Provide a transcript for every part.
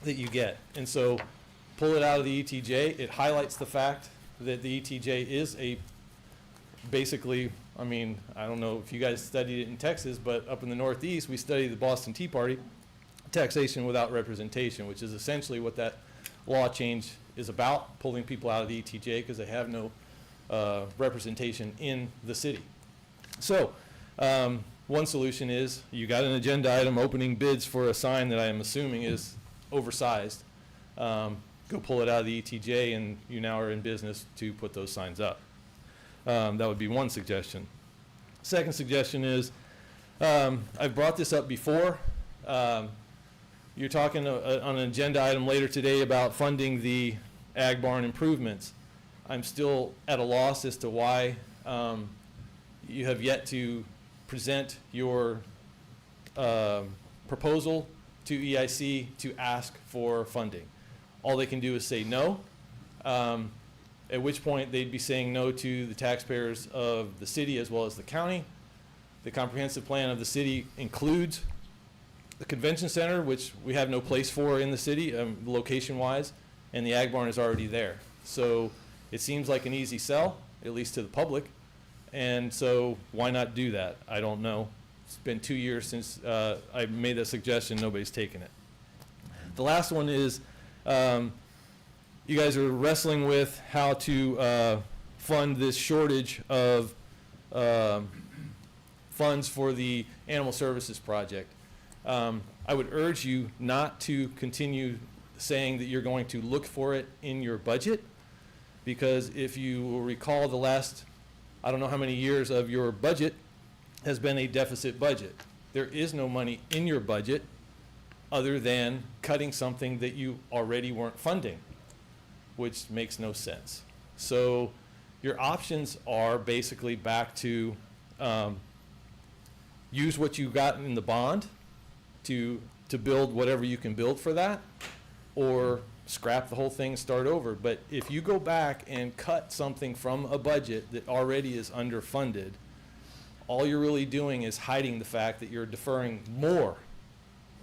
that you get. And so pull it out of the ETJ. It highlights the fact that the ETJ is basically, I mean, I don't know if you guys studied it in Texas, but up in the Northeast, we studied the Boston Tea Party, taxation without representation, which is essentially what that law change is about, pulling people out of the ETJ because they have no representation in the city. So one solution is you got an agenda item opening bids for a sign that I am assuming is oversized. Go pull it out of the ETJ and you now are in business to put those signs up. That would be one suggestion. Second suggestion is, I've brought this up before. You're talking on an agenda item later today about funding the ag barn improvements. I'm still at a loss as to why you have yet to present your proposal to EIC to ask for funding. All they can do is say no, at which point they'd be saying no to the taxpayers of the city as well as the county. The comprehensive plan of the city includes the convention center, which we have no place for in the city, location-wise, and the ag barn is already there. So it seems like an easy sell, at least to the public, and so why not do that? I don't know. It's been 2 years since I made that suggestion. Nobody's taken it. The last one is you guys are wrestling with how to fund this shortage of funds for the animal services project. I would urge you not to continue saying that you're going to look for it in your budget, because if you will recall, the last, I don't know how many years of your budget has been a deficit budget. There is no money in your budget other than cutting something that you already weren't funding, which makes no sense. So your options are basically back to use what you got in the bond to build whatever you can build for that, or scrap the whole thing, start over. But if you go back and cut something from a budget that already is underfunded, all you're really doing is hiding the fact that you're deferring more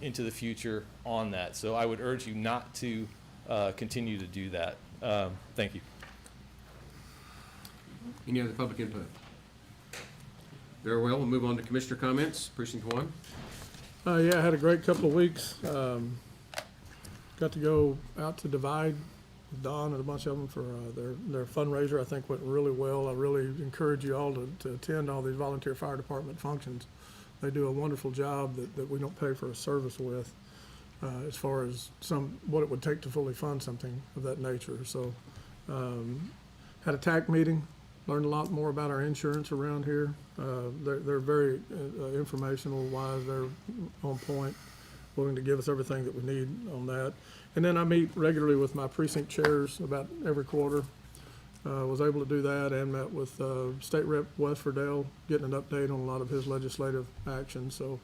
into the future on that. So I would urge you not to continue to do that. Thank you. Any other public input? Very well, we'll move on to commissioner comments. Precinct 1. Yeah, I had a great couple of weeks. Got to go out to Divide with Don and a bunch of them for their fundraiser. I think went really well. I really encourage you all to attend all these volunteer fire department functions. They do a wonderful job that we don't pay for a service with, as far as what it would take to fully fund something of that nature. So had a TAC meeting, learned a lot more about our insurance around here. They're very informational wise. They're on point, willing to give us everything that we need on that. And then I meet regularly with my precinct chairs about every quarter. Was able to do that, and met with State Rep Wes Verdell, getting an update on a lot of his legislative action. So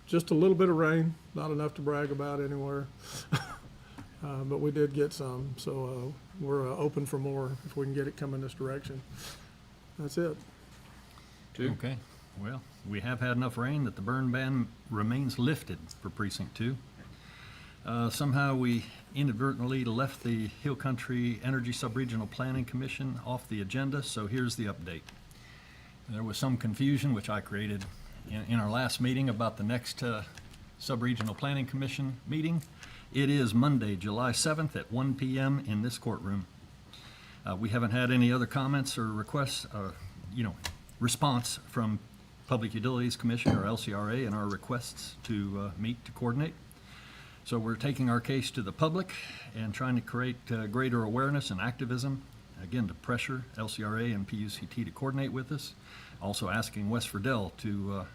just a little bit of rain, not enough to brag about anywhere, but we did get some. So we're open for more if we can get it coming this direction. That's it. 2. Okay, well, we have had enough rain that the burn ban remains lifted for Precinct 2. Somehow we inadvertently left the Hill Country Energy Subregional Planning Commission off the agenda, so here's the update. There was some confusion, which I created in our last meeting, about the next Subregional Planning Commission meeting. It is Monday, July 7th at 1 p.m. in this courtroom. We haven't had any other comments or requests, response from Public Utilities Commission or LCRA in our requests to meet to coordinate. So we're taking our case to the public and trying to create greater awareness and activism, again, to pressure LCRA and PUCT to coordinate with us. Also asking Wes Verdell to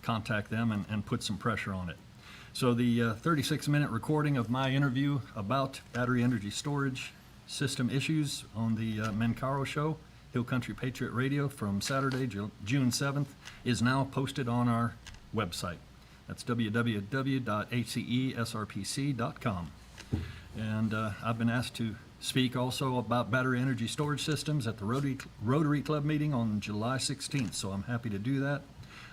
contact them and put some pressure on it. So the 36-minute recording of my interview about battery energy storage system issues on the Mencaro Show, Hill Country Patriot Radio, from Saturday, June 7th, is now posted on our website. That's www.hcesrpc.com. And I've been asked to speak also about battery energy storage systems at the Rotary Club meeting on July 16th, so I'm happy to do that.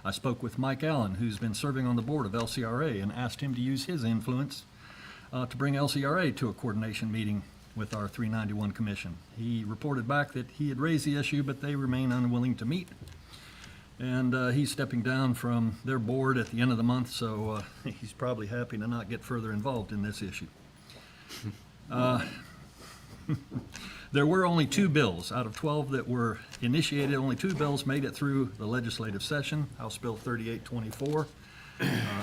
I spoke with Mike Allen, who's been serving on the board of LCRA, and asked him to use his influence to bring LCRA to a coordination meeting with our 391 commission. He reported back that he had raised the issue, but they remain unwilling to meet. And he's stepping down from their board at the end of the month, so he's probably happy to not get further involved in this issue. There were only 2 bills out of 12 that were initiated. Only 2 bills made it through the legislative session. House Bill 3824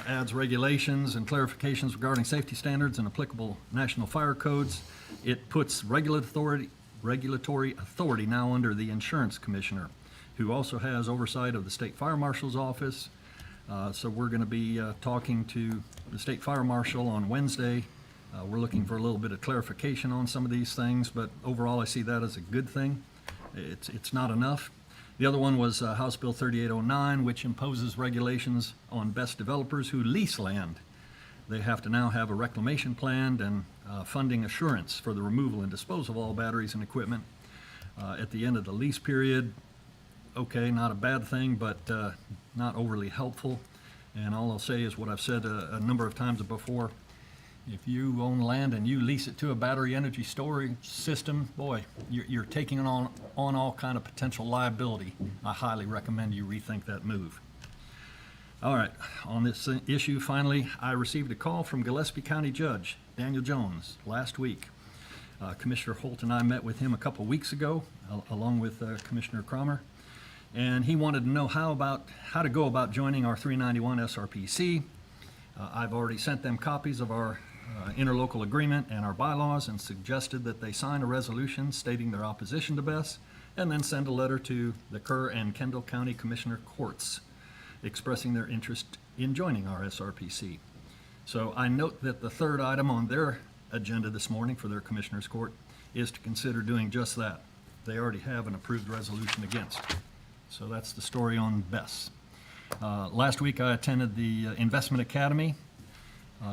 adds regulations and clarifications regarding safety standards and applicable national fire codes. It puts regulatory authority now under the insurance commissioner, who also has oversight of the state fire marshal's office. So we're going to be talking to the state fire marshal on Wednesday. We're looking for a little bit of clarification on some of these things, but overall I see that as a good thing. It's not enough. The other one was House Bill 3809, which imposes regulations on best developers who lease land. They have to now have a reclamation plan and funding assurance for the removal and disposal of all batteries and equipment at the end of the lease period. Okay, not a bad thing, but not overly helpful. And all I'll say is what I've said a number of times before. If you own land and you lease it to a battery energy storage system, boy, you're taking on all kind of potential liability. I highly recommend you rethink that move. All right, on this issue, finally, I received a call from Gillespie County Judge Daniel Jones last week. Commissioner Holt and I met with him a couple weeks ago, along with Commissioner Cromer, and he wanted to know how to go about joining our 391 SRPC. I've already sent them copies of our interlocal agreement and our bylaws and suggested that they sign a resolution stating their opposition to BES and then send a letter to the Kerr and Kendall County Commissioner Courts expressing their interest in joining our SRPC. So I note that the third item on their agenda this morning for their Commissioners Court is to consider doing just that. They already have an approved resolution against. So that's the story on BES. Last week I attended the Investment Academy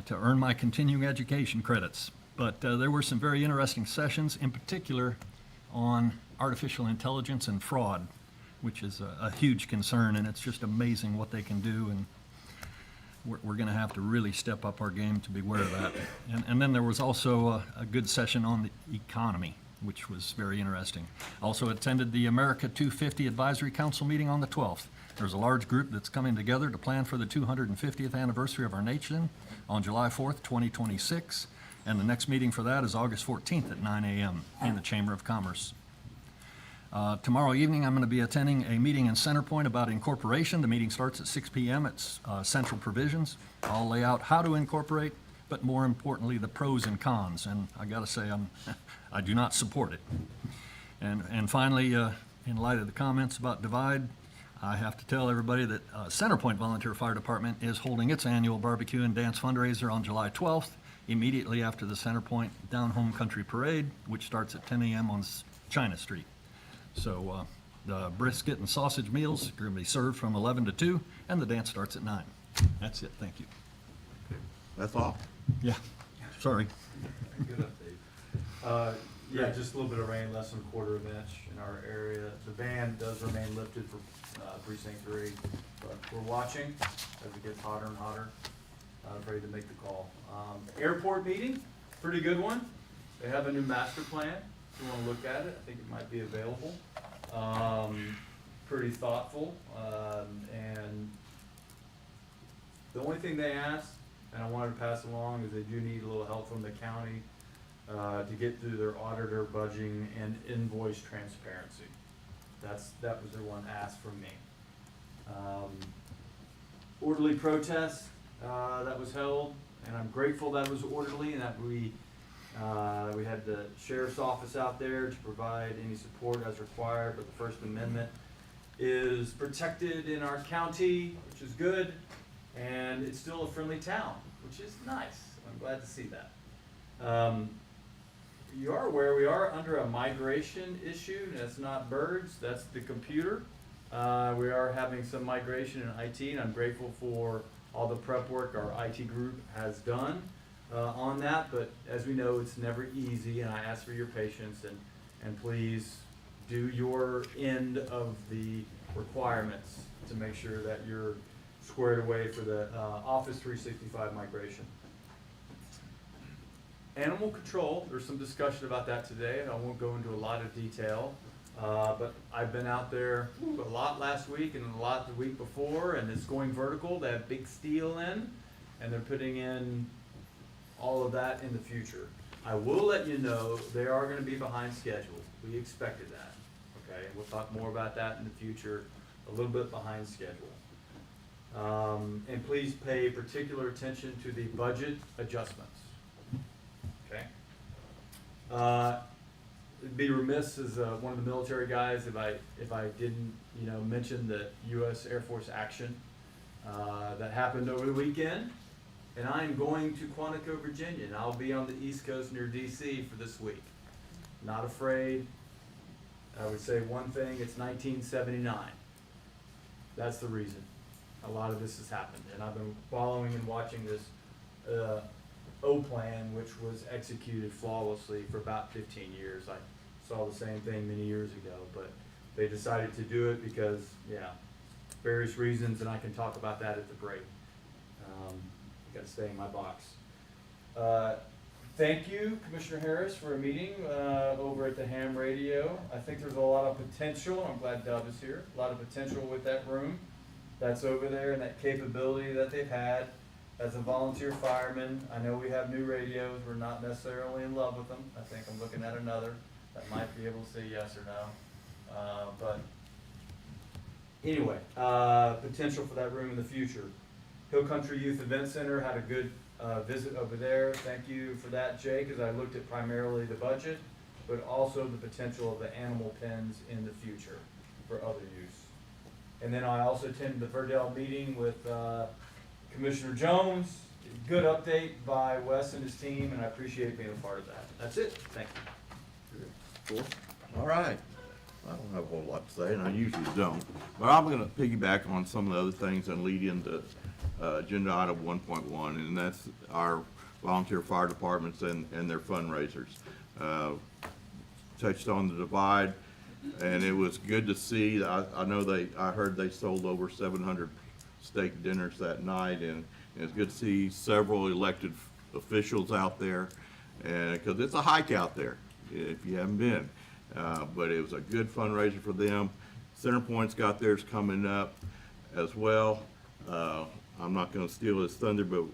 to earn my continuing education credits. But there were some very interesting sessions, in particular on artificial intelligence and fraud, which is a huge concern, and it's just amazing what they can do, and we're going to have to really step up our game to be aware of that. And then there was also a good session on the economy, which was very interesting. Also attended the America 250 Advisory Council meeting on the 12th. There's a large group that's coming together to plan for the 250th anniversary of our nation on July 4th, 2026. And the next meeting for that is August 14th at 9 a.m. in the Chamber of Commerce. Tomorrow evening, I'm going to be attending a meeting in Centerpoint about incorporation. The meeting starts at 6 p.m. It's Central Provisions. I'll lay out how to incorporate, but more importantly, the pros and cons. And I got to say, I do not support it. And finally, in light of the comments about Divide, I have to tell everybody that Centerpoint Volunteer Fire Department is holding its annual barbecue and dance fundraiser on July 12th, immediately after the Centerpoint Down Home Country Parade, which starts at 10 a.m. on China Street. So the brisket and sausage meals are going to be served from 11 to 2, and the dance starts at 9. That's it. Thank you. That's all? Yeah. Sorry. Good update. Yeah, just a little bit of rain, less than a quarter of an inch in our area. The ban does remain lifted for precinct 3, but we're watching as it gets hotter and hotter. Not afraid to make the call. Airport meeting, pretty good one. They have a new master plan. If you want to look at it, I think it might be available. Pretty thoughtful, and the only thing they asked, and I wanted to pass along, is they do need a little help from the county to get through their auditor budgeting and invoice transparency. That was their one ask from me. Orderly protest that was held, and I'm grateful that was orderly and that we had the sheriff's office out there to provide any support as required, but the First Amendment is protected in our county, which is good, and it's still a friendly town, which is nice. I'm glad to see that. You are aware we are under a migration issue, and it's not birds, that's the computer. We are having some migration in IT, and I'm grateful for all the prep work our IT group has done on that, but as we know, it's never easy, and I ask for your patience, and please do your end of the requirements to make sure that you're squared away for the Office 365 migration. Animal control, there's some discussion about that today, and I won't go into a lot of detail. But I've been out there a lot last week and a lot the week before, and it's going vertical. They have big steel in, and they're putting in all of that in the future. I will let you know, they are gonna be behind schedule. We expected that, okay? We'll talk more about that in the future, a little bit behind schedule. And please pay particular attention to the budget adjustments, okay? It'd be remiss as one of the military guys if I didn't, mention the U.S. Air Force action that happened over the weekend. And I'm going to Quantico, Virginia, and I'll be on the East Coast near D.C. for this week. Not afraid. I would say one thing, it's 1979. That's the reason a lot of this has happened. And I've been following and watching this O-plan, which was executed flawlessly for about 15 years. I saw the same thing many years ago, but they decided to do it because, various reasons, and I can talk about that at the break. Got to stay in my box. Thank you, Commissioner Harris, for a meeting over at the ham radio. I think there's a lot of potential. I'm glad Dove is here. A lot of potential with that room that's over there and that capability that they've had. As a volunteer fireman, I know we have new radios. We're not necessarily in love with them. I think I'm looking at another that might be able to say yes or no. But anyway, potential for that room in the future. Hill Country Youth Event Center had a good visit over there. Thank you for that, Jay, because I looked at primarily the budget, but also the potential of the animal pens in the future for other use. And then I also attended the Verdell meeting with Commissioner Jones. Good update by Wes and his team, and I appreciate being a part of that. That's it. Thank you. Cool. All right. I don't have a whole lot to say, and I usually don't. But I'm gonna piggyback on some of the other things and lead into agenda item 1.1, and that's our volunteer fire departments and their fundraisers. Touched on the divide, and it was good to see. I heard they sold over 700 steak dinners that night, and it's good to see several elected officials out there, and because it's a hike out there if you haven't been. But it was a good fundraiser for them. Centerpoint's got theirs coming up as well. I'm not gonna steal his thunder, but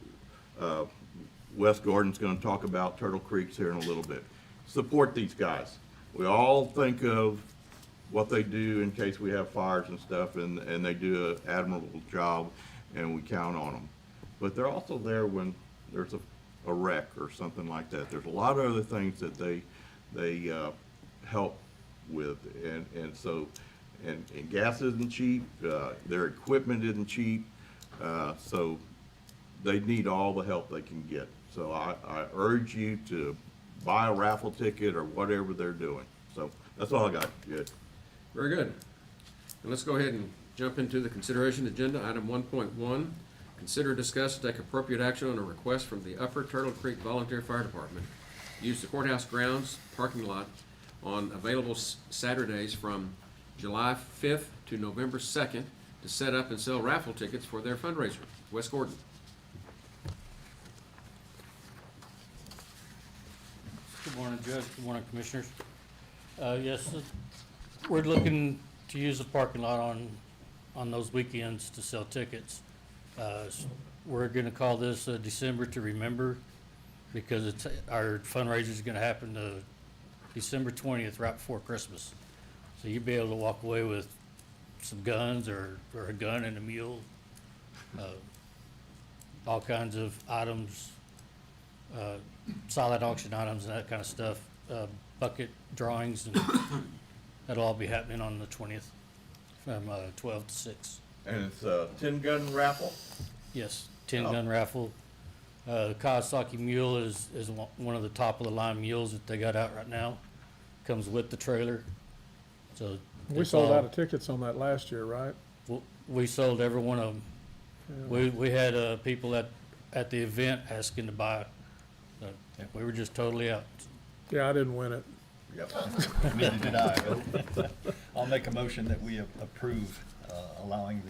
Wes Gordon's gonna talk about Turtle Creeks here in a little bit. Support these guys. We all think of what they do in case we have fires and stuff, and they do an admirable job, and we count on them. But they're also there when there's a wreck or something like that. There's a lot of other things that they help with, and so gas isn't cheap, their equipment isn't cheap, so they need all the help they can get. So I urge you to buy a raffle ticket or whatever they're doing. So that's all I got. Good. Very good. And let's go ahead and jump into the consideration agenda, item 1.1. Consider, discuss, and take appropriate action on a request from the Upper Turtle Creek Volunteer Fire Department to use the courthouse grounds parking lot on available Saturdays from July 5th to November 2nd to set up and sell raffle tickets for their fundraiser. Wes Gordon. Good morning, Judge. Good morning, Commissioners. Yes, we're looking to use the parking lot on those weekends to sell tickets. We're gonna call this December to Remember, because our fundraiser is gonna happen December 20th, right before Christmas. So you'll be able to walk away with some guns or a gun and a mule, all kinds of items, silent auction items and that kind of stuff, bucket drawings, and that'll all be happening on the 20th from 12 to 6. And it's a 10-gun raffle? Yes, 10-gun raffle. The Kawasaki mule is one of the top of the line mules that they got out right now. Comes with the trailer. So We it's sold all- out of tickets on that last year, right? We sold every one of them. Yeah. We had people at the event asking to buy. We were just totally out. Yeah, I didn't win it. Yep. Neither did I. I'll make a motion that we approve allowing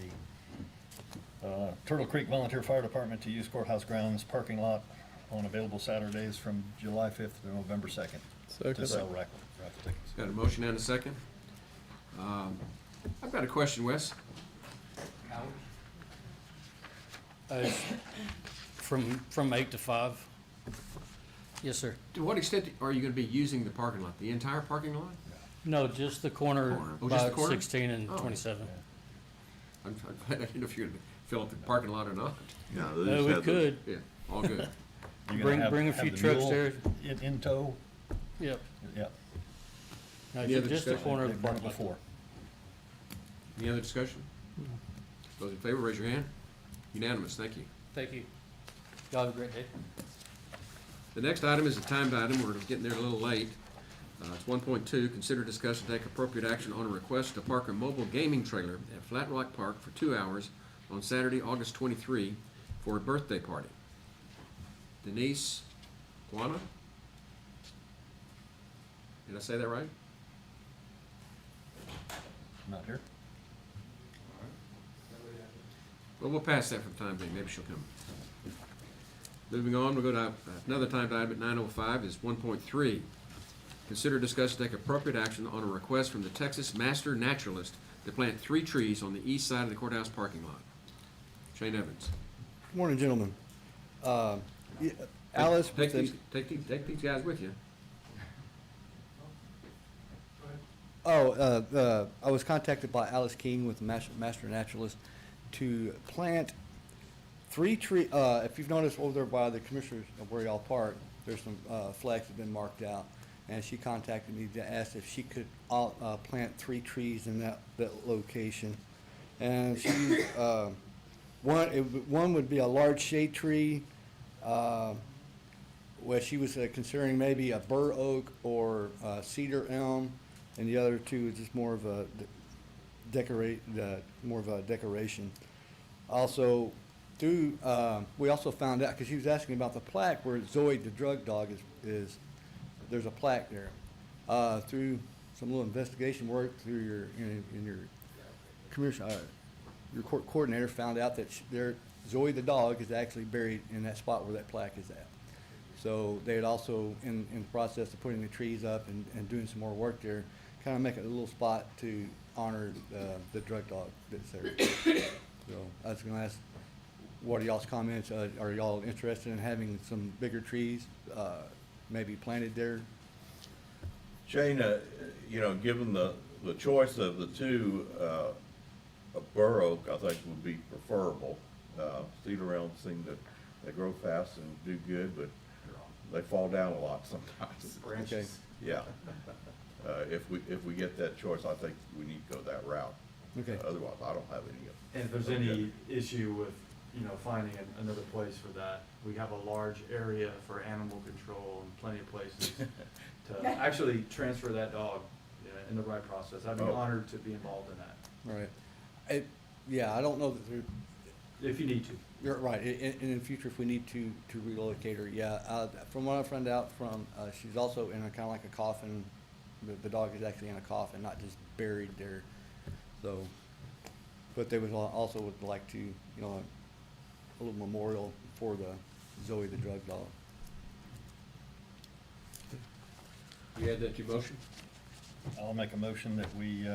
the Turtle Creek Volunteer Fire Department to use courthouse grounds parking lot on available Saturdays from July 5th to November 2nd to Second. sell raffle tickets. Got a motion and a second. I've got a question, Wes. It's from 8 to 5. Yes, sir. To what extent are you gonna be using the parking lot? The entire parking lot? No, just the corner Oh, just the by corner? 16 and Oh. 27. I didn't know if you're gonna fill up the parking lot or not. No, they just We had the- could. Yeah, all good. You gonna Bring- have- bring a have few the trucks mule there. In tow? Yep. Yep. No, Any other just the discussion? corner of the They've done it parking lot. before. Any other discussion? Those in favor, raise your hand. Unanimous, thank you. Thank you. Y'all have a great day. The next item is a timed item. We're getting there a little late. It's 1.2, consider, discuss, and take appropriate action on a request to park a mobile gaming trailer at Flat Rock Park for 2 hours on Saturday, August 23, for a birthday party. Denise Guana? Did I say that right? Not here? Well, we'll pass that for the time being. Maybe she'll come. Moving on, we'll go to another timed item at 9:05 is 1.3. Consider, discuss, and take appropriate action on a request from the Texas Master Naturalist to plant 3 trees on the east side of the courthouse parking lot. Shane Evans. Good morning, gentlemen. Alice, Take with take these guys with you. I was contacted by Alice King with the Master Naturalist to plant 3 trees. If you've noticed over there by the commissioners of where y'all park, there's some flags that have been marked out. And she contacted me to ask if she could plant 3 trees in that location. And she, one would be a large shade tree, where she was considering maybe a bur oak or cedar elm, and the other 2 is just more of a decoration. Also, we also found out, because she was asking about the plaque where Zoe the drug dog is there's a plaque there. Through some little investigation work through your commission, your court coordinator found out that Zoe the dog is actually buried in that spot where that plaque is at. So they had also, in the process of putting the trees up and doing some more work there, kind of make it a little spot to honor the drug dog that's there. So I was gonna ask, what are y'all's comments? Are y'all interested in having some bigger trees, maybe planted there? Shane, given the choice of the 2, a bur oak, I think would be preferable. Cedar elms seem to, they grow fast and do good, but they fall down a lot sometimes. Okay. Yeah. If we get that choice, I think we need to go that route. Okay. Otherwise, I don't have any. And if there's any issue with, finding another place for that, we have a large area for animal control and plenty of places to actually transfer that dog in the right process. I'd be Oh. honored to be involved in that, Right. Yeah, I don't know that if you need to. you're right. In the future, if we need to relocate her, yeah. From what I found out from, she's also in a kind of like a coffin. The dog is actually in a coffin, not just buried there. So, but they also would like to, a little memorial for the Zoe the drug dog. You add that to your motion? I'll make a motion that we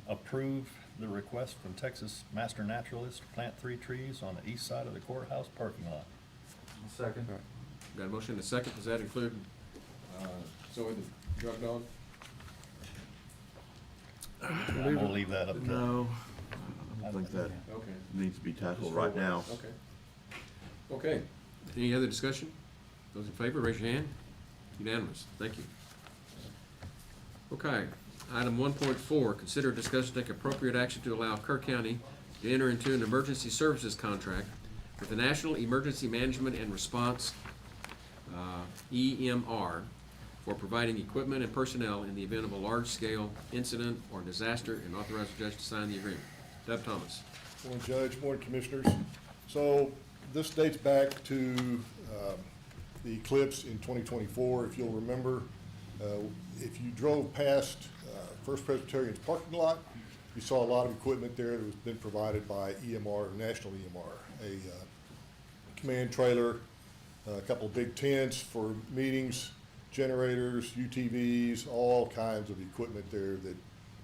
approve the request from Texas Master Naturalist to plant 3 trees on the east side of the courthouse parking lot. Second. All right. Got a motion and a second. Does that include Zoe the drug dog? I'm gonna leave that up to. No, I don't think that Okay. needs to be tackled right now. Okay. Okay. Any other discussion? Those in favor, raise your hand. Unanimous. Thank you. Okay. Item 1.4, consider, discuss, and take appropriate action to allow Kerr County to enter into an emergency services contract with the National Emergency Management and Response, EMR, for providing equipment and personnel in the event of a large-scale incident or disaster, and authorize the judge to sign the agreement. Deb Thomas. Morning, Judge, morning, Commissioners. So this dates back to the eclipse in 2024. If you'll remember, if you drove past First Presbyterian's parking lot, you saw a lot of equipment there that was been provided by EMR, National EMR, a command trailer, a couple of big tents for meetings, generators, UTVs, all kinds of equipment there that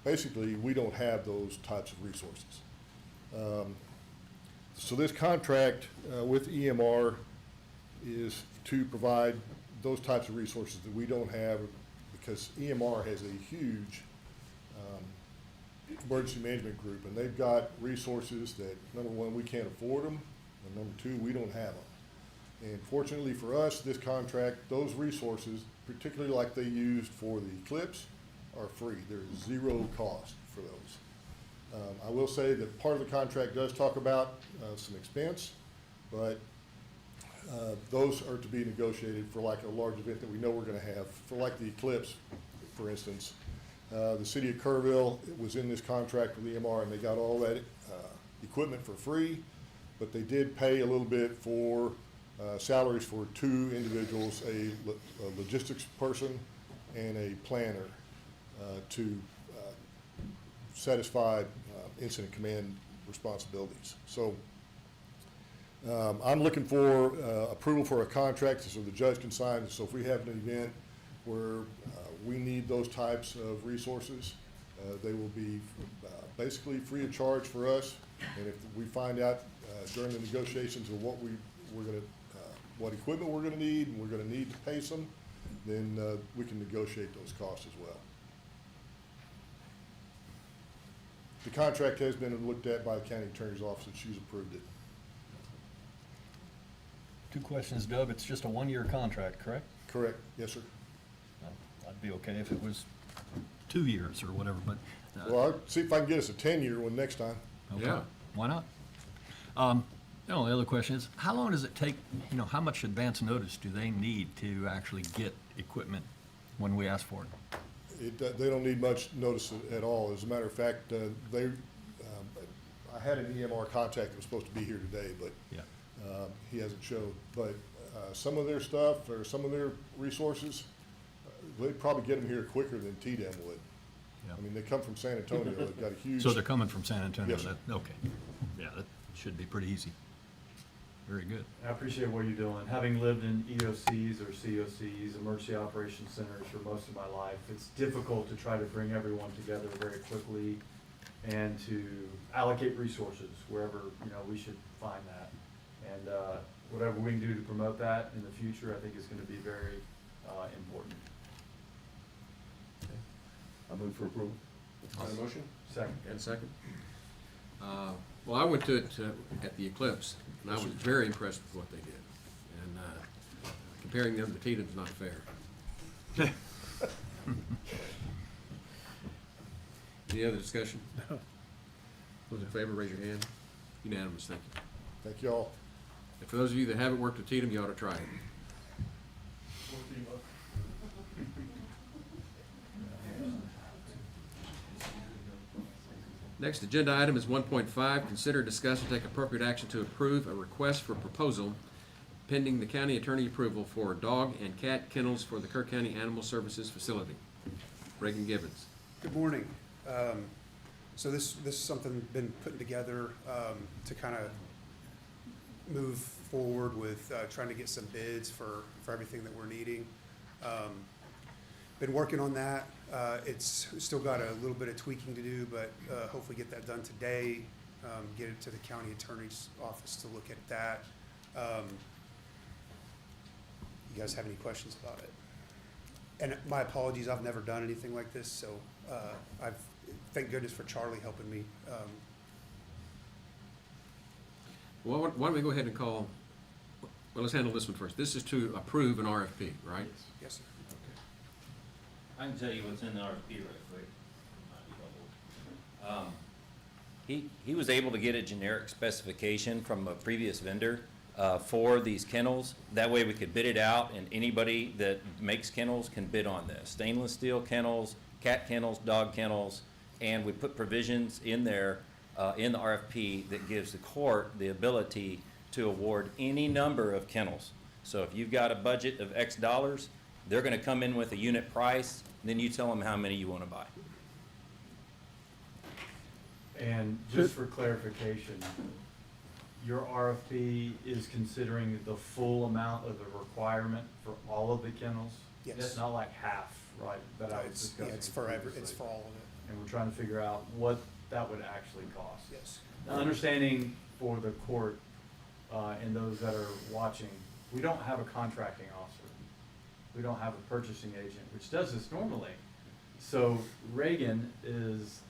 basically we don't have those types of resources. So this contract with EMR is to provide those types of resources that we don't have, because EMR has a huge emergency management group, and they've got resources that, number one, we can't afford them, and number two, we don't have them. And fortunately for us, this contract, those resources, particularly like they used for the Eclipse, are free. There's zero cost for those. I will say that part of the contract does talk about some expense, but those are to be negotiated for like a large event that we know we're gonna have. For like the Eclipse, for instance, the city of Kerrville was in this contract with EMR, and they got all that equipment for free, but they did pay a little bit for salaries for 2 individuals, a logistics person and a planner, to satisfy incident command responsibilities. So I'm looking for approval for a contract so the judge can sign it. So if we have an event where we need those types of resources, they will be basically free of charge for us. And if we find out during the negotiations of what equipment we're gonna need, and we're gonna need to pay some, then we can negotiate those costs as well. The contract has been looked at by the county attorney's office, and she's approved it. 2 questions, Dub. It's just a 1-year contract, correct? Correct, yes, sir. I'd be okay if it was 2 years or whatever, but. Well, I'll see if I can get us a 10-year one next time. Okay. Yeah. Why not? The only other question is, how long does it take, how much advance notice do they need to actually get equipment when we ask for it? They don't need much notice at all. As a matter of fact, I had an EMR contact that was supposed to be here today, but Yeah. he hasn't showed. But some of their stuff or some of their resources, they'd probably get them here quicker than TDEM would. Yeah. I mean, they come from San Antonio. They've got a huge. So they're coming from San Antonio? Yes, sir. Okay. Yeah, that should be pretty easy. Very good. I appreciate what you're doing. Having lived in EOCs or COCs, emergency operations centers, for most of my life, it's difficult to try to bring everyone together very quickly and to allocate resources wherever, we should find that. And whatever we can do to promote that in the future, I think is going to be very important. I move for approval. Got a motion? Second. And a second? Well, I went to it at the Eclipse, and I was very impressed with what they did. And comparing them to Tatum's not fair. Any other discussion? Those in favor, raise your hand. Unanimous, thank you. Thank you all. And for those of you that haven't worked with Tatum, you ought to try it. Next agenda item is 1.5, consider, discuss, and take appropriate action to approve a request for proposal pending the county attorney approval for dog and cat kennels for the Kerr County Animal Services Facility. Reagan Gibbons. Good morning. So this is something been putting together to kind of move forward with trying to get some bids for everything that we're needing. Been working on that. It's still got a little bit of tweaking to do, but hopefully get that done today. Get it to the county attorney's office to look at that. You guys have any questions about it? And my apologies, I've never done anything like this, so thank goodness for Charlie helping me. Well, why don't we go ahead and call, well, let's handle this one first. This is to approve an RFP, right? Yes, sir. I can tell you what's in the RFP right quick. He was able to get a generic specification from a previous vendor for these kennels. That way we could bid it out, and anybody that makes kennels can bid on this. Stainless steel kennels, cat kennels, dog kennels, and we put provisions in there in the RFP that gives the court the ability to award any number of kennels. So if you've got a budget of X dollars, they're going to come in with a unit price, then you tell them how many you want to buy. And just for clarification, your RFP is considering the full amount of the requirement for all of the kennels? Yes. It's not like half, right, that I was It's, discussing it's for it's previously. for all of it, And we're trying to figure out what that would actually cost. yes. Now, understanding for the court, and those that are watching, we don't have a contracting officer. We don't have a purchasing agent, which does this normally. So Reagan is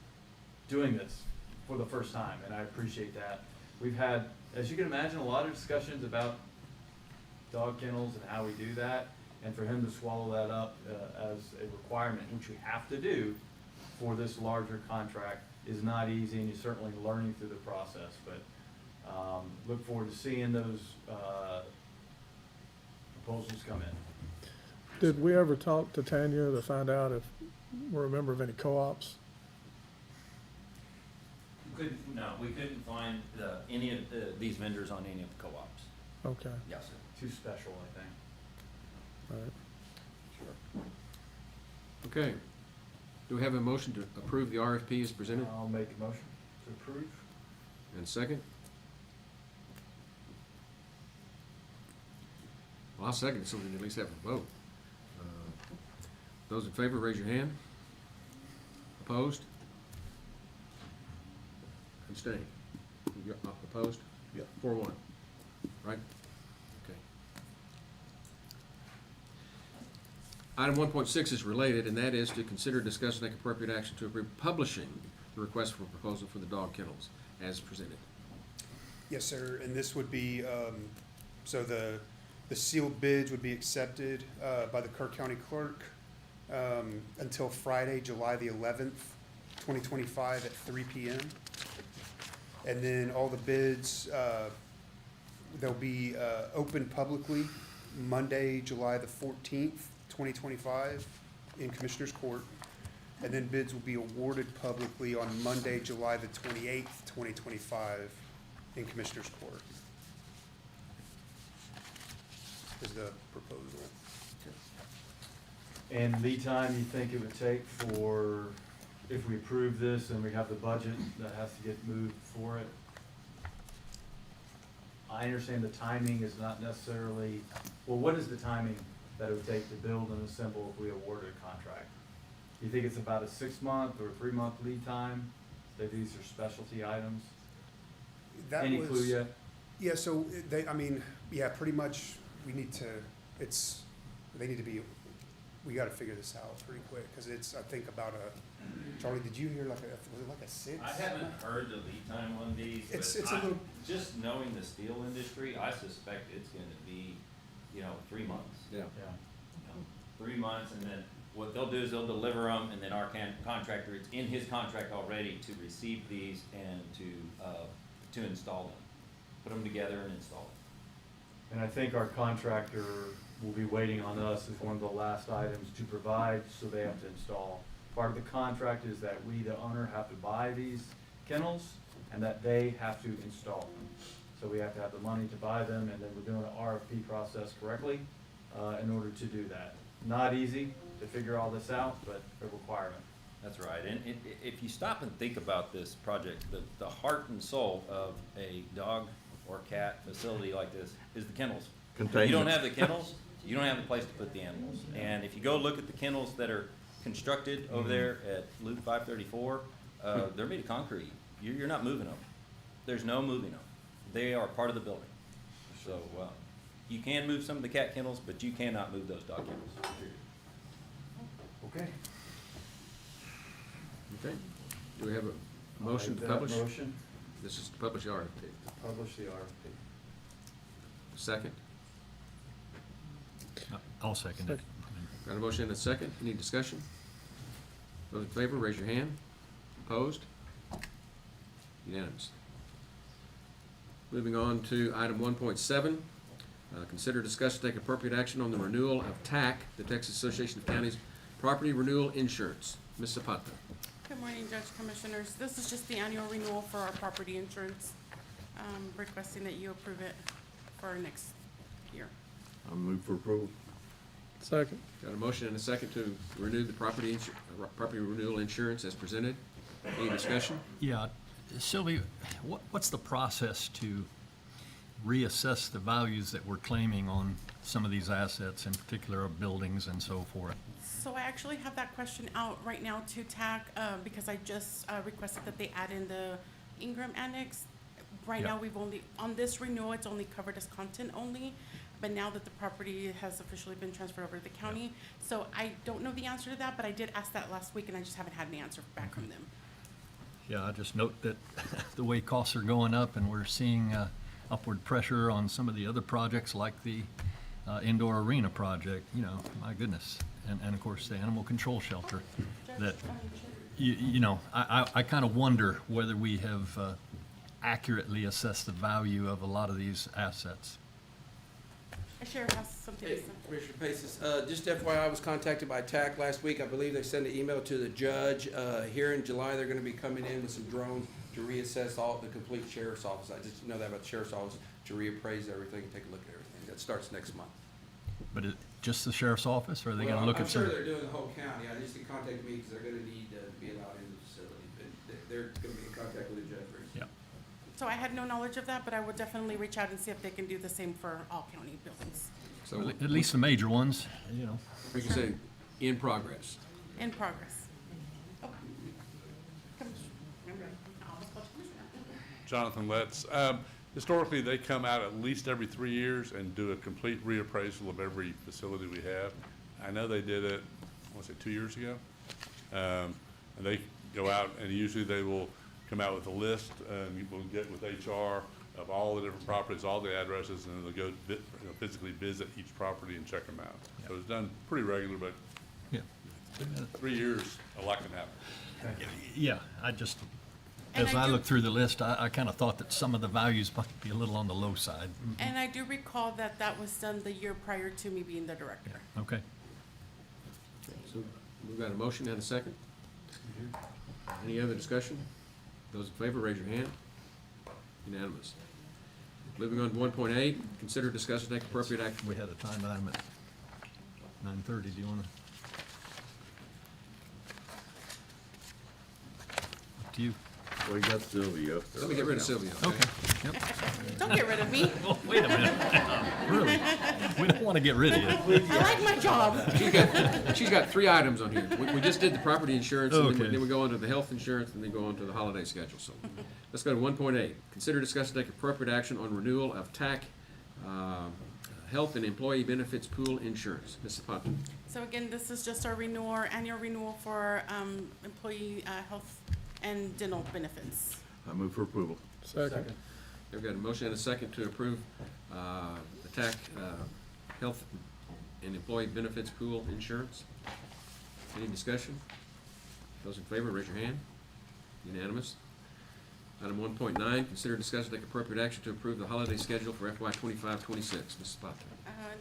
doing this for the first time, and I appreciate that. We've had, as you can imagine, a lot of discussions about dog kennels and how we do that, and for him to swallow that up as a requirement, which we have to do for this larger contract, is not easy, and you're certainly learning through the process, but look forward to seeing those proposals come in. Did we ever talk to Tanya to find out if we're a member of any co-ops? No, we couldn't find any of these vendors on any of the co-ops. Okay, Yes, sir. Too special, I think. all right. Okay. Do we have a motion to approve the RFP as presented? I'll make a motion to approve. And second? Well, I'll second it so we can at least have a vote. Those in favor, raise your hand. Opposed? Abstain. You're opposed? Yep. 4-1, right? Okay. Item 1.6 is related, and that is to consider, discuss, and take appropriate action to approve publishing the request for proposal for the dog kennels as presented. Yes, sir, and this would be, so the sealed bids would be accepted by the Kerr County Clerk until Friday, July the 11th, 2025 at 3 p.m. And then all the bids, they'll be open publicly Monday, July the 14th, 2025 in Commissioners Court. And then bids will be awarded publicly on Monday, July the 28th, 2025 in Commissioners Court. Is the proposal. And lead time, you think it would take for, if we approve this and we have the budget that has to get moved for it? I understand the timing is not necessarily, well, what is the timing that it would take to build and assemble if we awarded a contract? Do you think it's about a 6-month or a 3-month lead time? That these are specialty items? That Any was- clue yet? Yeah, so they, I mean, yeah, pretty much, we need to, they need to be, we gotta figure this out pretty quick, cause it's, I think about Charlie, did you hear like was it like a 6? I haven't heard the lead time on these, It's but a little, just knowing the steel industry, I suspect it's gonna be, 3 months. Yeah. Yeah. 3 months, and then what they'll do is they'll deliver them, and then our contractor, it's in his contract already to receive these and to install them. Put them together and install them. And I think our contractor will be waiting on us as one of the last items to provide, so they have to install. Part of the contract is that we, the owner, have to buy these kennels, and that they have to install them. So we have to have the money to buy them, and then we're doing an RFP process correctly, in order to do that. Not easy to figure all this out, but a requirement. That's right, and if you stop and think about this project, the heart and soul of a dog or cat facility like this is the kennels. If you don't Containment. have the kennels, you don't have a place to put the animals. And if you go look at the kennels that are constructed over there at Loop 534, they're made of concrete. You're not moving them. There's no moving them. They are part of the building. So, you can move some of the cat kennels, but you cannot move those dog kennels. Okay. Okay. Do we have a motion to publish? Motion This is to publish the RFP. to publish the RFP. Second? I'll second it. Got a motion and a second. Any discussion? Those in favor, raise your hand. Opposed? Unanimous. Moving on to item 1.7. Consider, discuss, and take appropriate action on the renewal of TAC, the Texas Association of Counties Property Renewal Insurance. Ms. Zapata. Good morning, Judge Commissioners. This is just the annual renewal for our property insurance, requesting that you approve it for our next year. I move for approval. Second. Got a motion and a second to renew the property renewal insurance as presented. Any discussion? Yeah, Sylvia, what's the process to reassess the values that we're claiming on some of these assets, in particular our buildings and so forth? So I actually have that question out right now to TAC, because I just requested that they add in the Ingram Annex. Right Yeah. now, we've only, on this renewal, it's only covered as content only, but now that the property has officially been transferred over to the county, so I don't know the answer to that, but I did ask that last week, and I just haven't had an answer back from them. Yeah, I just note that the way costs are going up and we're seeing upward pressure on some of the other projects like the indoor arena project, you know, my goodness. And of course, the animal control shelter, that, you know, I kind of wonder whether we have accurately assessed the value of a lot of these assets. The sheriff has something to Hey, say. Commissioner Paces, just FYI, I was contacted by TAC last week. I believe they sent an email to the judge. Here in July, they're gonna be coming in with some drones to reassess all the complete sheriff's office. I just know that about the sheriff's office, to reappraise everything, take a look at everything. That starts next month. But just the sheriff's office, or are they gonna Well, look I'm at some? sure they're doing the whole county. I just, they contacted me because they're gonna need to be allowed in the facility. But they're gonna be in contact with the judge very soon. Yeah. So I had no knowledge of that, but I will definitely reach out and see if they can do the same for all county buildings. So At least the major ones, you know. we can say in progress. In progress. Oh. Commissioner. I almost called you Commissioner. Jonathan Letts. Historically, they come out at least every 3 years and do a complete reappraisal of every facility we have. I know they did it, I want to say 2 years ago. And they go out and usually they will come out with a list, and we'll get with HR of all the different properties, all the addresses, and then they'll go physically visit each property and check them out. So it's done pretty regular, but Yeah. 3 years, a lot can happen. Yeah, I just, And as I I do- looked through the list, I kind of thought that some of the values might be a little on the low side. And I do recall that that was done the year prior to me being the director. Okay. So we've got a motion and a second. Any other discussion? Those in favor, raise your hand. Unanimous. Moving on to 1.8, consider, discuss, and take appropriate action. We had a time item at 9:30. Do you want to? Up to you. Well, you got Sylvia up there. Let me get rid of Sylvia, okay? Okay. Yep. Don't get rid of me. Oh, wait a minute. Really? We don't want to get rid of you. I like my job. She's got 3 items on here. We just did the property insurance, and Okay. then we go on to the health insurance, and then go on to the holiday schedule, so. Let's go to 1.8. Consider, discuss, and take appropriate action on renewal of TAC, health and employee benefits pool insurance. Mrs. Potter. So again, this is just our renewal, our annual renewal for employee health and dental benefits. I move for approval. Second. I've got a motion and a second to approve the TAC health and employee benefits pool insurance. Any discussion? Those in favor, raise your hand. Unanimous. Item 1.9, consider, discuss, and take appropriate action to approve the holiday schedule for FY 25-26. Mrs. Potter.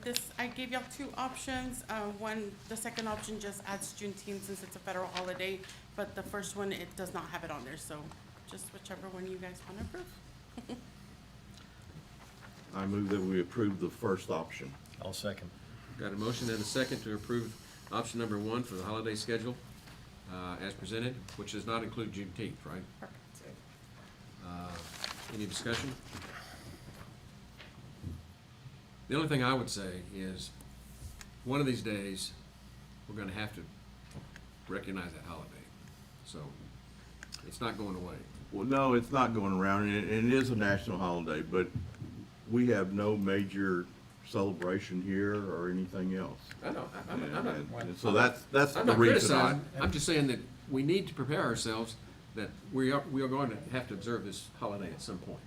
This, I gave y'all 2 options. One, the second option just adds Juneteenth since it's a federal holiday, but the first one, it does not have it on there, so just whichever one you guys want to approve. I move that we approve the first option. I'll second. Got a motion and a second to approve option number 1 for the holiday schedule as presented, which does not include Juneteenth, right? Perfect. Any discussion? The only thing I would say is, one of these days, we're gonna have to recognize that holiday. So, it's not going away. Well, no, it's not going around, and it is a national holiday, but we have no major celebration here or anything else. I know, And so that's I'm the not reason I. criticizing, I'm just saying that we need to prepare ourselves that we are going to have to observe this holiday at some point.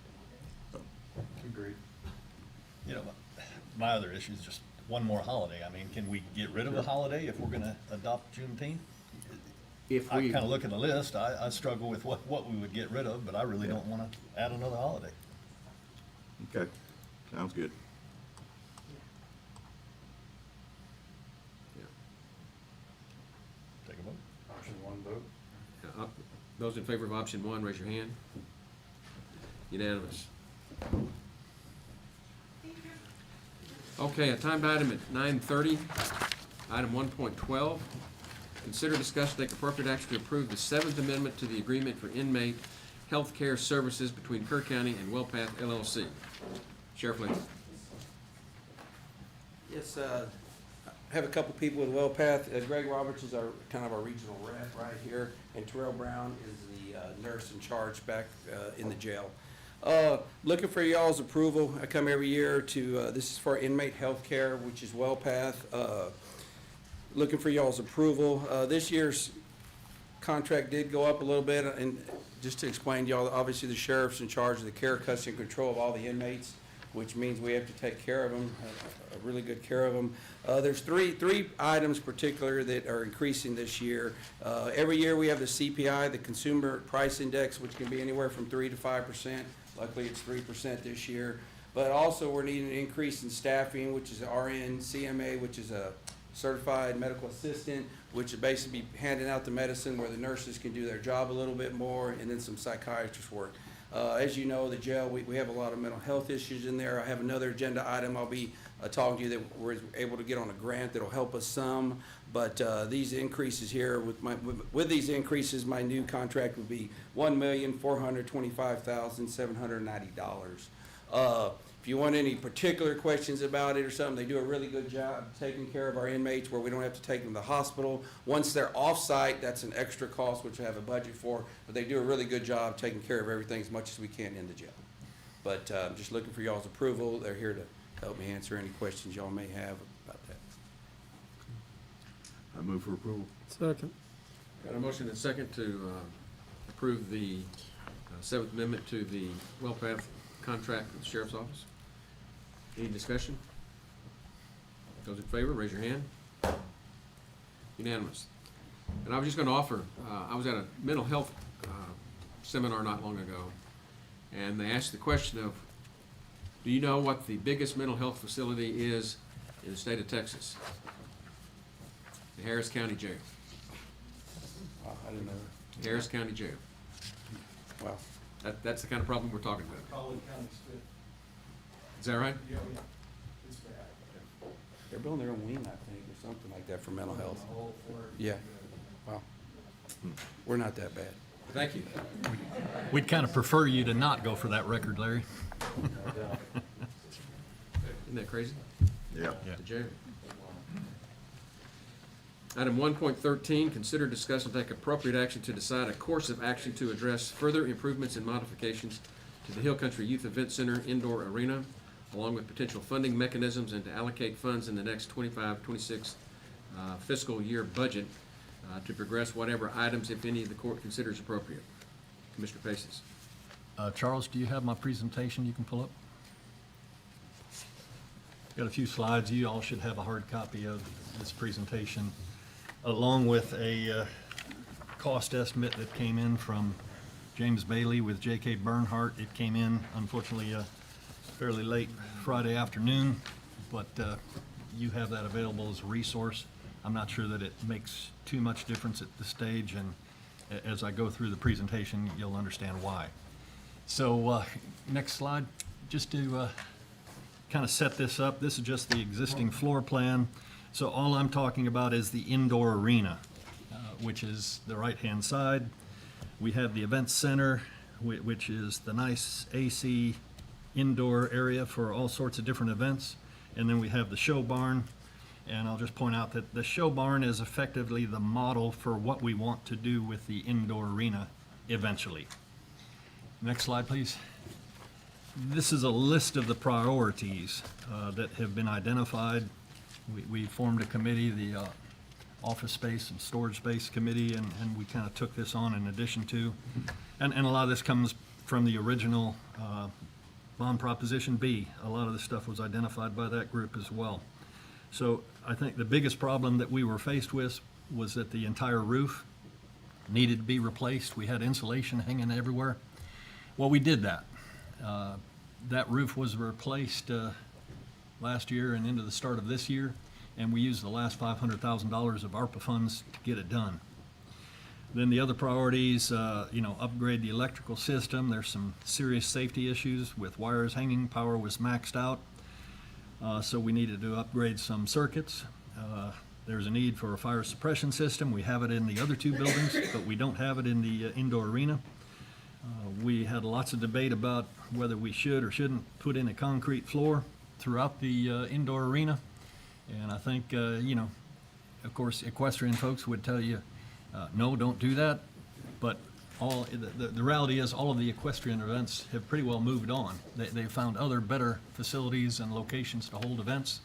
Agreed. You know, my other issue is just one more holiday. I mean, can we get rid of a holiday if we're gonna adopt Juneteenth? If I we, kinda look at the list, I struggle with what we would get rid of, but I really don't wanna add another holiday. Okay, sounds good. Take a vote. Option 1 vote. those in favor of option 1, raise your hand. Unanimous. Okay, a timed item at 9:30, item 1.12. Consider, discuss, take appropriate action to approve the 7th Amendment to the Agreement for Inmate Health Care Services between Kerr County and WellPath LLC. Sheriff Lee. Yes, I have a couple people with WellPath. Greg Roberts is our, kind of our regional rep right here, and Terrell Brown is the nurse in charge back in the jail. Looking for y'all's approval. I come every year to, this is for inmate health care, which is WellPath. Looking for y'all's approval. This year's contract did go up a little bit, and just to explain to y'all, obviously the sheriff's in charge of the care, custody, and control of all the inmates, which means we have to take care of them, really good care of them. There's three items particular that are increasing this year. Every year we have the CPI, the Consumer Price Index, which can be anywhere from 3 to 5%. Luckily, it's 3% this year. But also, we're needing an increase in staffing, which is RN, CMA, which is a certified medical assistant, which is basically handing out the medicine where the nurses can do their job a little bit more, and then some psychiatrist work. As you know, the jail, we have a lot of mental health issues in there. I have another agenda item I'll be talking to you that we're able to get on a grant that'll help us some. But these increases here, with these increases, my new contract would be $1,425,790. If you want any particular questions about it or something, they do a really good job taking care of our inmates where we don't have to take them to the hospital. Once they're off-site, that's an extra cost, which I have a budget for, but they do a really good job taking care of everything as much as we can in the jail. But I'm just looking for y'all's approval. They're here to help me answer any questions y'all may have about that. I move for approval. Second. Got a motion and second to approve the Seventh Amendment to the WellPath contract with the Sheriff's Office. Any discussion? Those in favor, raise your hand. Unanimous. And I was just going to offer, I was at a mental health seminar not long ago, and they asked the question of, do you know what the biggest mental health facility is in the state of Texas? The Harris County Jail. Wow, I didn't know. Harris County Jail. Wow. That's the kind of problem we're talking about. Is that right? They're building their own wing, I think, or something like that for mental health. Yeah. Wow. We're not that bad. Thank you. We'd kind of prefer you to not go for that record, Larry. Isn't that crazy? Yeah. The jail. Item 1.13, consider, discuss, and take appropriate action to decide a course of action to address further improvements and modifications to the Hill Country Youth Event Center indoor arena, along with potential funding mechanisms, and to allocate funds in the next 25-26 fiscal year budget to progress whatever items, if any, the court considers appropriate. Commissioner Paces. Charles, do you have my presentation you can pull up? Got a few slides. You all should have a hard copy of this presentation, along with a cost estimate that came in from James Bailey with J.K. Bernhardt. It came in, unfortunately, fairly late Friday afternoon, but you have that available as a resource. I'm not sure that it makes too much difference at this stage, and as I go through the presentation, you'll understand why. So next slide, just to kind of set this up. This is just the existing floor plan. So all I'm talking about is the indoor arena, which is the right-hand side. We have the event center, which is the nice AC indoor area for all sorts of different events. And then we have the show barn. And I'll just point out that the show barn is effectively the model for what we want to do with the indoor arena eventually. Next slide, please. This is a list of the priorities that have been identified. We formed a committee, the Office Space and Storage Space Committee, and we kind of took this on in addition to. And a lot of this comes from the original bond proposition B. A lot of this stuff was identified by that group as well. So I think the biggest problem that we were faced with was that the entire roof needed to be replaced. We had insulation hanging everywhere. Well, we did that. That roof was replaced last year and into the start of this year, and we used the last $500,000 of ARPA funds to get it done. Then the other priorities, upgrade the electrical system. There's some serious safety issues with wires hanging. Power was maxed out, so we needed to upgrade some circuits. There's a need for a fire suppression system. We have it in the other two buildings, but we don't have it in the indoor arena. We had lots of debate about whether we should or shouldn't put in a concrete floor throughout the indoor arena. And I think, of course, equestrian folks would tell you, no, don't do that. But the reality is all of the equestrian events have pretty well moved on. They've found other better facilities and locations to hold events.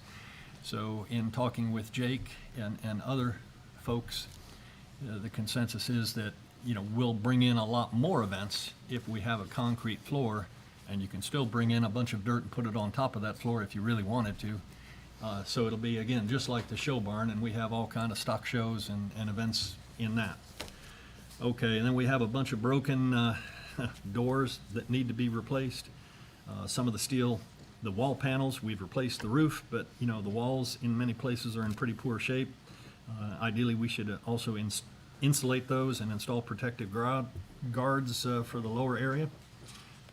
So in talking with Jake and other folks, the consensus is that, we'll bring in a lot more events if we have a concrete floor, and you can still bring in a bunch of dirt and put it on top of that floor if you really wanted to. So it'll be, again, just like the show barn, and we have all kind of stock shows and events in that. Okay, and then we have a bunch of broken doors that need to be replaced. Some of the wall panels, we've replaced the roof, but, the walls in many places are in pretty poor shape. Ideally, we should also insulate those and install protective guards for the lower area.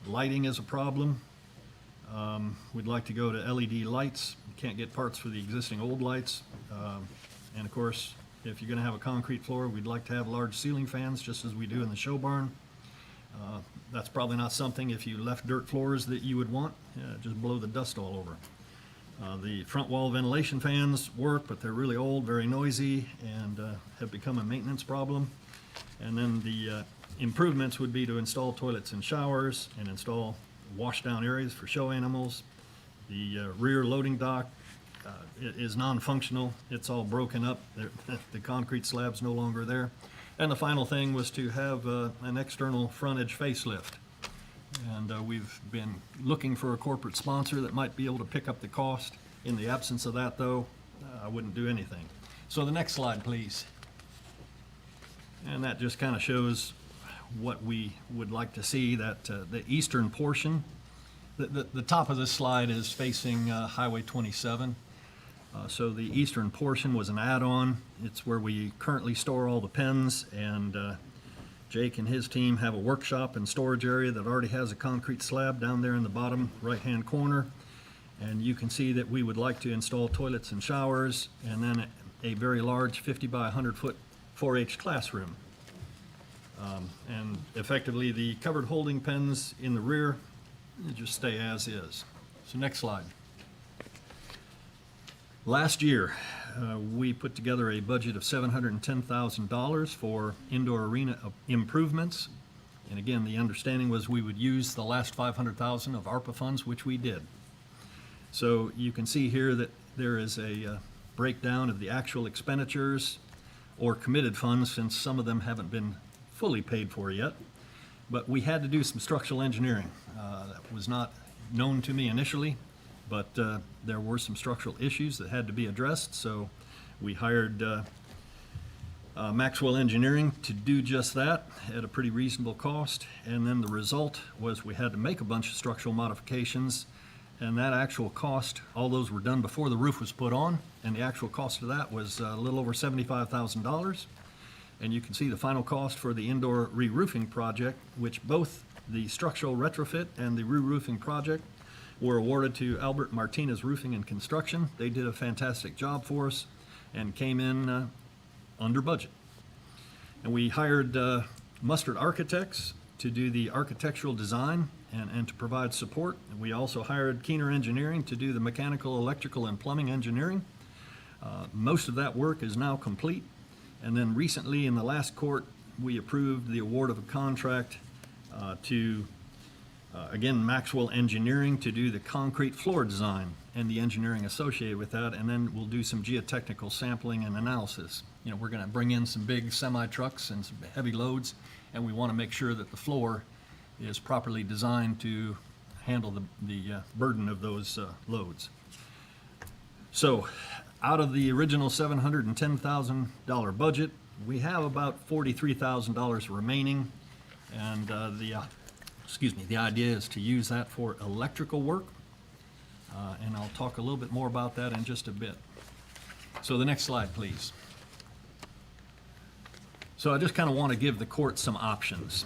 Lighting is a problem. We'd like to go to LED lights. Can't get parts for the existing old lights. And of course, if you're gonna have a concrete floor, we'd like to have large ceiling fans, just as we do in the show barn. That's probably not something, if you left dirt floors, that you would want. Just blow the dust all over. The front wall ventilation fans work, but they're really old, very noisy, and have become a maintenance problem. And then the improvements would be to install toilets and showers and install wash-down areas for show animals. The rear loading dock is non-functional. It's all broken up. The concrete slab's no longer there. And the final thing was to have an external frontage facelift. And we've been looking for a corporate sponsor that might be able to pick up the cost. In the absence of that, though, I wouldn't do anything. So the next slide, please. And that just kind of shows what we would like to see, that the eastern portion, the top of this slide is facing Highway 27. So the eastern portion was an add-on. It's where we currently store all the pens, and Jake and his team have a workshop and storage area that already has a concrete slab down there in the bottom right-hand corner. And you can see that we would like to install toilets and showers, and then a very large 50 by 100 foot 4-H classroom. And effectively, the covered holding pens in the rear just stay as is. So next slide. Last year, we put together a budget of $710,000 for indoor arena improvements. And again, the understanding was we would use the last $500,000 of ARPA funds, which we did. So you can see here that there is a breakdown of the actual expenditures or committed funds, since some of them haven't been fully paid for yet. But we had to do some structural engineering. That was not known to me initially, but there were some structural issues that had to be addressed. So we hired Maxwell Engineering to do just that at a pretty reasonable cost. And then the result was we had to make a bunch of structural modifications. And that actual cost, all those were done before the roof was put on, and the actual cost of that was a little over $75,000. And you can see the final cost for the indoor re-roofing project, which both the structural retrofit and the re-roofing project were awarded to Albert Martinez Roofing and Construction. They did a fantastic job for us and came in under budget. And we hired Mustard Architects to do the architectural design and to provide support. And we also hired Keener Engineering to do the mechanical, electrical, and plumbing engineering. Most of that work is now complete. And then recently, in the last court, we approved the award of a contract to, again, Maxwell Engineering to do the concrete floor design and the engineering associated with that. And then we'll do some geotechnical sampling and analysis. We're going to bring in some big semi-trucks and some heavy loads, and we want to make sure that the floor is properly designed to handle the burden of those loads. So out of the original $710,000 budget, we have about $43,000 remaining, and the idea is to use that for electrical work, and I'll talk a little bit more about that in just a bit. So the next slide, please. So I just kind of want to give the court some options.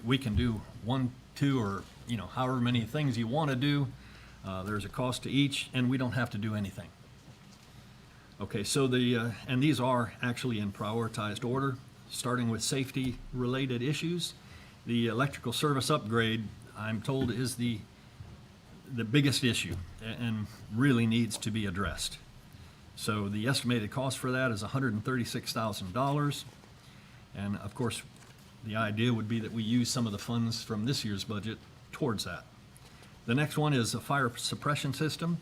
We can do 1, 2, or however many things you want to do. There's a cost to each, and we don't have to do anything. Okay, so and these are actually in prioritized order, starting with safety-related issues. The electrical service upgrade, I'm told, is the biggest issue and really needs to be addressed. So the estimated cost for that is $136,000. And of course, the idea would be that we use some of the funds from this year's budget towards that. The next one is a fire suppression system.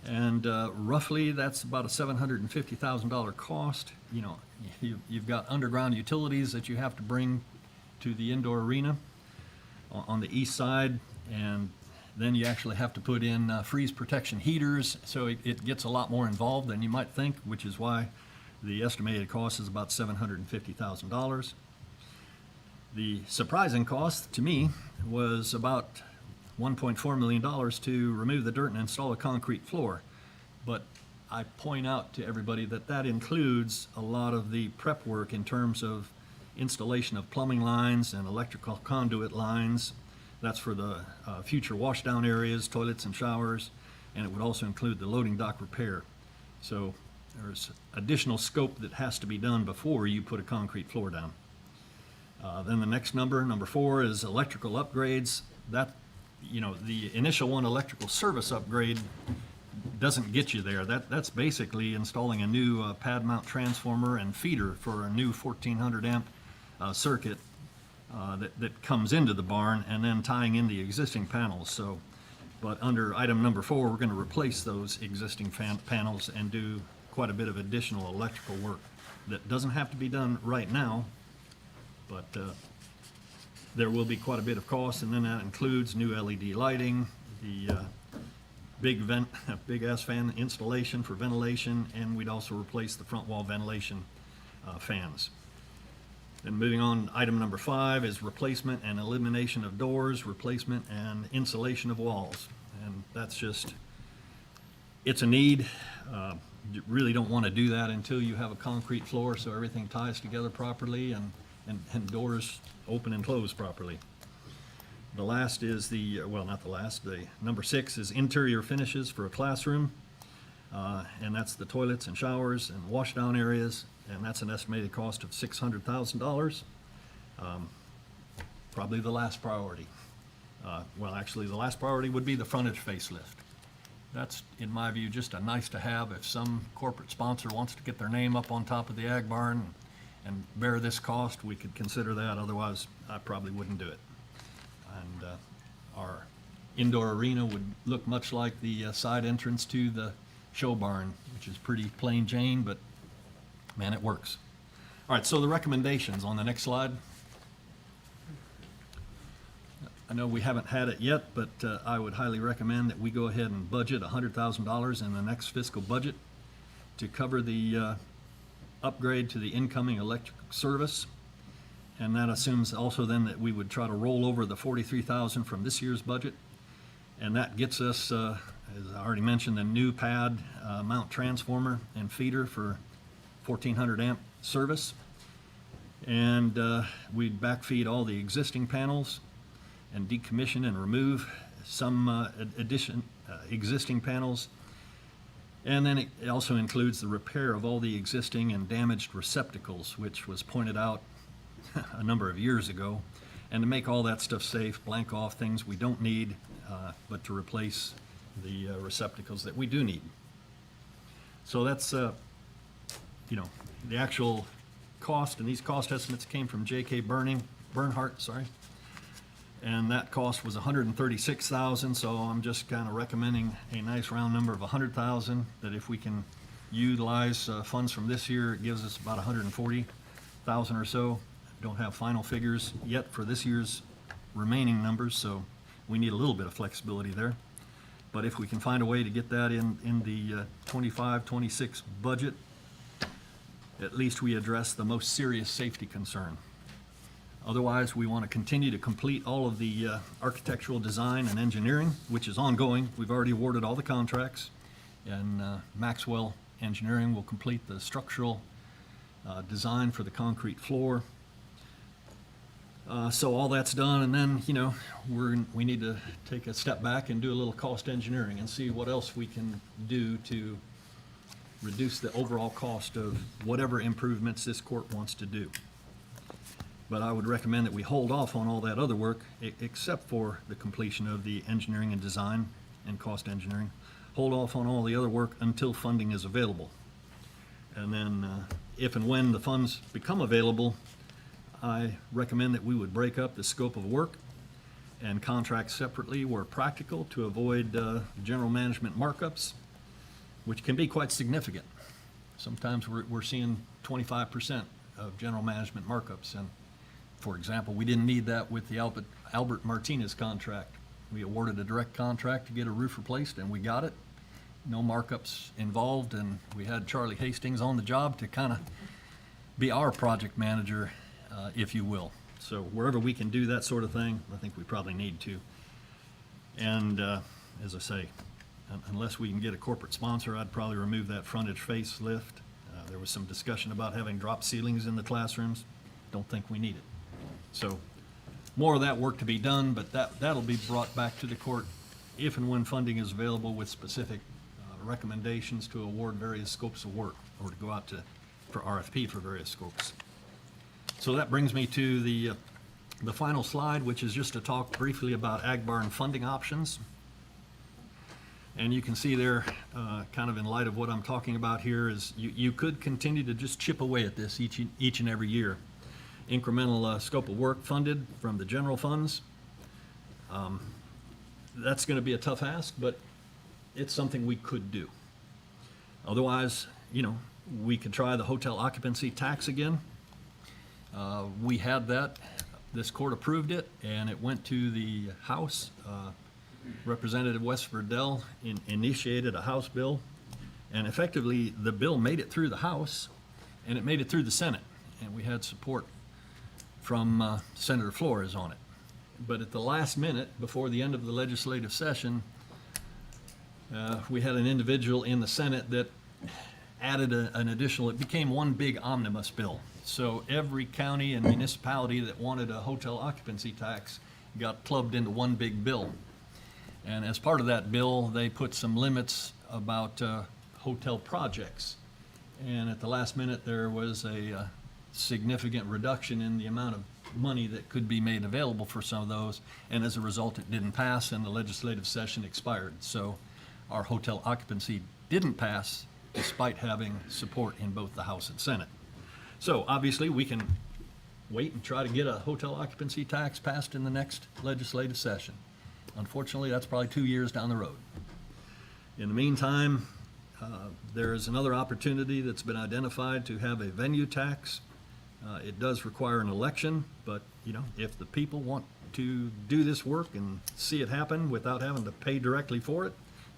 And roughly, that's about a $750,000 cost. You know, you've got underground utilities that you have to bring to the indoor arena on the east side, and then you actually have to put in freeze protection heaters, so it gets a lot more involved than you might think, which is why the estimated cost is about $750,000. The surprising cost to me was about $1.4 million to remove the dirt and install a concrete floor. But I point out to everybody that that includes a lot of the prep work in terms of installation of plumbing lines and electrical conduit lines. That's for the future washdown areas, toilets and showers, and it would also include the loading dock repair. So there's additional scope that has to be done before you put a concrete floor down. Then the next number 4, is electrical upgrades. That, you know, the initial one, electrical service upgrade, doesn't get you there. That's basically installing a new pad mount transformer and feeder for a new 1400 amp circuit that comes into the barn, and then tying in the existing panels. So, but under item number 4, we're going to replace those existing panels and do quite a bit of additional electrical work that doesn't have to be done right now, but there will be quite a bit of cost, and then that includes new LED lighting, the big ass fan installation for ventilation, and we'd also replace the front wall ventilation fans. Then moving on, item number 5 is replacement and elimination of doors, replacement and insulation of walls. And that's just, it's a need. You really don't want to do that until you have a concrete floor so everything ties together properly and doors open and close properly. The last is the number 6 is interior finishes for a classroom. And that's the toilets and showers and washdown areas, and that's an estimated cost of $600,000. Probably the last priority. Actually, the last priority would be the frontage facelift. That's, in my view, just a nice to have. If some corporate sponsor wants to get their name up on top of the ag barn and bear this cost, we could consider that. Otherwise, I probably wouldn't do it. And our indoor arena would look much like the side entrance to the show barn, which is pretty plain Jane, but man, it works. All right, so the recommendations on the next slide. I know we haven't had it yet, but I would highly recommend that we go ahead and budget $100,000 in the next fiscal budget to cover the upgrade to the incoming electric service. And that assumes also then that we would try to roll over the $43,000 from this year's budget. And that gets us, as I already mentioned, the new pad mount transformer and feeder for 1400 amp service. And we'd backfeed all the existing panels and decommission and remove some existing panels. And then it also includes the repair of all the existing and damaged receptacles, which was pointed out a number of years ago. And to make all that stuff safe, blank off things we don't need, but to replace the receptacles that we do need. So that's, the actual cost, and these cost estimates came from J.K. Bernhardt, and that cost was $136,000. So I'm just kind of recommending a nice round number of $100,000. That if we can utilize funds from this year, it gives us about $140,000 or so. Don't have final figures yet for this year's remaining numbers, so we need a little bit of flexibility there. But if we can find a way to get that in the 25-26 budget, at least we address the most serious safety concern. Otherwise, we want to continue to complete all of the architectural design and engineering, which is ongoing. We've already awarded all the contracts, and Maxwell Engineering will complete the structural design for the concrete floor. So all that's done, and then, we need to take a step back and do a little cost engineering and see what else we can do to reduce the overall cost of whatever improvements this court wants to do. But I would recommend that we hold off on all that other work, except for the completion of the engineering and design and cost engineering. Hold off on all the other work until funding is available. And then, if and when the funds become available, I recommend that we would break up the scope of work and contract separately where practical to avoid general management markups, which can be quite significant. Sometimes we're seeing 25% of general management markups. And for example, we didn't need that with the Albert Martinez contract. We awarded a direct contract to get a roof replaced, and we got it. No markups involved, and we had Charlie Hastings on the job to kind of be our project manager, if you will. So wherever we can do that sort of thing, I think we probably need to. And as I say, unless we can get a corporate sponsor, I'd probably remove that frontage face lift. There was some discussion about having drop ceilings in the classrooms. Don't think we need it. So more of that work to be done, but that'll be brought back to the court if and when funding is available with specific recommendations to award various scopes of work or to go out for RFP for various scopes. So that brings me to the final slide, which is just to talk briefly about Ag Barn funding options. And you can see there, kind of in light of what I'm talking about here, is you could continue to just chip away at this each and every year. Incremental scope of work funded from the general funds. That's going to be a tough ask, but it's something we could do. Otherwise, we could try the hotel occupancy tax again. We had that. This court approved it, and it went to the House. Representative West Verdell initiated a House bill, and effectively the bill made it through the House, and it made it through the Senate, and we had support from Senator Flores on it. But at the last minute, before the end of the legislative session, we had an individual in the Senate that added an additional, it became one big omnibus bill. So every county and municipality that wanted a hotel occupancy tax got clubbed into one big bill. And as part of that bill, they put some limits about hotel projects. And at the last minute, there was a significant reduction in the amount of money that could be made available for some of those. And as a result, it didn't pass and the legislative session expired. So our hotel occupancy didn't pass despite having support in both the House and Senate. So obviously, we can wait and try to get a hotel occupancy tax passed in the next legislative session. Unfortunately, that's probably 2 years down the road. In the meantime, there is another opportunity that's been identified to have a venue tax. It does require an election, but if the people want to do this work and see it happen without having to pay directly for it,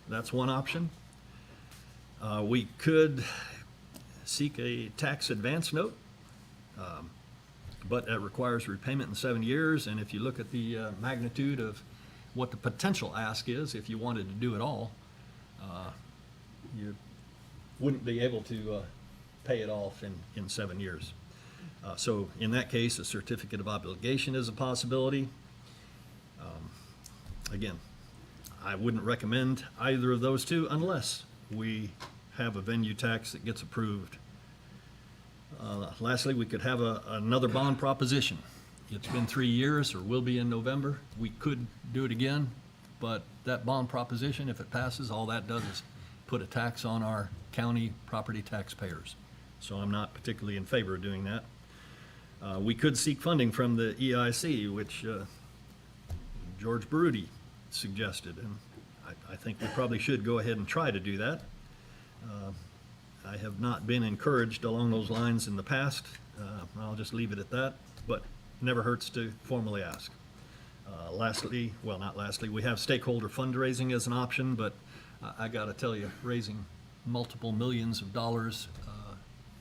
that's one option. We could seek a tax advance note, but that requires repayment in 7 years. And if you look at the magnitude of what the potential ask is, if you wanted to do it all, you wouldn't be able to pay it off in 7 years. So in that case, a certificate of obligation is a possibility. Again, I wouldn't recommend either of those two unless we have a venue tax that gets approved. Lastly, we could have another bond proposition. It's been 3 years, or will be in November. We could do it again, but that bond proposition, if it passes, all that does is put a tax on our county property taxpayers. So I'm not particularly in favor of doing that. We could seek funding from the EIC, which George Baruti suggested, and I think we probably should go ahead and try to do that. I have not been encouraged along those lines in the past. I'll just leave it at that, but never hurts to formally ask. Lastly, well, not lastly, we have stakeholder fundraising as an option, but I gotta tell you, raising multiple millions of dollars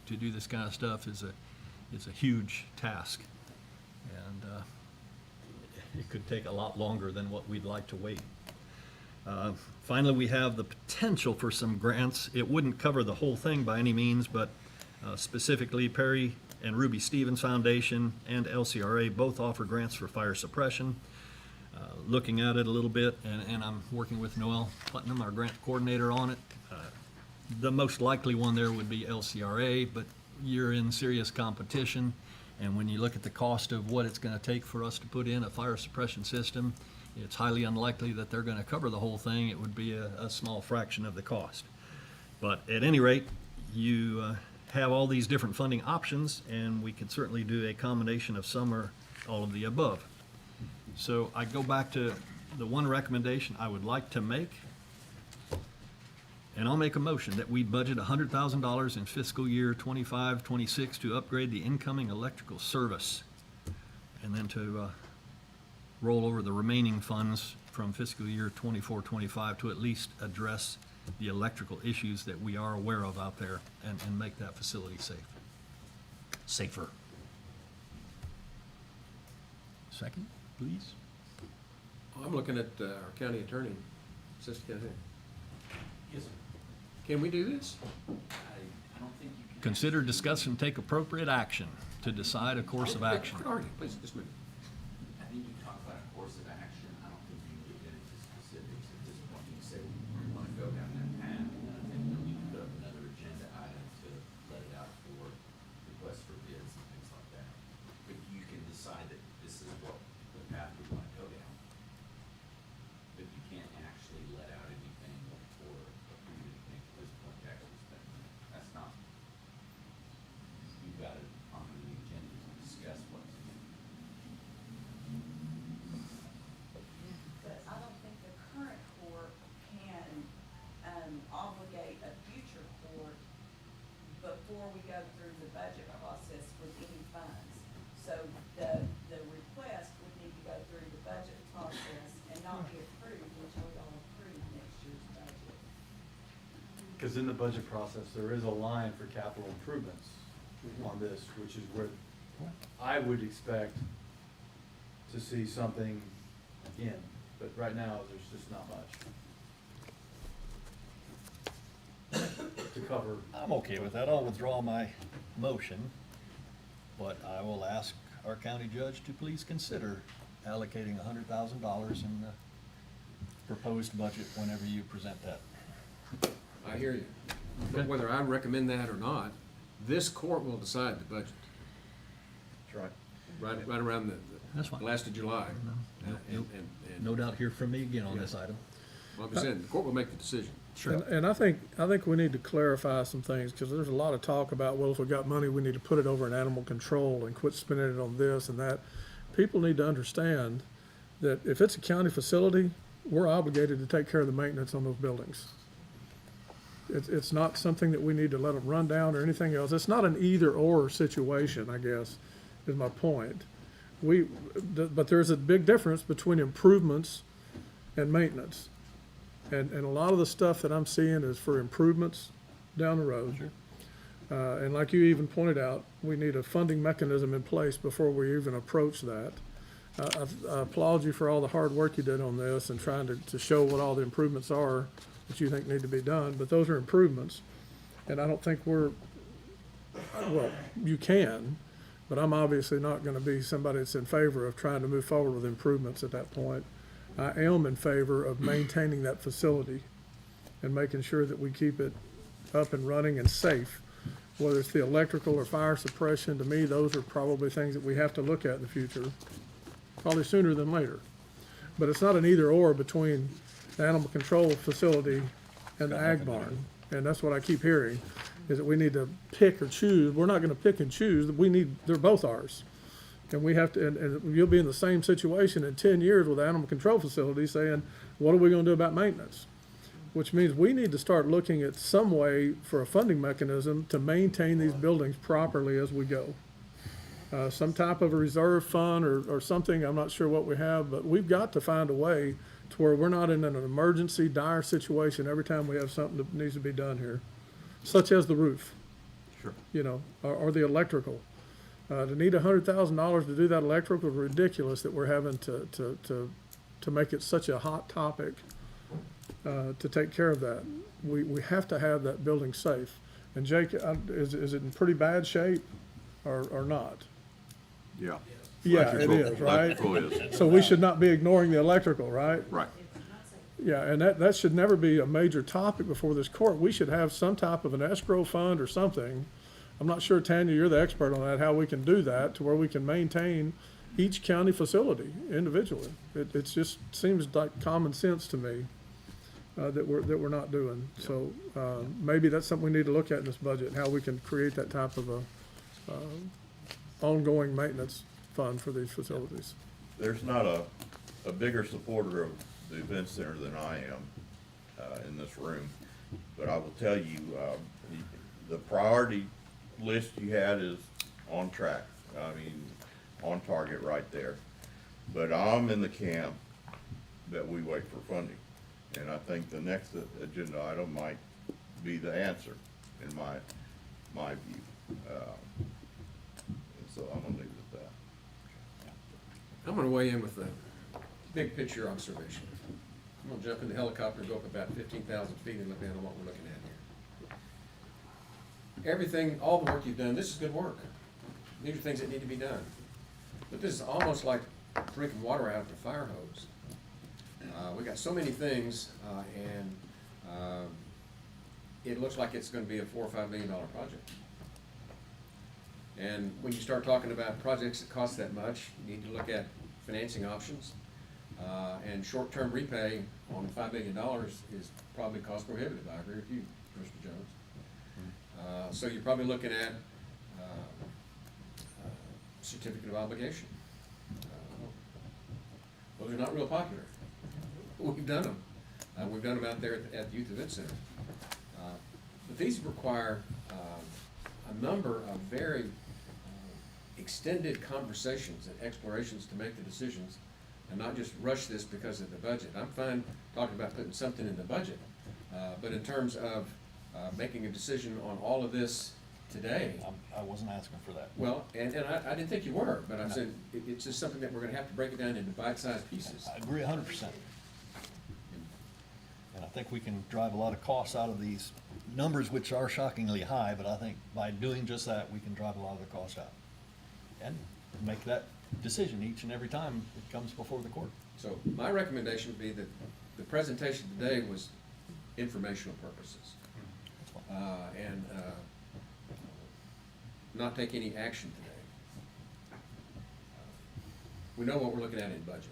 to do this kind of stuff is a huge task. And it could take a lot longer than what we'd like to wait. Finally, we have the potential for some grants. It wouldn't cover the whole thing by any means, but specifically Perry and Ruby Stevens Foundation and LCRA both offer grants for fire suppression. Looking at it a little bit, and I'm working with Noel Putnam, our grant coordinator, on it. The most likely one there would be LCRA, but you're in serious competition, And when you look at the cost of what it's gonna take for us to put in a fire suppression system, it's highly unlikely that they're gonna cover the whole thing. It would be a small fraction of the cost. But at any rate, you have all these different funding options, and we could certainly do a combination of some or all of the above. So I go back to the one recommendation I would like to make, and I'll make a motion that we budget $100,000 in fiscal year 25-26 to upgrade the incoming electrical service, and then to roll over the remaining funds from fiscal year 24-25 to at least address the electrical issues that we are aware of out there and make that facility safer. Second, please. I'm looking at our county attorney, assistant county attorney. Yes, sir. Can we do this? I don't think you can. Consider, discuss, and take appropriate action to decide a course of action. Quick argue, please, just a minute. I think you talk about a course of action. I don't think you can get into specifics at this point. You say we want to go down that path, and then I think that we can put up another agenda item to let it out for requests for bids and things like that. But you can decide that this is what the path we want to go down. But you can't actually let out anything or approve anything at this point to actually spend money. That's not, you've got it on the agenda to discuss what's in it. But I don't think the current court can, obligate a future court before we go through the budget process with any funds. So the request would need to go through the budget process and not be approved until we all approve next year's budget. Because in the budget process, there is a line for capital improvements on this, which is where I would expect to see something in, but right now, there's just not much to cover. I'm okay with that. I'll withdraw my motion, but I will ask our county judge to please consider allocating $100,000 in the proposed budget whenever you present that. I hear you. But whether I recommend that or not, this court will decide the budget. That's right. Right around That's the fine. last of July. And No doubt hear from me again on this item. like I said, the court will make the decision. And I think we need to clarify some things, because there's a lot of talk about, well, if we got money, we need to put it over in animal control and quit spending it on this and that. People need to understand that if it's a county facility, we're obligated to take care of the maintenance on those buildings. It's not something that we need to let them run down or anything else. It's not an either-or situation, I guess, is my point. But there's a big difference between improvements and maintenance. And a lot of the stuff that I'm seeing is for improvements down the road. And like you even pointed out, we need a funding mechanism in place before we even approach that. I applaud you for all the hard work you did on this and trying to show what all the improvements are that you think need to be done, but those are improvements. And I don't think well, you can, but I'm obviously not gonna be somebody that's in favor of trying to move forward with improvements at that point. I am in favor of maintaining that facility and making sure that we keep it up and running and safe. Whether it's the electrical or fire suppression, to me, those are probably things that we have to look at in the future, probably sooner than later. But it's not an either-or between the animal control facility and the ag barn. And that's what I keep hearing, is that we need to pick or choose. We're not gonna pick and choose. They're both ours. And we have to, and you'll be in the same situation in 10 years with the animal control facility saying, what are we gonna do about maintenance? Which means we need to start looking at some way for a funding mechanism to maintain these buildings properly as we go. Some type of a reserve fund or something, I'm not sure what we have, but we've got to find a way to where we're not in an emergency dire situation every time we have something that needs to be done here, such as the roof. Sure. You know, or the electrical. To need $100,000 to do that electrical is ridiculous that we're having to make it such a hot topic, to take care of that. We have to have that building safe. And Jake, is it in pretty bad shape or not? Yeah. Yeah, it is, right? Electrical is. So we should not be ignoring the electrical, right? Right. Yeah, and that should never be a major topic before this court. We should have some type of an escrow fund or something I'm not sure, Tanya, you're the expert on that, how we can do that to where we can maintain each county facility individually. It just seems like common sense to me, that we're not doing. So, maybe that's something we need to look at in this budget, how we can create that type of a, ongoing maintenance fund for these facilities. There's not a bigger supporter of the event center than I am, in this room. But I will tell you, the priority list you had is on track. I mean, on target right there. But I'm in the camp that we wait for funding. And I think the next agenda item might be the answer, in my view. And so I'm gonna leave it at that. I'm gonna weigh in with a big picture observation. I'm gonna jump in the helicopter and go up about 15,000 feet and look down on what we're looking at here. Everything, all the work you've done, this is good work. These are things that need to be done. But this is almost like drinking water out of a fire hose. We got so many things, and it looks like it's gonna be a $4 or $5 million project. And when you start talking about projects that cost that much, you need to look at financing options. And short-term repay on $5 million is probably cost prohibitive. I agree with you, Mr. Jones. So you're probably looking at certificate of obligation. Those are not real popular. We've done them. We've done them out there at the Youth Event Center. But these require a number of very extended conversations and explorations to make the decisions, and not just rush this because of the budget. I'm fine talking about putting something in the budget, but in terms of making a decision on all of this today. I wasn't asking for that. Well, and I didn't think you were, but I'm saying it's just something that we're gonna have to break it down into bite-sized pieces. I agree 100%. And I think we can drive a lot of costs out of these numbers, which are shockingly high, but I think by doing just that, we can drive a lot of the costs out. And make that decision each and every time it comes before the court. So my recommendation would be that the presentation today was informational purposes. And not take any action today. We know what we're looking at in budget.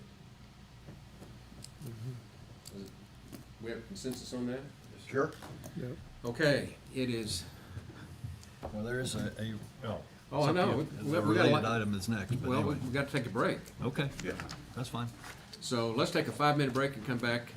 We have consensus on that? Sure. Yep. Okay, it is, Well, there is oh, I know. The We got a related lot- item is next, but well, anyway. we've got to take a break. Okay, Yeah. that's fine. So let's take a 5-minute break and come back.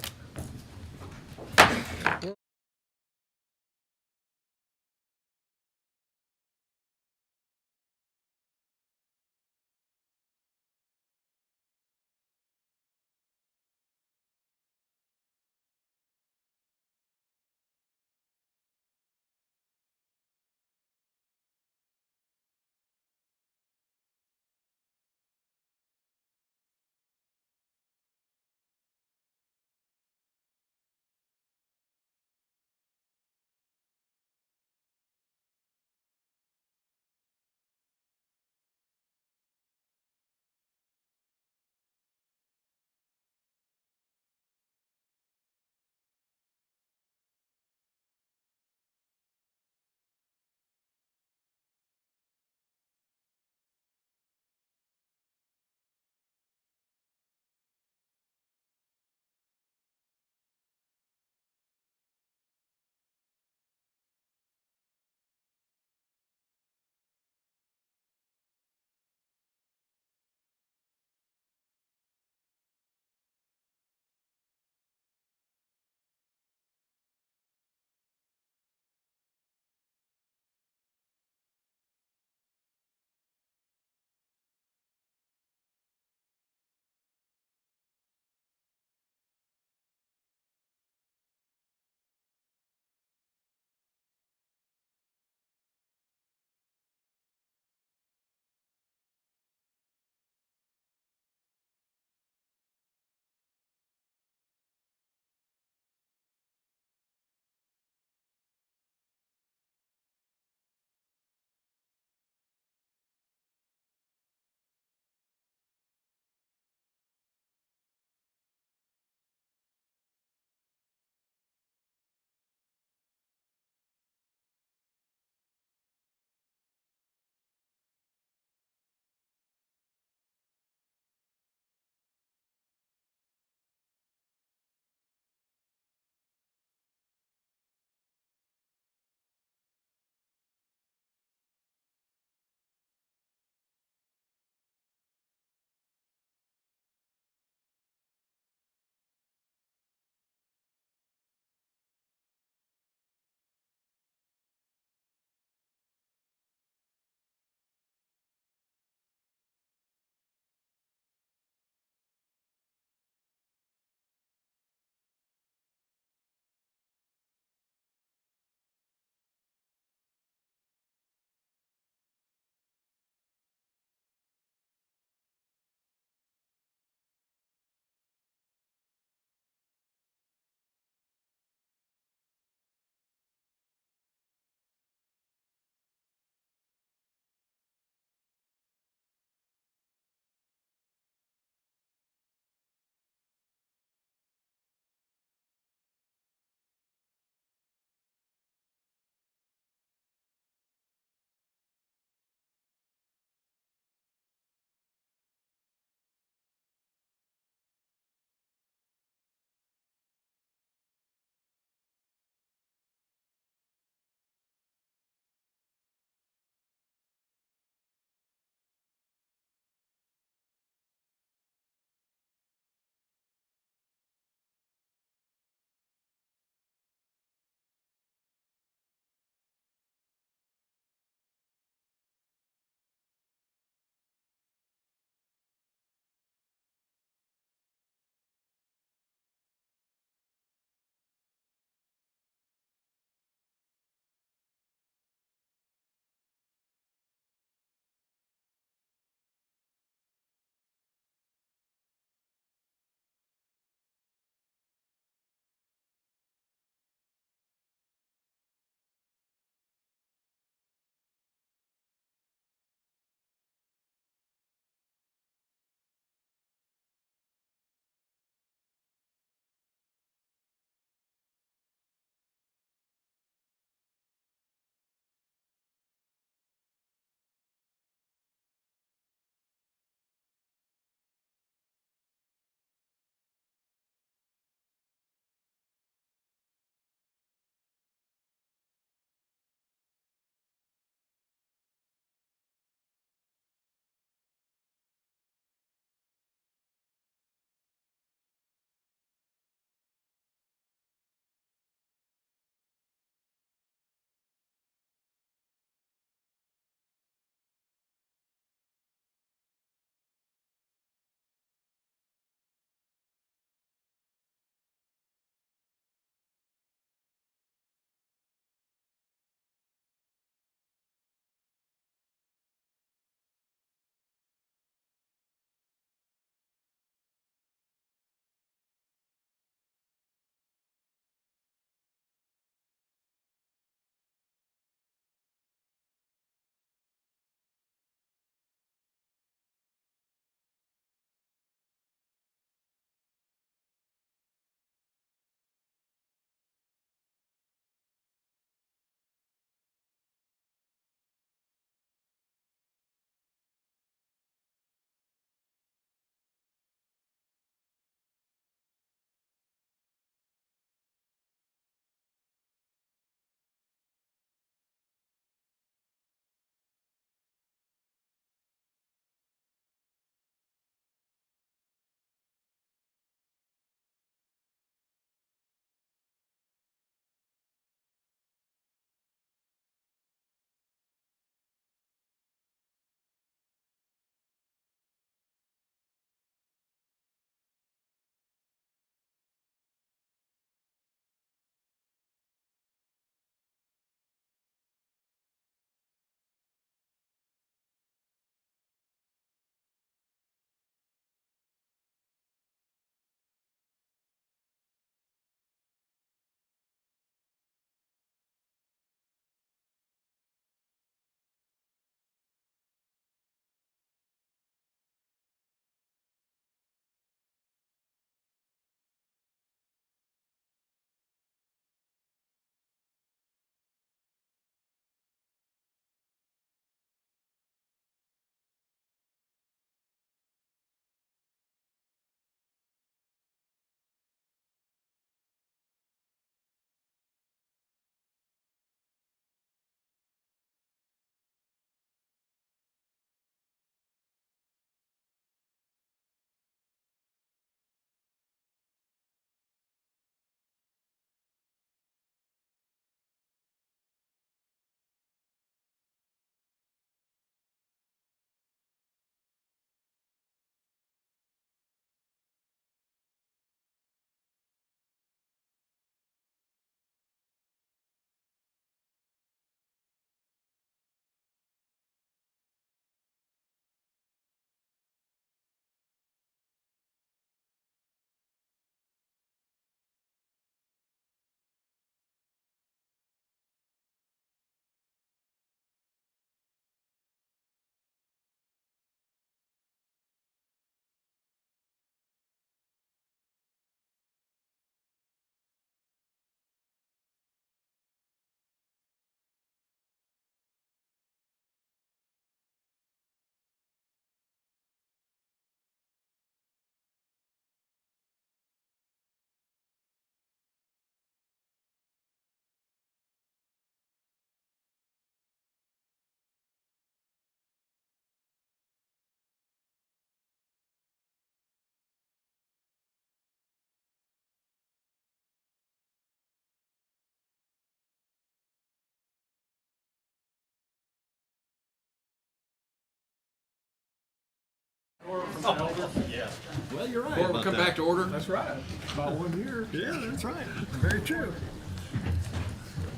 Well, you're right Before we about come that. back to order, That's right. About 1 year. Yeah, that's right. Very true.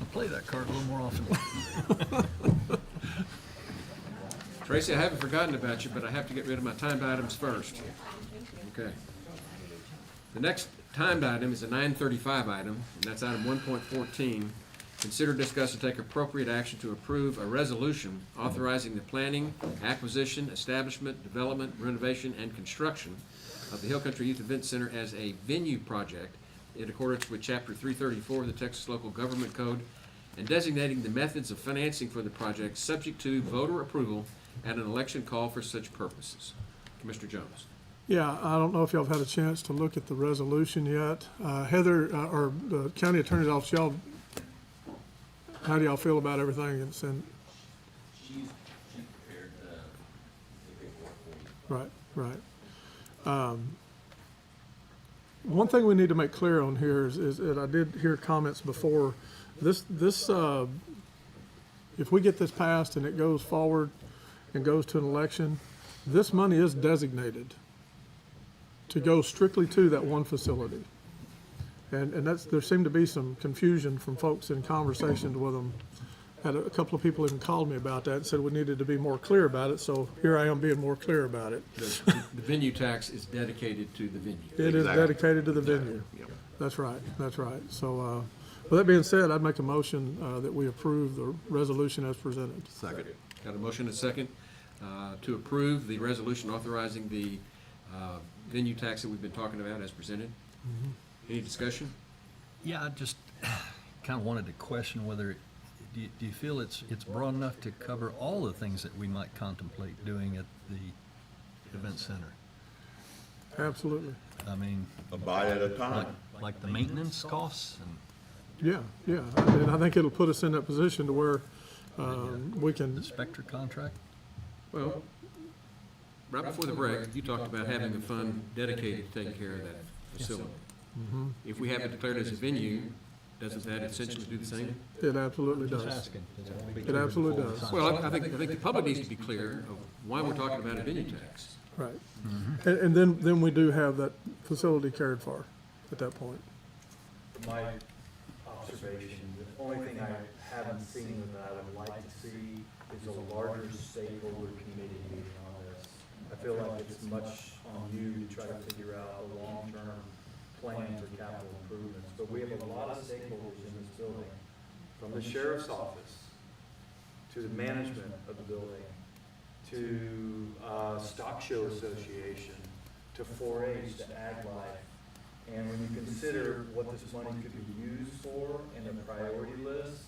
I'll play that card a little more often. Tracy, I haven't forgotten about you, but I have to get rid of my timed items first. Okay. The next timed item is a 9:35 item, and that's item 1.14. Consider, discuss, and take appropriate action to approve a resolution authorizing the planning, acquisition, establishment, development, renovation, and construction of the Hill Country Youth Event Center as a venue project in accordance with Chapter 334 of the Texas Local Government Code, and designating the methods of financing for the project subject to voter approval at an election call for such purposes. Commissioner Jones. Yeah, I don't know if y'all have had a chance to look at the resolution yet. Heather, or the county attorney's office, y'all, how do y'all feel about everything? It's in, She's prepared the paperwork for you. right. One thing we need to make clear on here is that I did hear comments before, this, if we get this passed and it goes forward and goes to an election, this money is designated to go strictly to that one facility. And that's, there seemed to be some confusion from folks in conversations with them. Had a couple of people even called me about that and said we needed to be more clear about it, so here I am being more clear about it. The venue tax is dedicated to the venue. It is Exactly. dedicated to the venue. Yep. That's right, that's right. So, with that being said, I'd make a motion that we approve the resolution as presented. Second. Got a motion and a second to approve the resolution authorizing the venue tax that we've been talking about as presented. Any discussion? Yeah, I just kind of wanted to question whether, do you feel it's broad enough to cover all the things that we might contemplate doing at the event center? Absolutely. I mean, A bite at a time. like the maintenance costs and Yeah, and I think it'll put us in that position to where we the can, Spectre contract? Well, right before the break, you talked about having a fund dedicated to taking care of that facility. If we have it declared as a venue, doesn't that essentially do the same? it absolutely Just does. asking. It absolutely does. Well, I think the public needs to be clear of why we're talking about a venue tax. Right. And then we do have that facility cared for at that point. My observation, the only thing I haven't seen that I would like to see is a larger stakeholder committee meeting on this. I feel like it's much on you to try to figure out a long-term plan for capital improvements. But we have a lot of stakeholders in this building, from the sheriff's office to the management of the building, to Stock Show Association, to 4-H, to Ag Life. And when you consider what this money could be used for in the priority list,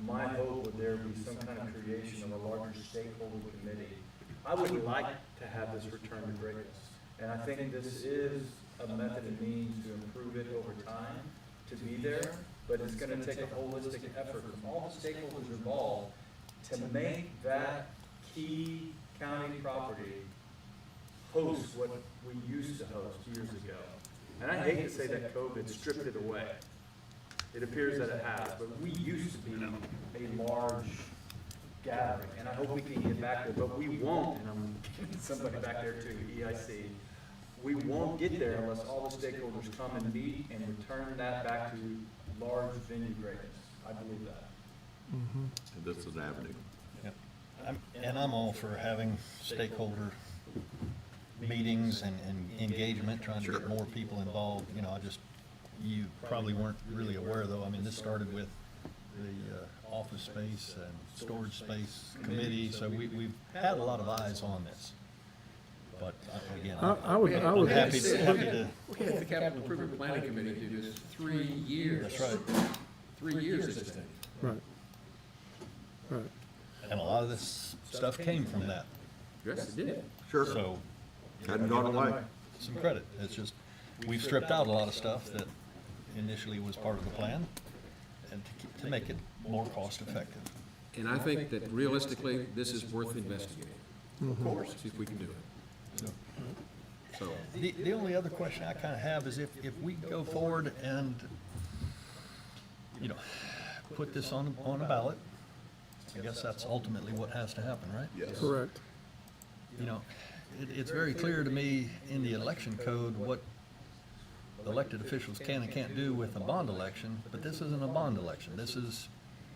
my hope would there be some kind of creation of a larger stakeholder committee. I would like to have this return to greatness. And I think this is a method and means to improve it over time, to be there, but it's gonna take a holistic effort from all the stakeholders involved to make that key county property host what we used to host years ago. And I hate to say that COVID stripped it away. It appears that it has, but we used to be a large gathering, and I hope we can get back there, but we won't, and I'm giving somebody back there too, EIC. We won't get there unless all the stakeholders come and meet and return that back to large venue greatness. I believe that. This is an avenue. And I'm all for having stakeholder meetings and engagement, trying to get more people involved. You know, you probably weren't really aware though, I mean, this started with the office space and storage space committee, so we've had a lot of eyes on this. But again, I would, I'm happy to, We had the capital improvement planning committee do this 3 years. That's right. 3 years this thing. right. Right. and a lot of this stuff came from that. Yes, it did. Sure. So, Hadn't gone away. some credit. It's just, we've stripped out a lot of stuff that initially was part of the plan, and to make it more cost effective. And I think that realistically, this is worth investigating. Of course. See if we can do it. So, The only other question I kind of have is if we go forward and, put this on a ballot, I guess that's ultimately what has to happen, right? Yes. Correct. it's very clear to me in the election code what elected officials can and can't do with a bond election, but this isn't a bond election. This is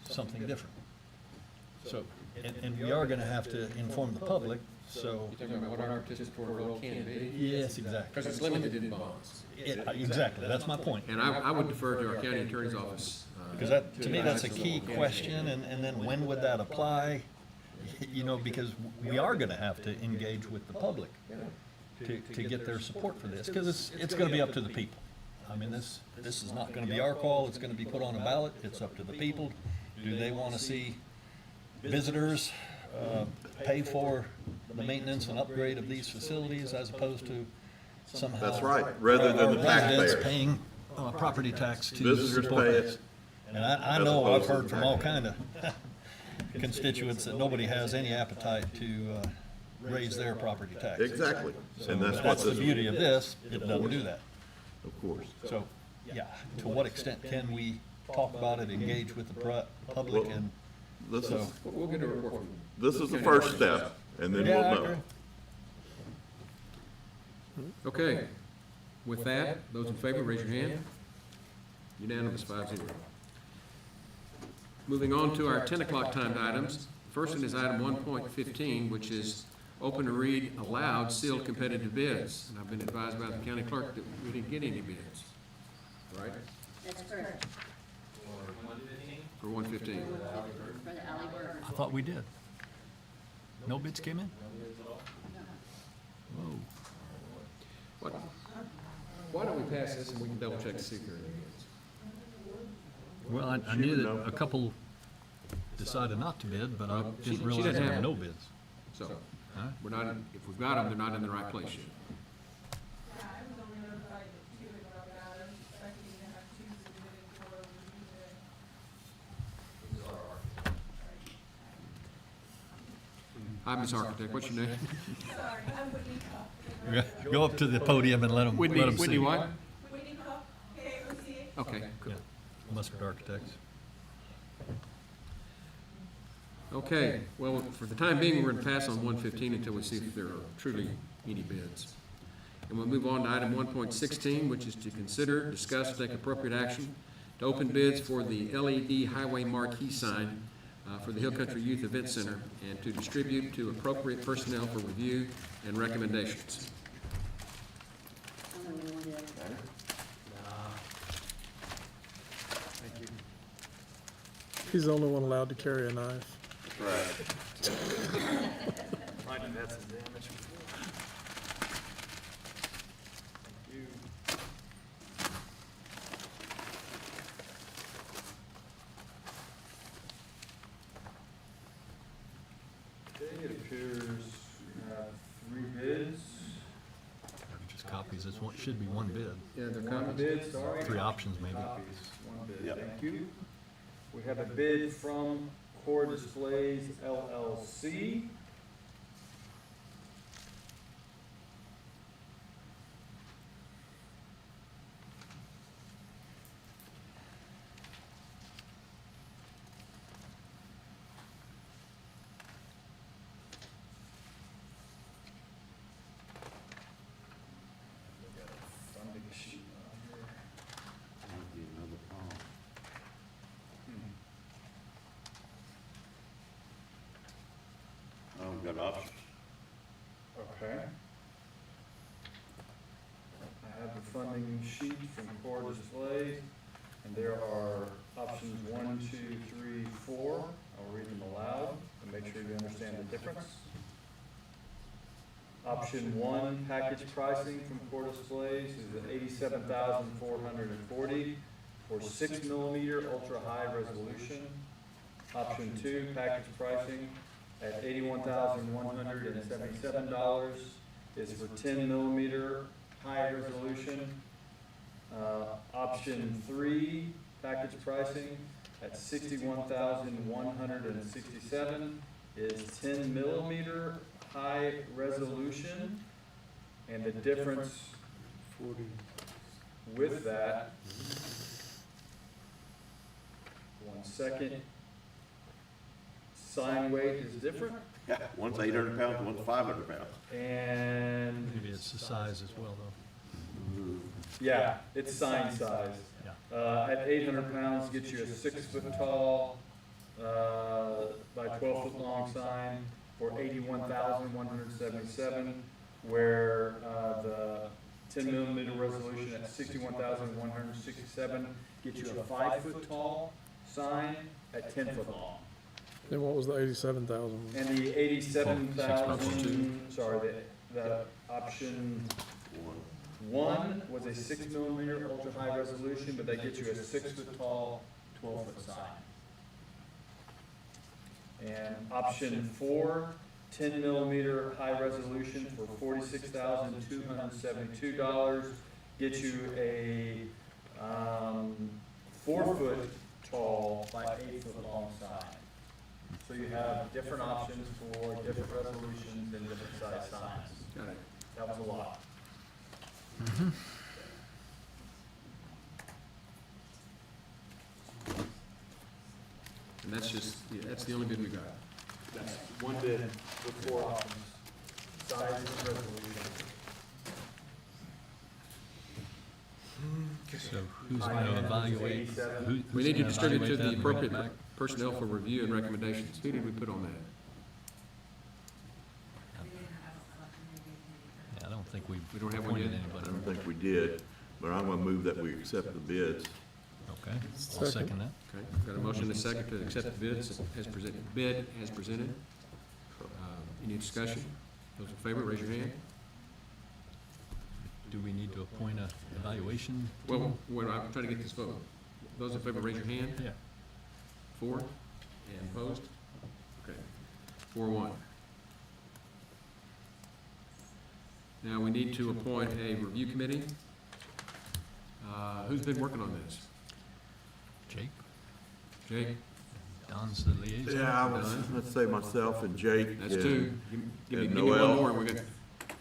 something different. So, and we are gonna have to inform the public, so. You're talking about what our participatory role can be? Yes, exactly. Because it's limited in bonds. Exactly, that's my point. And I would defer to our county attorney's office. Because that, to me, that's a key question, and then when would that apply? You know, because we are gonna have to engage with the public to get their support for this, because it's gonna be up to the people. I mean, this is not gonna be our call, it's gonna be put on a ballot, it's up to the people. Do they wanna see visitors pay for the maintenance and upgrade of these facilities as opposed to somehow. That's right, rather than the residents taxpayer. paying property tax to Visitors support pay this. it. And I as know I've opposed to heard the from all taxpayer. kind of constituents that nobody has any appetite to raise their property tax. Exactly, So and that's what that's the this. beauty of this, it doesn't do that. Of course. So, yeah, to what extent can we talk about it, engage with the public, and This so. is, We'll get a report from. this is the first step, and then Yeah, we'll I know. agree. Okay. With that, those in favor, raise your hand. Unanimous, 5-0. Moving on to our 10 o'clock timed items. First one is item 1.15, which is open to read aloud sealed competitive bids. And I've been advised by the county clerk that we didn't get any bids. Right? That's correct, For 115. for the alley burger. I thought we did. No bids came in? Whoa. Why don't we pass this and we can double check to see if there are any bids? Well, I knew that a couple decided not to bid, but I She didn't realize doesn't there have were it. no bids. So, All right. we're not, if we've got them, they're not in the right place yet. Hi, Ms. Architect, what's your name? Go up to the podium and let them Whitney see. what? Okay, cool. Yeah, Mustard Architects. Okay, well, for the time being, we're gonna pass on 115 until we see if there are truly any bids. And we'll move on to item 1.16, which is to consider, discuss, take appropriate action to open bids for the LED highway marquee sign for the Hill Country Youth Event Center and to distribute to appropriate personnel for review and recommendations. He's the only one allowed to carry a knife. Might have had some damage. Okay, it appears we have 3 bids. Just copies, it should be one bid. Yeah, they're One copies. bid, sorry. 3 options maybe. Copies, 1 bid, thank you. We have a bid from Core Displays LLC. We got a funding sheet on here. Got options. Okay. I have the funding sheet from Core Displays, and there are options 1, 2, 3, 4. I'll read them aloud and make sure you understand the difference. Option 1, package pricing from Core Displays is at $87,440 for 6mm ultra-high resolution. Option 2, package pricing at $81,177 is for 10mm high resolution. Option 3, package pricing at $61,167 is 10mm high resolution. And the difference with that, 1 second, sign weight is different. Yeah, one's 800 pounds, one's 500 pounds. And, Maybe it's the size as well, though. yeah, it's sign size. At 800 pounds, gets you a 6-foot tall, by 12-foot long sign for 81,177, where, the 10 millimeter resolution at 61,167 gets you a 5-foot tall sign at 10-foot long. Then what was the 87,000? And the 87,000, sorry, the option one was a 6 millimeter ultra high resolution, but that gets you a 6-foot tall, 12-foot sign. And option four, 10 millimeter high resolution for $46,272, gets you a 4-foot tall by 8-foot long sign. So you have different options for different resolutions and different size signs. Got it. That was a lot. And that's just, yeah, that's the only bid we got. That's one bid with 4 options, size and resolution. So who's going to evaluate? We need to distribute to the appropriate personnel for review and recommendations. Who did we put on that? Yeah, I don't think we've We don't have one appointed yet? I anybody. don't think we did, but I'm gonna move that we accept the bids. Okay, I'll second that. Okay, got a motion and a second to accept the bids as presented, bid as presented. Any discussion? Those in favor, raise your hand. Do we need to appoint a evaluation? Well, I'm trying to get this vote. Those in favor, raise your hand. Yeah. 4, and opposed? Okay, 4-1. Now, we need to appoint a review committee. Who's been working on this? Jake? Jake? Don's the liaison? Yeah, let's say myself and Jake. That's and- 2. Give me and one Noel. more, and we're gonna,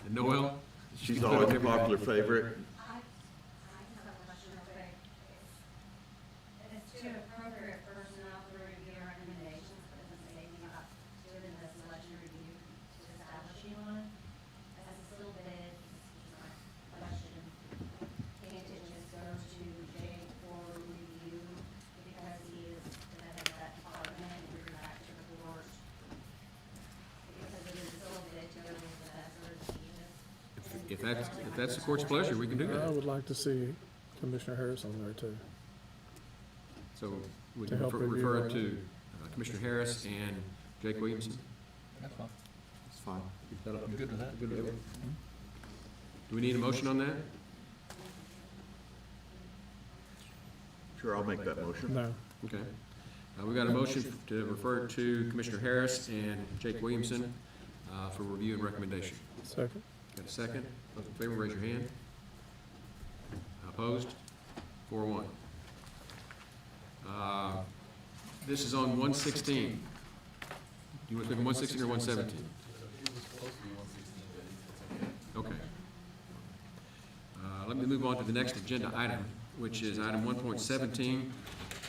and Noel? She's Put always a everybody. popular favorite. I have a question real quick. It's to appropriate personnel for review and recommendations, but it doesn't say anything about doing the selection review to establishing one. As a little bit, my question, can't it just go to Jake for review because he is the head of that department and bring it back to the board? Because it is a little bit to go with that sort of review. If that's the court's pleasure, we can do I that. would like to see Commissioner Harris on there too. So we To can help review refer our- it to Commissioner Harris and Jake Williamson. That's fine. It's fine. I'm good with that. Good with it? Do we need a motion on that? Sure, I'll make that motion. No. Okay. We got a motion to refer to Commissioner Harris and Jake Williamson for review and recommendation. Second. Got a second? Those in favor, raise your hand. Opposed? 4-1. This is on 116. You want to click on 116 or 117? Okay. Let me move on to the next agenda item, which is item 1.17.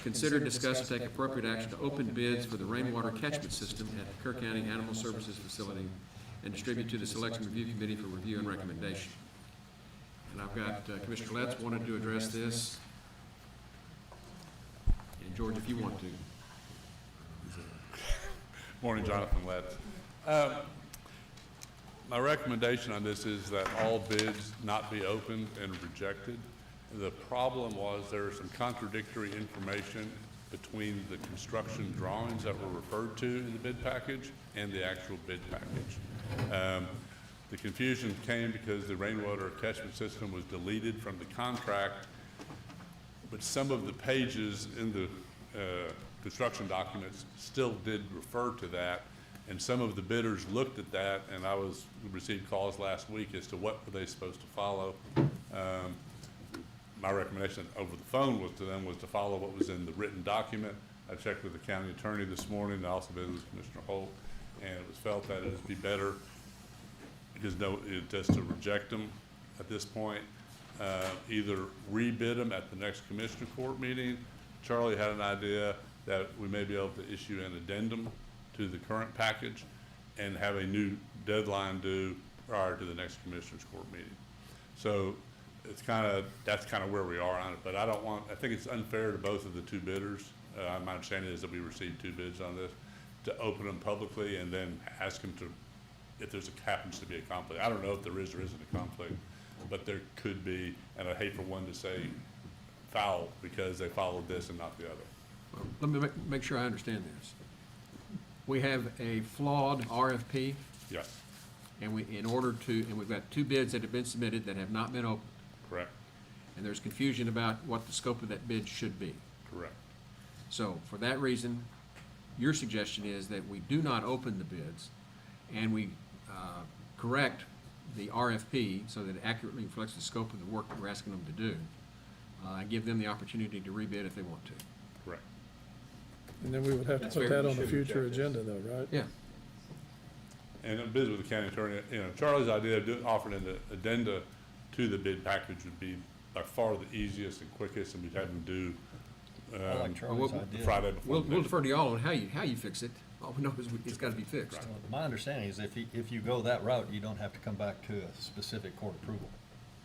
Consider, discuss, and take appropriate action to open bids for the rainwater catchment system at the Kerr County Animal Services Facility and distribute to the Selection Review Committee for review and recommendation. And I've got Commissioner Letts wanted to address this. And George, if you want to. Morning, Jonathan Letts. My recommendation on this is that all bids not be opened and rejected. The problem was there was some contradictory information between the construction drawings that were referred to in the bid package and the actual bid package. The confusion came because the rainwater catchment system was deleted from the contract, but some of the pages in the construction documents still did refer to that, and some of the bidders looked at that, and received calls last week as to what were they supposed to follow. My recommendation over the phone was to follow what was in the written document. I checked with the county attorney this morning, and I also visited with Commissioner Holt, and it was felt that it would be better just to reject them at this point, either rebid them at the next commissioner court meeting. Charlie had an idea that we may be able to issue an addendum to the current package and have a new deadline due prior to the next Commissioners Court meeting. So it's that's kind of where we are on it, but I think it's unfair to both of the two bidders. My understanding is that we received 2 bids on this, to open them publicly and then ask them to, if happens to be a conflict. I don't know if there is or isn't a conflict, but there could be, and I'd hate for one to say foul because they followed this and not the other. Well, let me make sure I understand this. We have a flawed RFP, Yes, and we've got 2 bids that have been submitted that have not been opened, correct, and there's confusion about what the scope of that bid should be. correct. So for that reason, your suggestion is that we do not open the bids and we correct the RFP so that it accurately reflects the scope of the work that we're asking them to do, and give them the opportunity to rebid if they want to. Correct. And then we would have to That's put fair. that on the Should future reject this. agenda though, right? Yeah. And in bids with the county attorney, Charlie's idea of offering an addenda to the bid package would be by far the easiest and quickest, and we'd have them do I like Charlie's idea. Friday before. We'll defer to y'all on how you fix it. All we know is it's gotta be fixed. Right. My understanding is if you go that route, you don't have to come back to a specific court approval.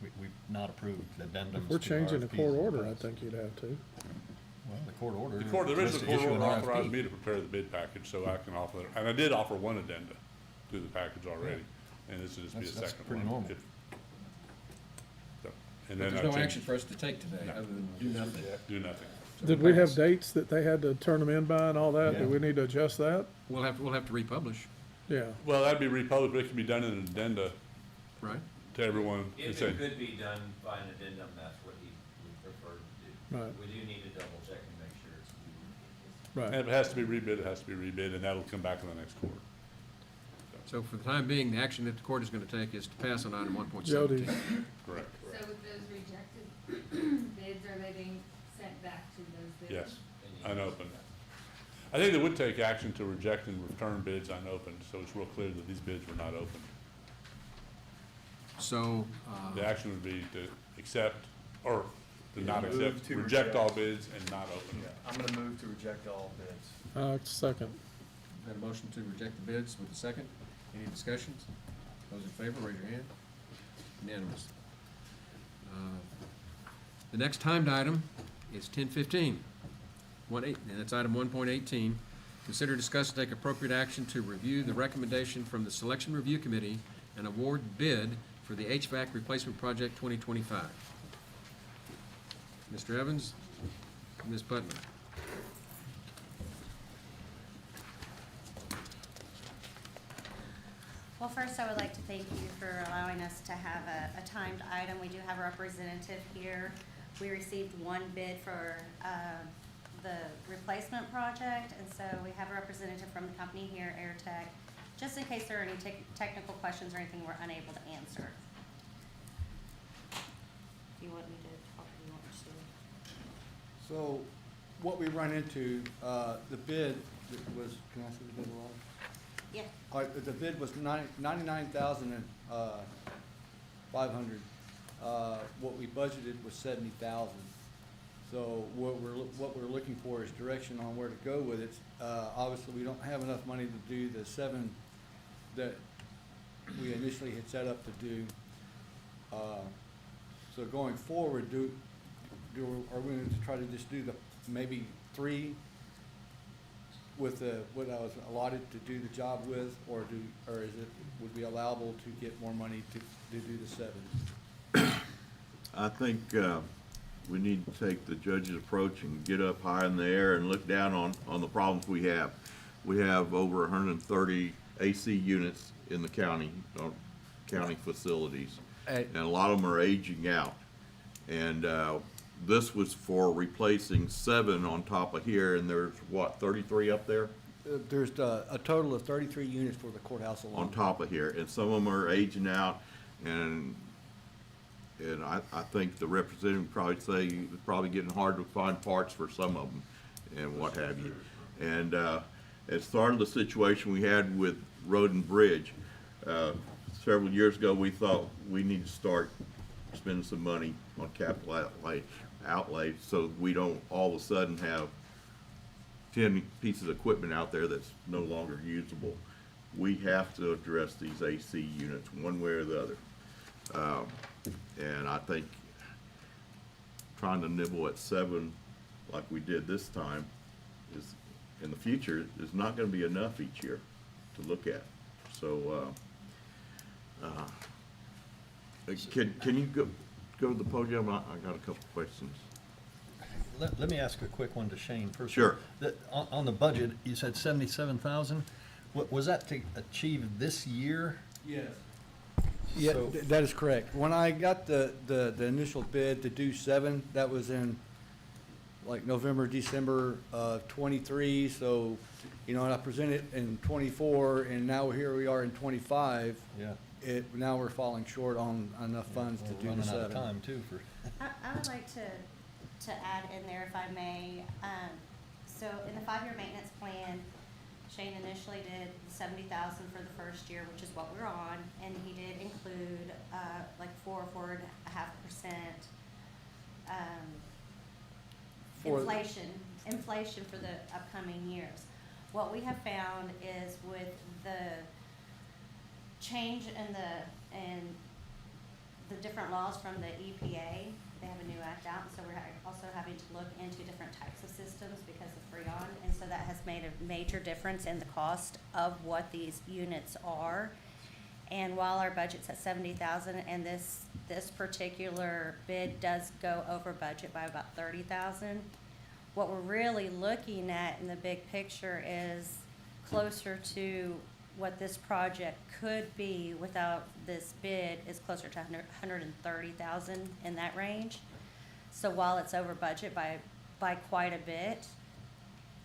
We've not approved addendums If we're to changing the RFPs court in the order, I past. think you'd have to. Well, the court order. The was original to court issue an order RFP. authorized me to prepare the bid package, so I can offer, and I did offer one addenda to the package already, and this would just be a That's second one. pretty normal. So, and then There's I no changed- action for us to take today, No. other than do nothing. Do nothing. Did we have dates that they had to turn them in by and all that? Yeah. Do we need to adjust that? We'll have to republish, Yeah. Well, that'd be republished, but it can be done in an addenda right? to everyone. and If say- it could be done by an addendum, that's what he would prefer to do. Right. We do need to double check and make sure it's. And Right. if it has to be rebid, it has to be rebid, and that'll come back in the next court. So for the time being, the action that the court is gonna take is to pass on item 1.17. Jody, Correct. So with those rejected bids, are they being sent back to those bidders? Yes, unopened. I think they would take action to reject and return bids unopened, so it's real clear that these bids were not opened. So, The action would be to accept, or to not Move accept, to reject all reject. bids and not open Yeah, them. I'm gonna move to reject all bids. second. got a motion to reject the bids with a second. Any discussions? Those in favor, raise your hand. Unanimous. The next timed item is 10:15. And that's item 1.18. Consider, discuss, and take appropriate action to review the recommendation from the Selection Review Committee and award bid for the HVAC replacement project 2025. Mr. Evans, Ms. Putnam. Well, first, I would like to thank you for allowing us to have a timed item. We do have a representative here. We received 1 bid for the replacement project, and so we have a representative from the company here, AirTech, just in case there are any technical questions or anything we're unable to answer. Do you want me to talk, or do you want me to? So what we run into, the bid was, can I see the bid along? Yeah. All right, the bid was 99,500. What we budgeted was 70,000. So what we're looking for is direction on where to go with it. Obviously, we don't have enough money to do the 7 that we initially had set up to do. So going forward, are we going to try to just do maybe 3 with what I was allotted to do the job with, or would be allowable to get more money to do the 7? I think we need to take the judge's approach and get up high in the air and look down on the problems we have. We have over 130 AC units in the county, county facilities, and a lot of them are aging out. And this was for replacing 7 on top of here, and there's what, 33 up there? There's a total of 33 units for the courthouse alone. On top of here, and some of them are aging out, and I think the representative would probably say it's probably getting hard to find parts for some of them, and what have you. And as part of the situation we had with Road and Bridge, several years ago, we thought we need to start spending some money on capital outlay so we don't all of a sudden have 10 pieces of equipment out there that's no longer usable. we have to address these AC units one way or the other. And I think trying to nibble at 7 like we did this time is, in the future, is not gonna be enough each year to look at. So, can you go to the podium? I got a couple questions. Let me ask a quick one to Shane first. Sure. On the budget, you said 77,000. Was that to achieve this year? Yes. Yeah, So- that is correct. When I got the initial bid to do 7, that was in like November, December of '23, so, you know, and I presented in '24, and now here we are in '25. Yeah. Now we're falling short on enough funds to We're do the running out 7. of time too for. I would like to add in there, if I may, so in the 5-year maintenance plan, Shane initially did 70,000 for the first year, which is what we're on, and he did include, like 4.5%, For- inflation for the upcoming years. What we have found is with the change in the different laws from the EPA, they have a new act out, and so we're also having to look into different types of systems because of Freon, and so that has made a major difference in the cost of what these units are. And while our budget's at 70,000, and this particular bid does go over budget by about 30,000, what we're really looking at in the big picture is closer to what this project could be without this bid is closer to 130,000 in that range. So while it's over budget by quite a bit,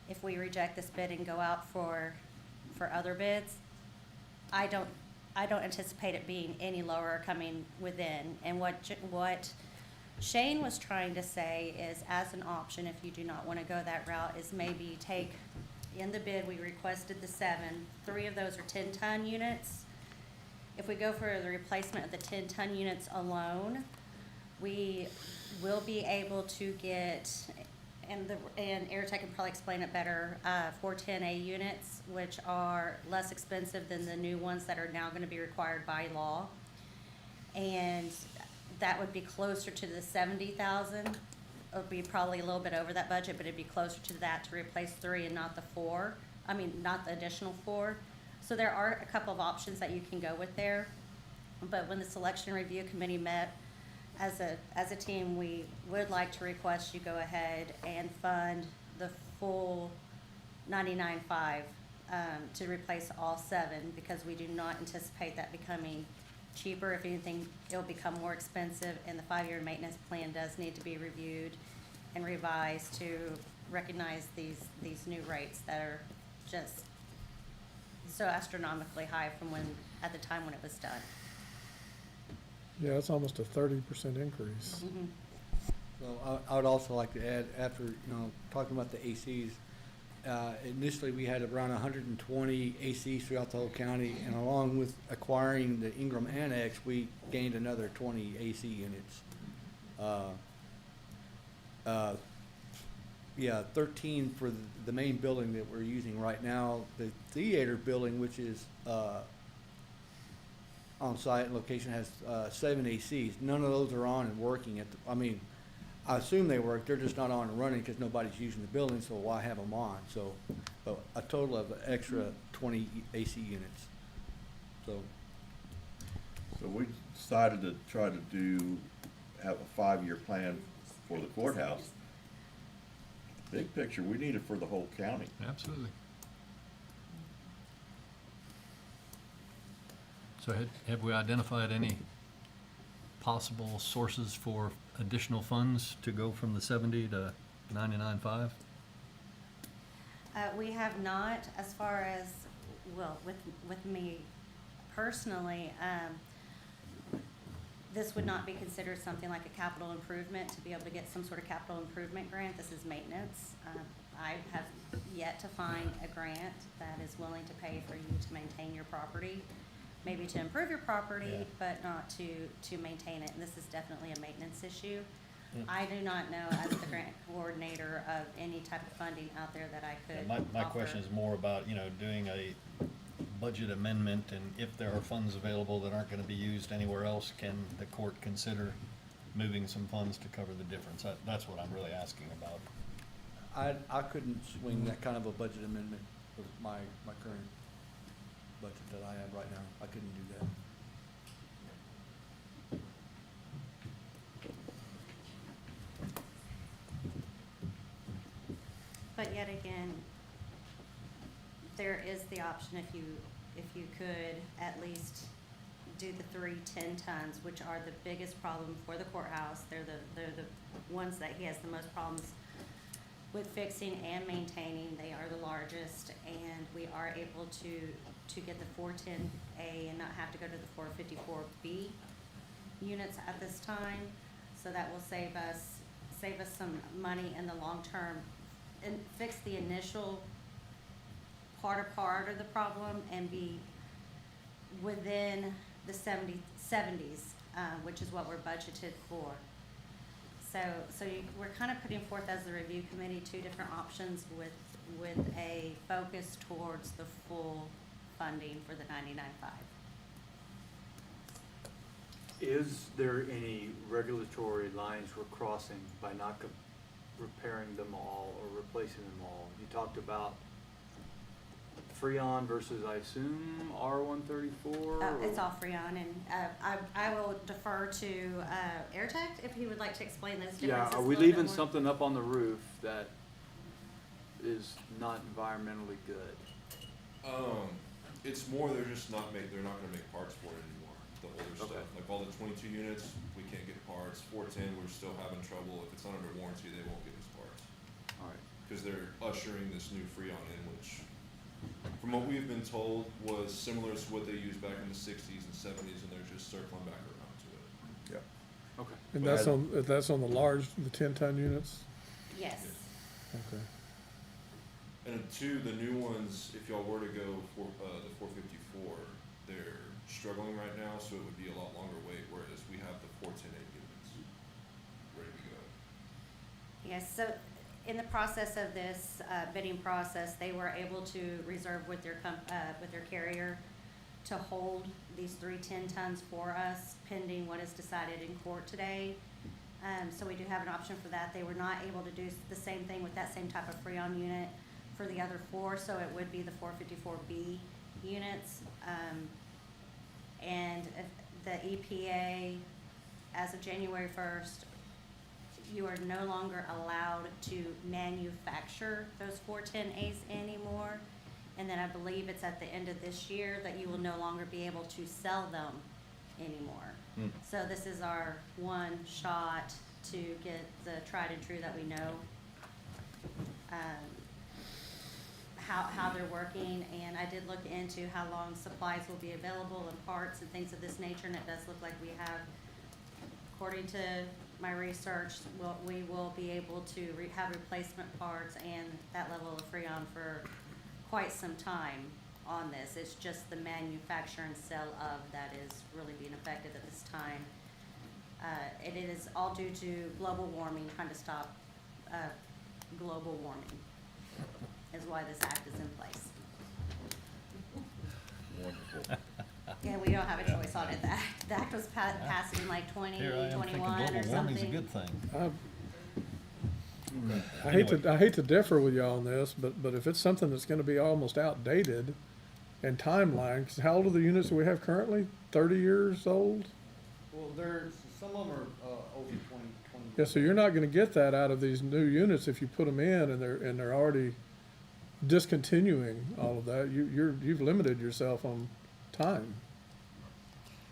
if we reject this bid and go out for other bids, I don't anticipate it being any lower or coming within. And what Shane was trying to say is, as an option, if you do not want to go that route, is maybe take, in the bid, we requested the 7, 3 of those are 10-ton units. If we go for the replacement of the 10-ton units alone, we will be able to get, and Airtech can probably explain it better, 410A units, which are less expensive than the new ones that are now going to be required by law. And that would be closer to the 70,000. It would be probably a little bit over that budget, but it'd be closer to that to replace 3 and not the 4. I mean, not the additional 4. So there are a couple of options that you can go with there. But when the selection review committee met, as a team, we would like to request you go ahead and fund the full 99.5 to replace all 7, because we do not anticipate that becoming cheaper. If anything, it'll become more expensive, and the 5-year maintenance plan does need to be reviewed and revised to recognize these new rates that are just so astronomically high from at the time when it was done. Yeah, it's almost a 30% increase. Mhm. So I would also like to add, after, talking about the ACs, initially we had around 120 ACs throughout the whole county, and along with acquiring the Ingram Annex, we gained another 20 AC units. 13 for the main building that we're using right now. The theater building, which is on site and location, has 7 ACs. None of those are on and working I assume they work, they're just not on and running because nobody's using the building, so why have them on? So, a total of extra 20 AC units. So, we decided to try to have a 5-year plan for the courthouse. Big picture, we need it for the whole county. Absolutely. So have we identified any possible sources for additional funds to go from the 70 to 99.5? We have not, as far as, well, with me personally, this would not be considered something like a capital improvement to be able to get some sort of capital improvement grant. This is maintenance. I have yet to find a grant that is willing to pay for you to maintain your property. Maybe to improve your property, Yeah. but not to maintain it. And this is definitely a maintenance issue. Yeah. I do not know, as the grant coordinator, of any type of funding out there that I could My offer. question is more about, doing a budget amendment, and if there are funds available that aren't gonna be used anywhere else, can the court consider moving some funds to cover the difference? That's what I'm really asking about. I couldn't swing that kind of a budget amendment with my current budget that I have right now. I couldn't do that. But yet again, there is the option if you could at least do the 3 10-tons, which are the biggest problem for the courthouse. They're the ones that he has the most problems with fixing and maintaining. They are the largest, and we are able to get the 410A and not have to go to the 454B units at this time. So that will save us some money in the long term and fix the initial part of the problem and be within the 70s, which is what we're budgeted for. We're kind of putting forth as the review committee 2 different options with a focus towards the full funding for the 99.5. Is there any regulatory lines we're crossing by not repairing them all or replacing them all? You talked about Freon versus, I assume, R134? It's all Freon, and I will defer to AirTech if he would like to explain those differences. Yeah, are a we little bit leaving more. something up on the roof that is not environmentally good? It's more they're just not they're not gonna make parts for it anymore, the older Okay. stuff. Like all the 22 units, we can't get parts. 410, we're still having trouble. If it's not under warranty, they won't give us parts. All right. Because they're ushering this new Freon in, which, from what we've been told, was similar to what they used back in the 60s and 70s, and they're just circling back around to it. Yeah. Okay. And But that's on the large, the 10-ton units? Yes. Okay. And two, the new ones, if y'all were to go for the 454, they're struggling right now, so it would be a lot longer wait, whereas we have the 410A units ready to go. Yes, so in the process of this bidding process, they were able to reserve with their carrier to hold these 3 10-tons for us pending what is decided in court today. So we do have an option for that. They were not able to do the same thing with that same type of Freon unit for the other 4, so it would be the 454B units. And if the EPA, as of January 1st, you are no longer allowed to manufacture those 410As anymore. And then I believe it's at the end of this year that you will no longer be able to sell them anymore. So this is our one shot to get the tried and true that we know how they're working. And I did look into how long supplies will be available and parts and things of this nature, and it does look like we have, according to my research, we will be able to have replacement parts and that level of Freon for quite some time on this. It's just the manufacture and sale of that is really being affected at this time. It is all due to global warming, trying to stop global warming is why this act is in place. Wonderful. Yeah, we don't have a choice on it. The act was passed in like Here I am thinking 2021 or global warming's a something. good thing. I hate to differ with y'all on this, but if it's something that's gonna be almost outdated and timeline, 'cause how old are the units that we have currently? 30 years old? Well, some of them are over 20. Yeah, so you're not gonna get that out of these new units if you put them in and they're already discontinuing all of that. You've limited yourself on time.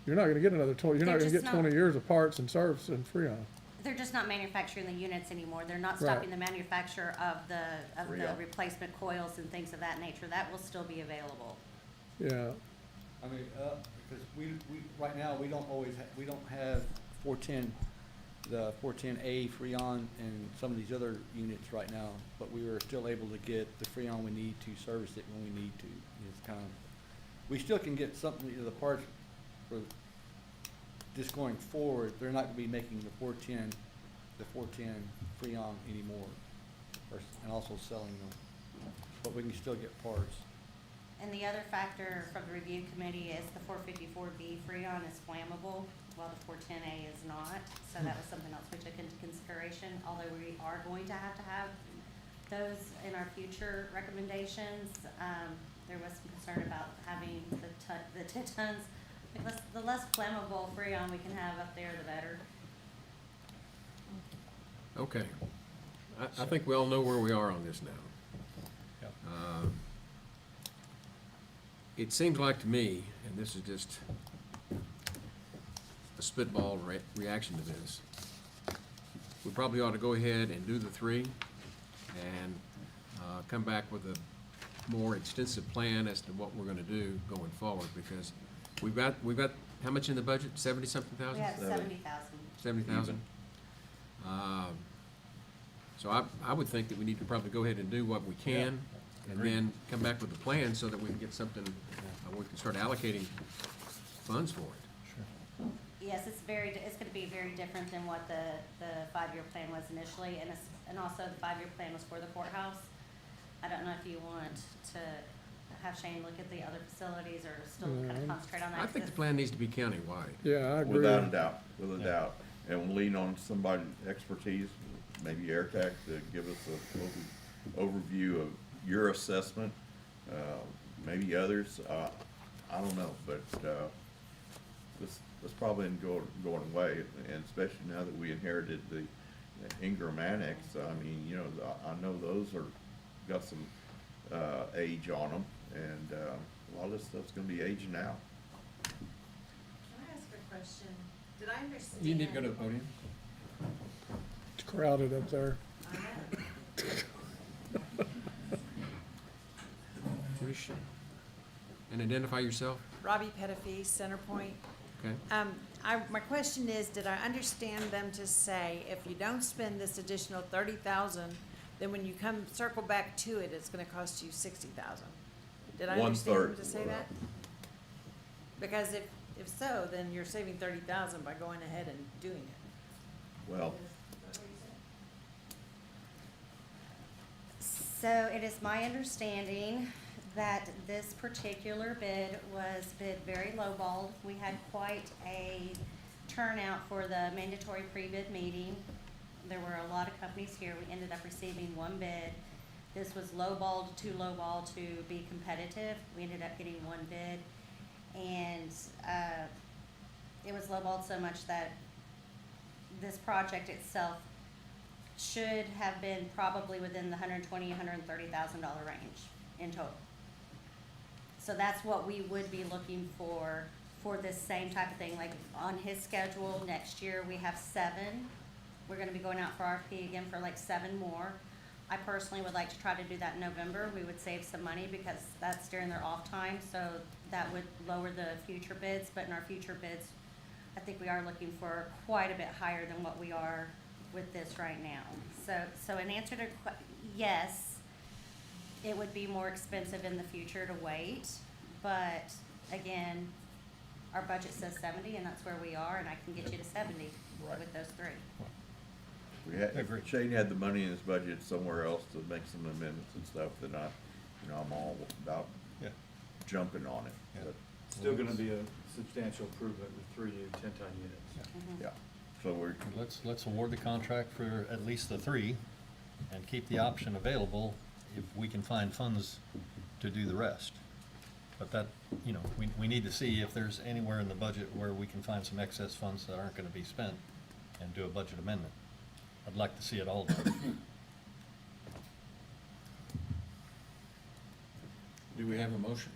You're not gonna get another 20, you're not They're gonna just get not- 20 years of parts and service and Freon. They're just not manufacturing the units anymore. They're not Right. stopping the manufacture of the Freon. replacement coils and things of that nature. That will still be available. Yeah, I mean, because we, right now, we don't have 410, the 410A Freon and some of these other units right now, but we were still able to get the Freon we need to service it when we need to. It's kind of, we still can get something, the parts for just going forward. They're not gonna be making the 410 Freon anymore, and also selling them, but we can still get parts. And the other factor from the review committee is the 454B Freon is flammable, while the 410A is not. So that was something else we took into consideration, although we are going to have those in our future recommendations. There was some concern about having the 10 tons. The less flammable Freon we can have up there, the better. Okay. I think we all know where we are on this now. Yep. It seems like to me, and this is just a spitball reaction to this, we probably ought to go ahead and do the 3 and come back with a more extensive plan as to what we're gonna do going forward, because we've got, how much in the budget? 70-something thousand? We have 70,000. 70,000? So I would think that we need to probably go ahead and do what we can, and then come back with a plan so that we can get something, we can start allocating funds for it. Yes, it's gonna be very different than what the 5-year plan was initially, and also the 5-year plan was for the courthouse. I don't know if you want to have Shane look at the other facilities or still kind of concentrate on that. I think the plan needs to be countywide. Yeah, I agree. Without a doubt, without a doubt. And we'll lean on somebody's expertise, maybe AirTech, to give us a overview of your assessment, maybe others, I don't know, but, this probably isn't going away, and especially now that we inherited the Ingram Annex. I mean, you know, I know those got some, age on them, and, a lot of this stuff's gonna be aging out. Can I ask a question? Did I understand? You need to go to the podium. It's crowded up there. I know. And identify yourself, Robbie Pettifee, Centerpoint. okay? My question is, did I understand them to say, if you don't spend this additional 30,000, then when you circle back to it, it's gonna cost you 60,000? Did I understand them 1/3. to say that? Because if so, then you're saving 30,000 by going ahead and doing it. Well, So it is my understanding that this particular bid was bid very lowballed. We had quite a turnout for the mandatory pre-bid meeting. There were a lot of companies here. We ended up receiving 1 bid. This was lowballed, too lowball to be competitive. We ended up getting 1 bid. And it was lowballed so much that this project itself should have been probably within the $120,000, $130,000 range in total. So that's what we would be looking for this same type of thing. Like on his schedule next year, we have 7. We're gonna be going out for RFP again for like 7 more. I personally would like to try to do that in November. We would save some money because that's during their off time, so that would lower the future bids. But in our future bids, I think we are looking for quite a bit higher than what we are with this right now. So in answer to, yes, it would be more expensive in the future to wait, but again, our budget says 70 and that's where we are, and I can get you to 70 Right. with those 3. if Shane had the money in his budget somewhere else to make some amendments and stuff, then I'm all about Yeah. jumping on it. Yeah. But, Still gonna be a substantial improvement with 3 new 10-ton units. yeah, so we're, Let's award the contract for at least the 3 and keep the option available if we can find funds to do the rest. But that, you know, we need to see if there's anywhere in the budget where we can find some excess funds that aren't gonna be spent and do a budget amendment. I'd like to see it all done. Do we have a motion?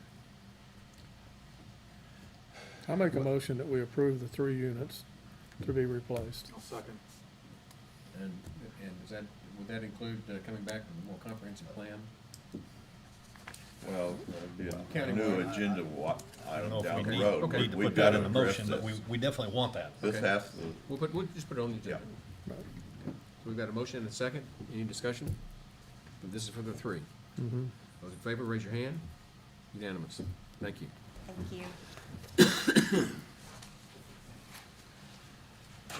I make a motion that we approve the 3 units to be replaced. I'll second. And would that include coming back with a more comprehensive plan? well, that'd be a County new wide. agenda I don't know item if down we the need, road. Okay. need to We've put that gotta in the address motion, but this. we definitely want that. This Okay. has to, We'll just put it on the agenda. Right. So we've got a motion and a second. Any discussion? This is for the 3. Mhm. Those in favor, raise your hand. Unanimous. Thank you. Thank you.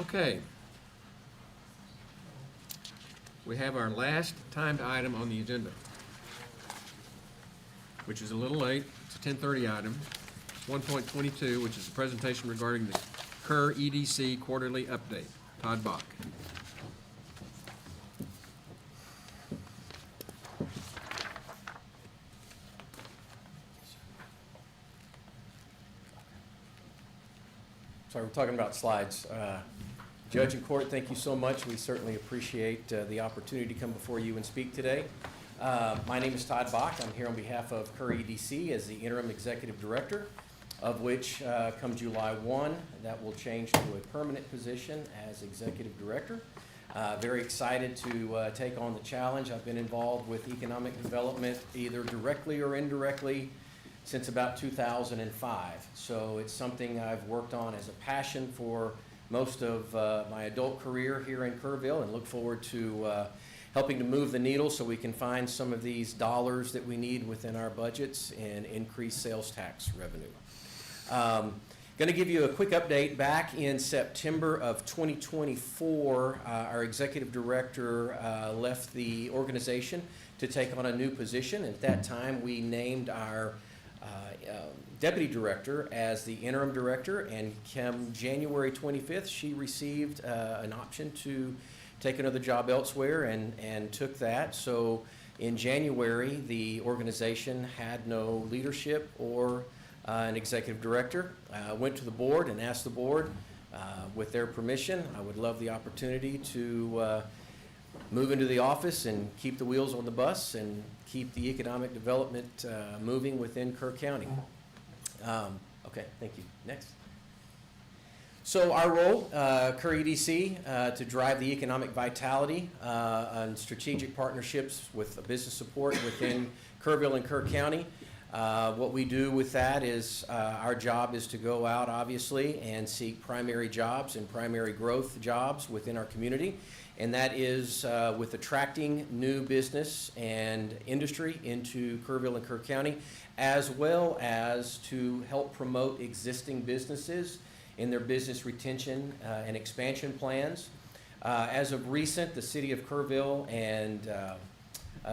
Okay. We have our last timed item on the agenda. which is a little late. It's a 10:30 item. 1.22, which is a presentation regarding the Kerr EDC quarterly update. Todd Bach. Sorry, we're talking about slides. Judge and court, thank you so much. We certainly appreciate the opportunity to come before you and speak today. My name is Todd Bach. I'm here on behalf of Kerr EDC as the interim executive director, of which come July 1, that will change to a permanent position as executive director. Very excited to take on the challenge. I've been involved with economic development either directly or indirectly since about 2005. So it's something I've worked on as a passion for most of my adult career here in Kerrville, and look forward to helping to move the needle so we can find some of these dollars that we need within our budgets and increase sales tax revenue. Going to give you a quick update. Back in September of 2024, our executive director left the organization to take on a new position. At that time, we named our deputy director as the interim director, and come January 25th, she received an option to take another job elsewhere and took that. So in January, the organization had no leadership or an executive director. Went to the board and asked the board, with their permission, I would love the opportunity to move into the office and keep the wheels on the bus and keep the economic development moving within Kerr County. Okay, thank you. Next. So our role, Kerr EDC, to drive the economic vitality and strategic partnerships with business support within Kerrville and Kerr County. What we do with that is our job is to go out, obviously, and seek primary jobs and primary growth jobs within our community. And that is with attracting new business and industry into Kerrville and Kerr County, as well as to help promote existing businesses in their business retention and expansion plans. As of recent, the city of Kerrville and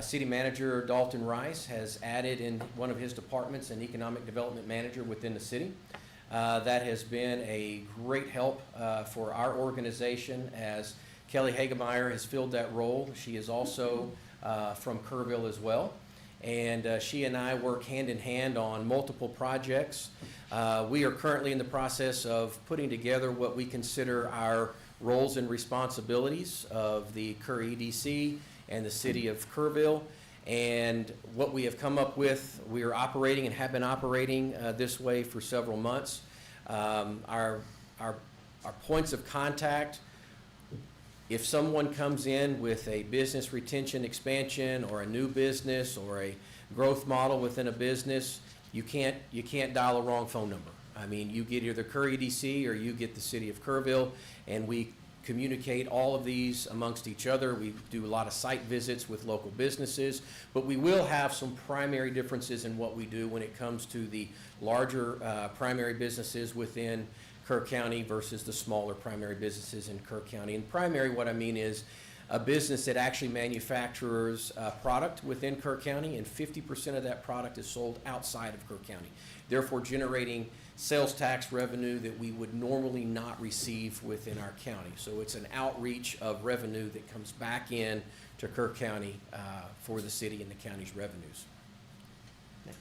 City Manager Dalton Rice has added in one of his departments an economic development manager within the city. That has been a great help for our organization, as Kelly Hagemeyer has filled that role. She is also from Kerrville as well. And she and I work hand in hand on multiple projects. We are currently in the process of putting together what we consider our roles and responsibilities of the Kerr EDC and the city of Kerrville. And what we have come up with, we are operating and have been operating this way for several months. Our points of contact, if someone comes in with a business retention expansion or a new business or a growth model within a business, you can't dial a wrong phone number. I mean, you get either Kerr EDC or you get the city of Kerrville, and we communicate all of these amongst each other. We do a lot of site visits with local businesses, but we will have some primary differences in what we do when it comes to the larger primary businesses within Kerr County versus the smaller primary businesses in Kerr County. And primary, what I mean is a business that actually manufactures a product within Kerr County, and 50% of that product is sold outside of Kerr County, therefore generating sales tax revenue that we would normally not receive within our county. So it's an outreach of revenue that comes back in to Kerr County for the city and the county's revenues. Next.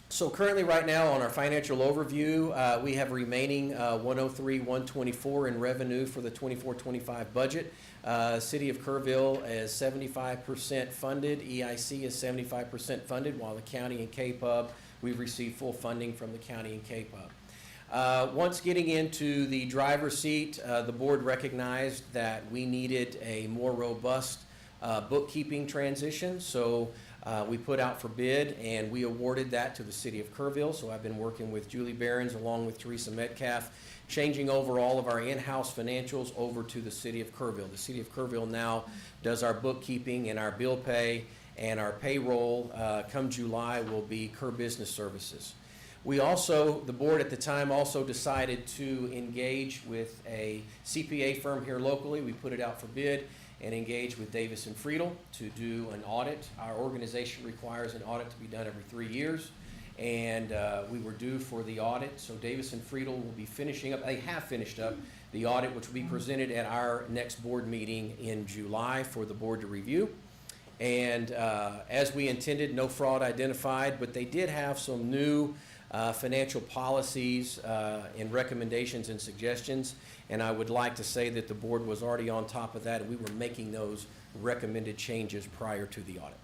So currently right now on our financial overview, we have remaining 103, 124 in revenue for the 24-25 budget. City of Kerrville is 75% funded. EIC is 75% funded, while the county and KPUB, we've received full funding from the county and KPUB. Once getting into the driver's seat, the board recognized that we needed a more robust bookkeeping transition. So we put out for bid, and we awarded that to the city of Kerrville. So I've been working with Julie Behrens along with Teresa Metcalf, changing over all of our in-house financials over to the city of Kerrville. The city of Kerrville now does our bookkeeping and our bill pay, and our payroll come July will be Kerr Business Services. We also, the board at the time also decided to engage with a CPA firm here locally. We put it out for bid, and engaged with Davis and Friedel to do an audit. Our organization requires an audit to be done every 3 years, and we were due for the audit. So Davis and Friedel will be finishing up, they have finished up the audit, which will be presented at our next board meeting in July for the board to review. And as we intended, no fraud identified, but they did have some new financial policies and recommendations and suggestions. And I would like to say that the board was already on top of that, and we were making those recommended changes prior to the audit.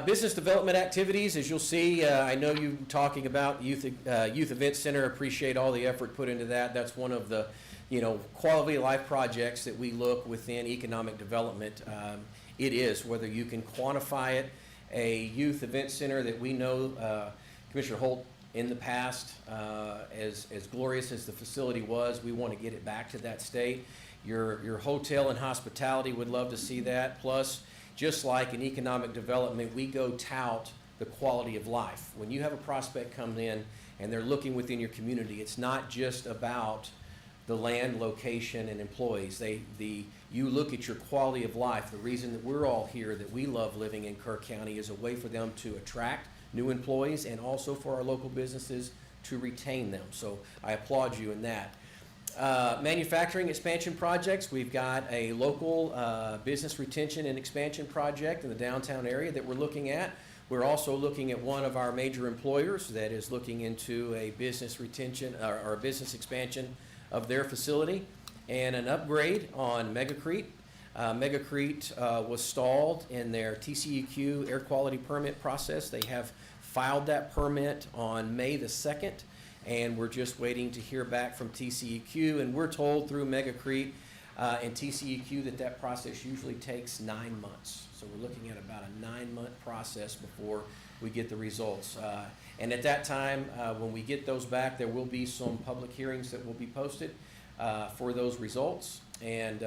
Business development activities, as you'll see, I know you talking about Youth Event Center, appreciate all the effort put into that. That's one of the quality of life projects that we look within economic development. It is, whether you can quantify it, a youth event center that we know, Commissioner Holt, in the past, as glorious as the facility was, we want to get it back to that state. Your hotel and hospitality would love to see that. Plus, just like in economic development, we go tout the quality of life. When you have a prospect come in and they're looking within your community, it's not just about the land, location, and employees. You look at your quality of life. The reason that we're all here, that we love living in Kerr County, is a way for them to attract new employees and also for our local businesses to retain them. So I applaud you in that. Manufacturing expansion projects. We've got a local business retention and expansion project in the downtown area that we're looking at. We're also looking at one of our major employers that is looking into a business retention or a business expansion of their facility, and an upgrade on Megacrete. Megacrete was stalled in their TCEQ air quality permit process. They have filed that permit on May the 2nd, and we're just waiting to hear back from TCEQ, and we're told through Megacrete and TCEQ that process usually takes 9 months. So we're looking at about a 9-month process before we get the results. And at that time, when we get those back, there will be some public hearings that will be posted for those results. And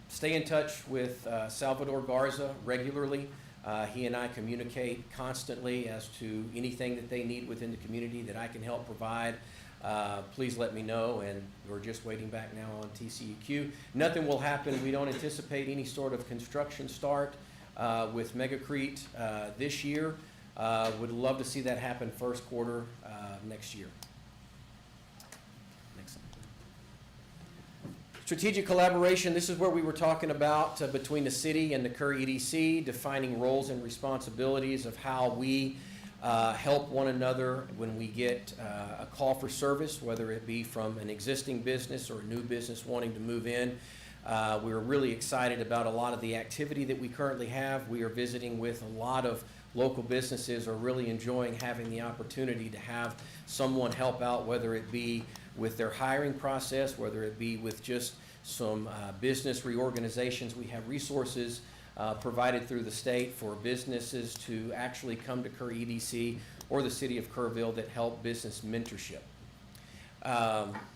stay in touch with Salvador Garza regularly. He and I communicate constantly as to anything that they need within the community that I can help provide. Please let me know, and we're just waiting back now on TCEQ. Nothing will happen. We don't anticipate any sort of construction start with Megacrete this year. Would love to see that happen first quarter next year. Next slide. Strategic collaboration. This is where we were talking about between the city and the Kerr EDC, defining roles and responsibilities of how we help one another when we get a call for service, whether it be from an existing business or a new business wanting to move in. We're really excited about a lot of the activity that we currently have. We are visiting with a lot of local businesses, are really enjoying having the opportunity to have someone help out, whether it be with their hiring process, whether it be with just some business reorganizations. We have resources provided through the state for businesses to actually come to Kerr EDC or the city of Kerrville that help business mentorship.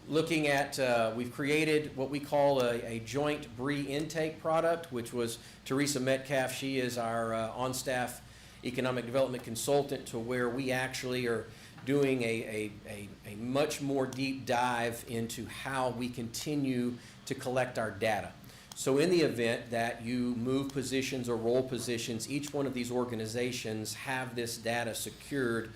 Looking at, we've created what we call a joint BRE intake product, which was Teresa Metcalf. She is our on-staff economic development consultant, to where we actually are doing a much more deep dive into how we continue to collect our data. So in the event that you move positions or role positions, each one of these organizations have this data secured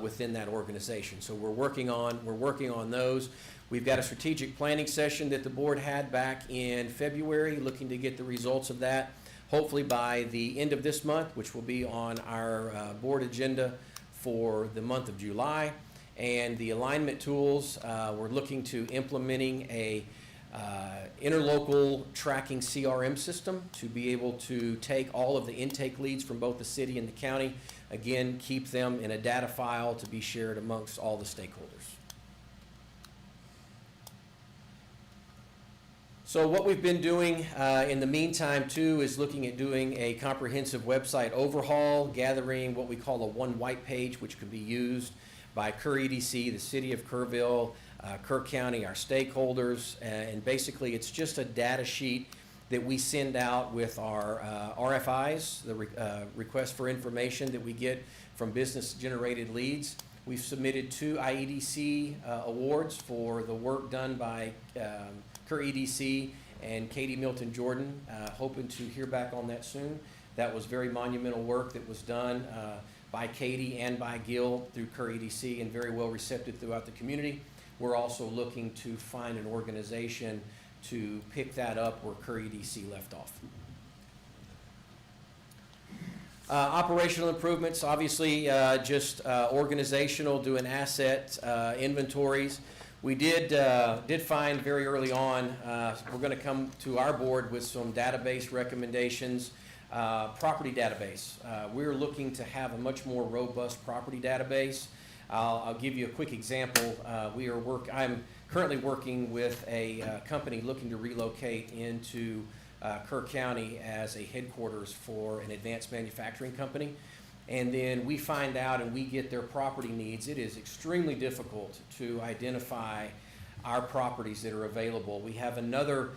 within that organization. So we're working on those. We've got a strategic planning session that the board had back in February, looking to get the results of that, hopefully by the end of this month, which will be on our board agenda for the month of July. And the alignment tools, we're looking to implementing a interlocal tracking CRM system to be able to take all of the intake leads from both the city and the county, again, keep them in a data file to be shared amongst all the stakeholders. So what we've been doing in the meantime too is looking at doing a comprehensive website overhaul, gathering what we call a one white page, which can be used by Kerr EDC, the city of Kerrville, Kerr County, our stakeholders, and basically it's just a data sheet that we send out with our RFIs, the request for information that we get from business generated leads. We've submitted 2 IEDC awards for the work done by Kerr EDC and Katie Milton Jordan, hoping to hear back on that soon. That was very monumental work that was done by Katie and by Gil through Kerr EDC, and very well received throughout the community. We're also looking to find an organization to pick that up where Kerr EDC left off. Operational improvements, obviously just organizational, doing asset inventories. We did find very early on, we're going to come to our board with some database recommendations. Property database. We're looking to have a much more robust property database. I'll give you a quick example. I'm currently working with a company looking to relocate into Kerr County as a headquarters for an advanced manufacturing company. And then we find out and we get their property needs. It is extremely difficult to identify our properties that are available. We have another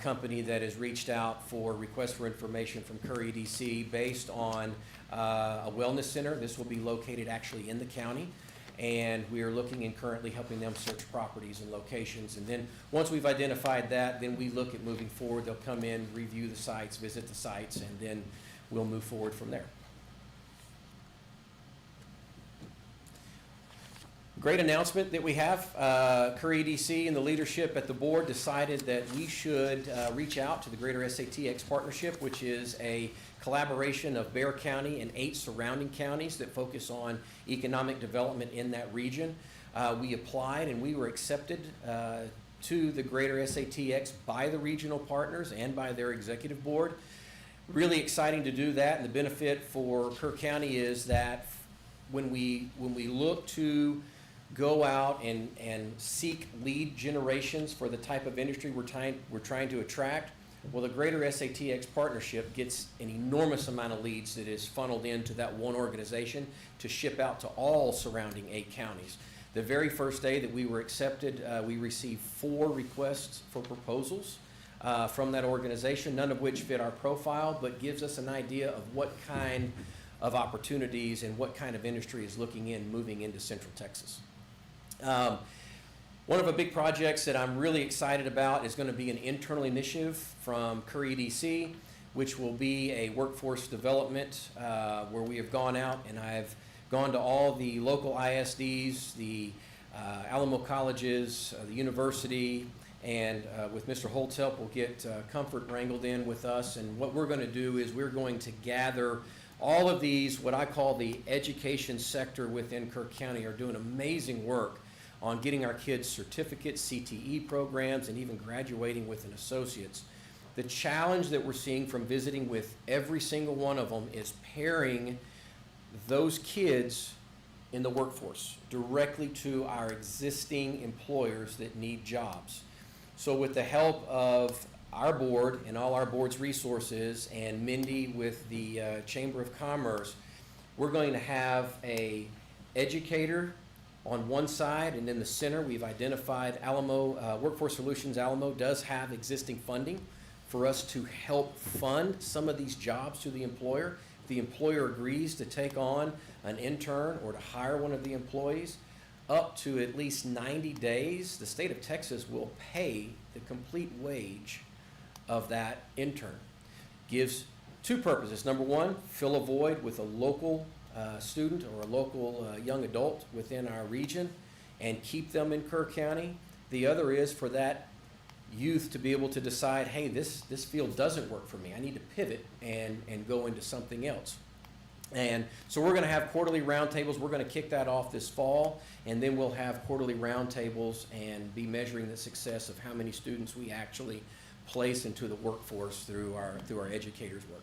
company that has reached out for requests for information from Kerr EDC based on a wellness center. This will be located actually in the county, and we are looking and currently helping them search properties and locations. And then once we've identified that, then we look at moving forward. They'll come in, review the sites, visit the sites, and then we'll move forward from there. Great announcement that we have. Kerr EDC and the leadership at the board decided that we should reach out to the Greater SATX Partnership, which is a collaboration of Bexar County and 8 surrounding counties that focus on economic development in that region. We applied and we were accepted to the Greater SATX by the regional partners and by their executive board. Really exciting to do that, and the benefit for Kerr County is that when we look to go out and seek lead generations for the type of industry we're trying to attract, well, the Greater SATX Partnership gets an enormous amount of leads that is funneled into that one organization to ship out to all surrounding 8 counties. The very first day that we were accepted, we received 4 requests for proposals from that organization, none of which fit our profile, but gives us an idea of what kind of opportunities and what kind of industry is moving into Central Texas. One of the big projects that I'm really excited about is going to be an internal initiative from Kerr EDC, which will be a workforce development where we have gone out and I've gone to all the local ISDs, the Alamo colleges, the university, and with Mr. Holt's help, we'll get Comfort wrangled in with us. And what we're going to do is we're going to gather all of these, what I call the education sector within Kerr County, are doing amazing work on getting our kids certificates, CTE programs, and even graduating with an associate's. The challenge that we're seeing from visiting with every single one of them is pairing those kids in the workforce directly to our existing employers that need jobs. So with the help of our board and all our board's resources and Mindy with the Chamber of Commerce, we're going to have a educator on one side, and in the center we've identified Alamo, Workforce Solutions Alamo does have existing funding for us to help fund some of these jobs to the employer. If the employer agrees to take on an intern or to hire one of the employees, up to at least 90 days, the state of Texas will pay the complete wage of that intern. Gives 2 purposes. Number 1, fill a void with a local student or a local young adult within our region and keep them in Kerr County. The other is for that youth to be able to decide, hey, this field doesn't work for me. I need to pivot and go into something else. And so we're going to have quarterly roundtables. We're going to kick that off this fall, and then we'll have quarterly roundtables and be measuring the success of how many students we actually place into the workforce through our educators' work.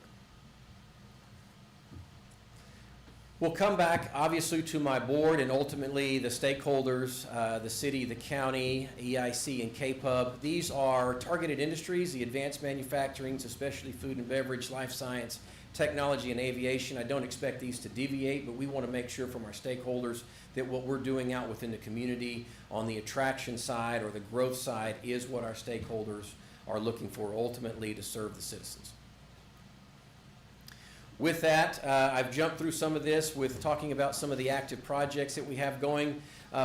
We'll come back, obviously, to my board and ultimately the stakeholders, the city, the county, EIC, and KPUB. These are targeted industries, the advanced manufacturing, especially food and beverage, life science, technology, and aviation. I don't expect these to deviate, but we want to make sure from our stakeholders that what we're doing out within the community on the attraction side or the growth side is what our stakeholders are looking for ultimately to serve the citizens. With that, I've jumped through some of this with talking about some of the active projects that we have going.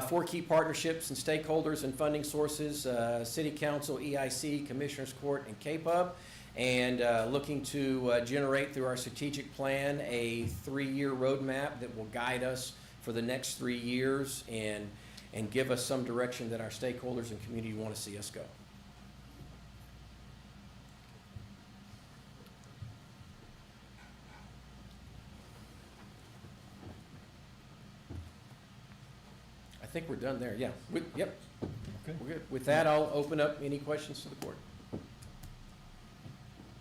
4 key partnerships and stakeholders and funding sources, City Council, EIC, Commissioners Court, and KPUB. And looking to generate through our strategic plan a 3-year roadmap that will guide us for the next 3 years and give us some direction that our stakeholders and community want to see us go. I think we're done there, yeah. Yep. Okay. We're good. With that, I'll open up any questions to the board.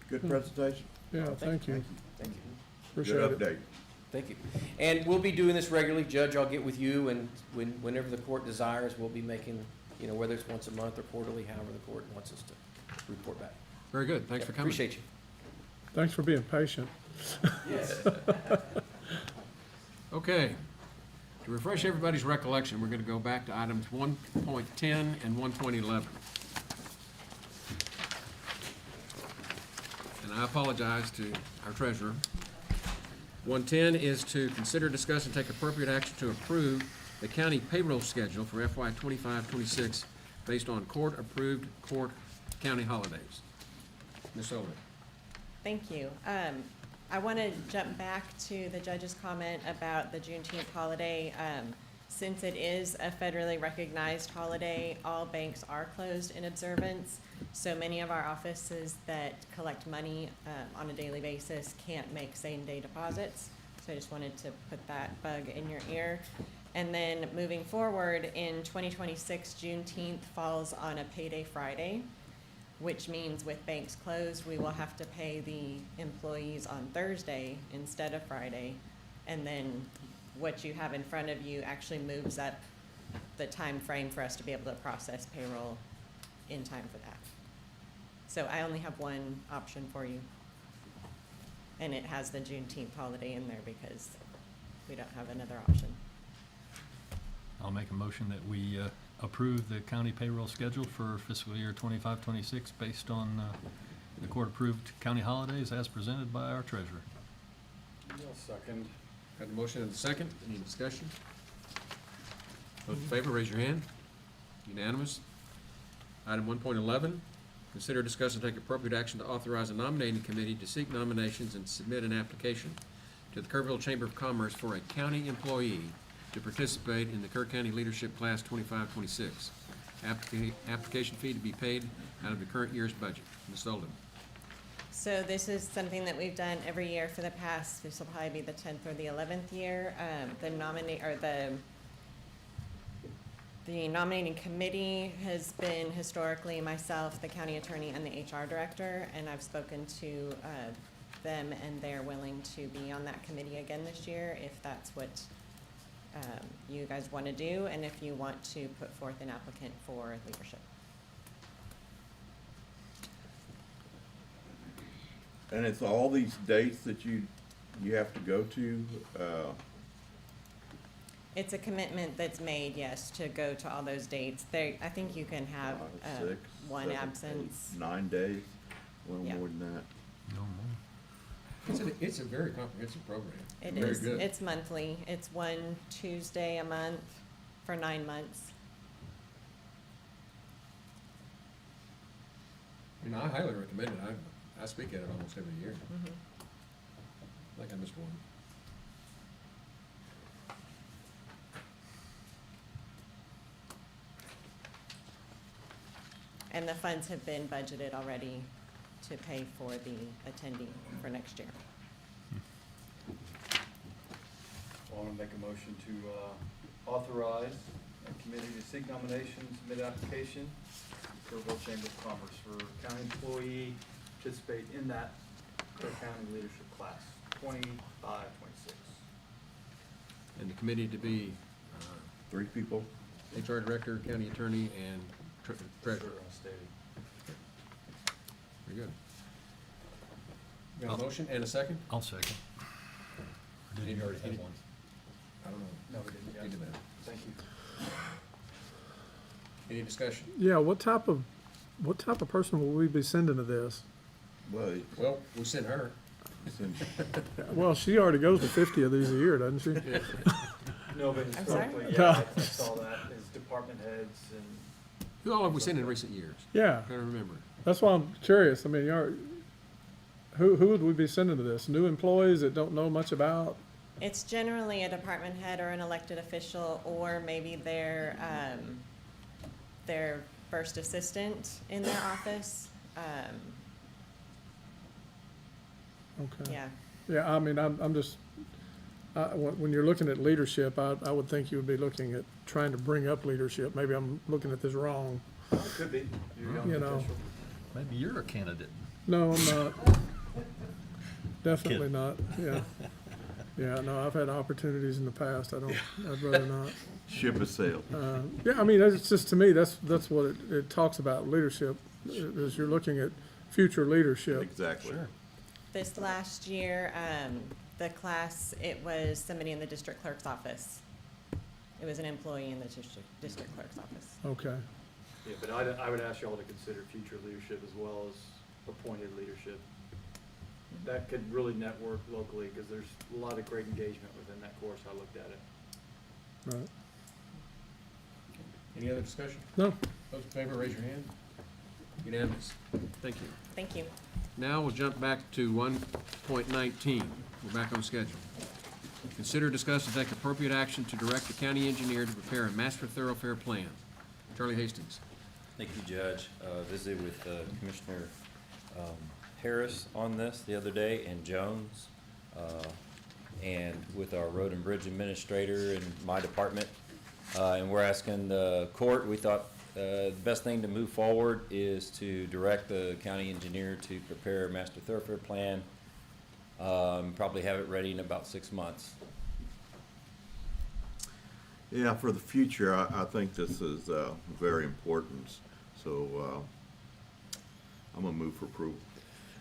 Good presentation. Yeah, thank you. Thank you. Appreciate Good it. update. Thank you. And we'll be doing this regularly. Judge, I'll get with you, and whenever the court desires, we'll be making, whether it's once a month or quarterly, however the court wants us to report back. Very good. Thanks for coming. Appreciate you. Thanks for being patient. Yes. Okay. To refresh everybody's recollection, we're going to go back to items 1.10 and 1.11. And I apologize to our treasurer. 110 is to consider, discuss, and take appropriate action to approve the county payroll schedule for FY 25-26 based on court-approved county holidays. Ms. Oldham. Thank you. I want to jump back to the judge's comment about the Juneteenth holiday. Since it is a federally recognized holiday, all banks are closed in observance. So many of our offices that collect money on a daily basis can't make same-day deposits. So I just wanted to put that bug in your ear. And then moving forward, in 2026, Juneteenth falls on a payday Friday, which means with banks closed, we will have to pay the employees on Thursday instead of Friday. And then what you have in front of you actually moves up the time frame for us to be able to process payroll in time for that. So I only have one option for you. And it has the Juneteenth holiday in there because we don't have another option. I'll make a motion that we approve the county payroll schedule for fiscal year 25-26 based on the court-approved county holidays as presented by our treasurer. I'll second. Got a motion and a second. Any discussion? Those in favor, raise your hand. Unanimous. Item 1.11, consider, discuss, and take appropriate action to authorize a nominating committee to seek nominations and submit an application to the Kerrville Chamber of Commerce for a county employee to participate in the Kerr County Leadership Class 25-26. Application fee to be paid out of the current year's budget. Ms. Oldham. So this is something that we've done every year for the past, this will probably be the 10th or the 11th year. The nominating committee has been historically myself, the county attorney, and the HR director, and I've spoken to them, and they're willing to be on that committee again this year if that's what you guys want to do, and if you want to put forth an applicant for leadership. And it's all these dates that you have to go to, It's a commitment that's made, yes, to go to all those dates. I think you can have 6, one 7, absence. 8, 9 days, a little Yeah. more than that. No more. It's a very comprehensive program. It Very is. good. It's monthly. It's one Tuesday a month for 9 months. I highly recommend it. I speak at it almost every year. Mhm. I think I missed one. And the funds have been budgeted already to pay for the attendee for next year. I want to make a motion to authorize a committee to seek nominations, submit application to Kerrville Chamber of Commerce for county employee, participate in that Kerr County Leadership Class 25-26. And the committee to be 3 people. HR director, county attorney, and treasurer. Very good. We got a motion and a second? I'll second. Did you already have one? I don't know. No, we didn't. We did that. Thank you. Any discussion? Yeah, what type of person will we be sending to this? Well, Well, we sent her. Well, she already goes to 50 of these a year, doesn't she? No, but I'm sorry? historically, No. yeah, I saw that as department heads and. Who all have we seen in recent years? Yeah, Trying to remember. that's why I'm curious. I mean, who would we be sending to this? New employees that don't know much about? It's generally a department head or an elected official, or maybe their first assistant in their office. Okay. Yeah. Yeah, I mean, I'm just, when you're looking at leadership, I would think you would be looking at trying to bring up leadership. Maybe I'm looking at this wrong. Could be. You're young You know. potential. Maybe you're a candidate. No, I'm not. Definitely not, yeah. Yeah, no, I've had opportunities in the past. I'd rather not. Ship has sailed. Yeah, I mean, it's just, to me, that's what it talks about, leadership, is you're looking at future leadership. Exactly. Sure. This last year, the class, it was somebody in the district clerk's office. It was an employee in the district clerk's office. Okay, Yeah, but I would ask y'all to consider future leadership as well as appointed leadership. That could really network locally, because there's a lot of great engagement within that course. I looked at it. right. Any other discussion? No, Those in favor, raise your hand. Unanimous. Thank you. Thank you. Now we'll jump back to 1.19. We're back on schedule. Consider, discuss, and take appropriate action to direct the county engineer to prepare a master thoroughfare plan. Charlie Hastings. Thank you, Judge. Visited with Commissioner Harris on this the other day, and Jones, and with our road and bridge administrator in my department. And we're asking the court, we thought the best thing to move forward is to direct the county engineer to prepare a master thoroughfare plan. Probably have it ready in about 6 months. Yeah, for the future, I think this is very important. So I'm gonna move for approval.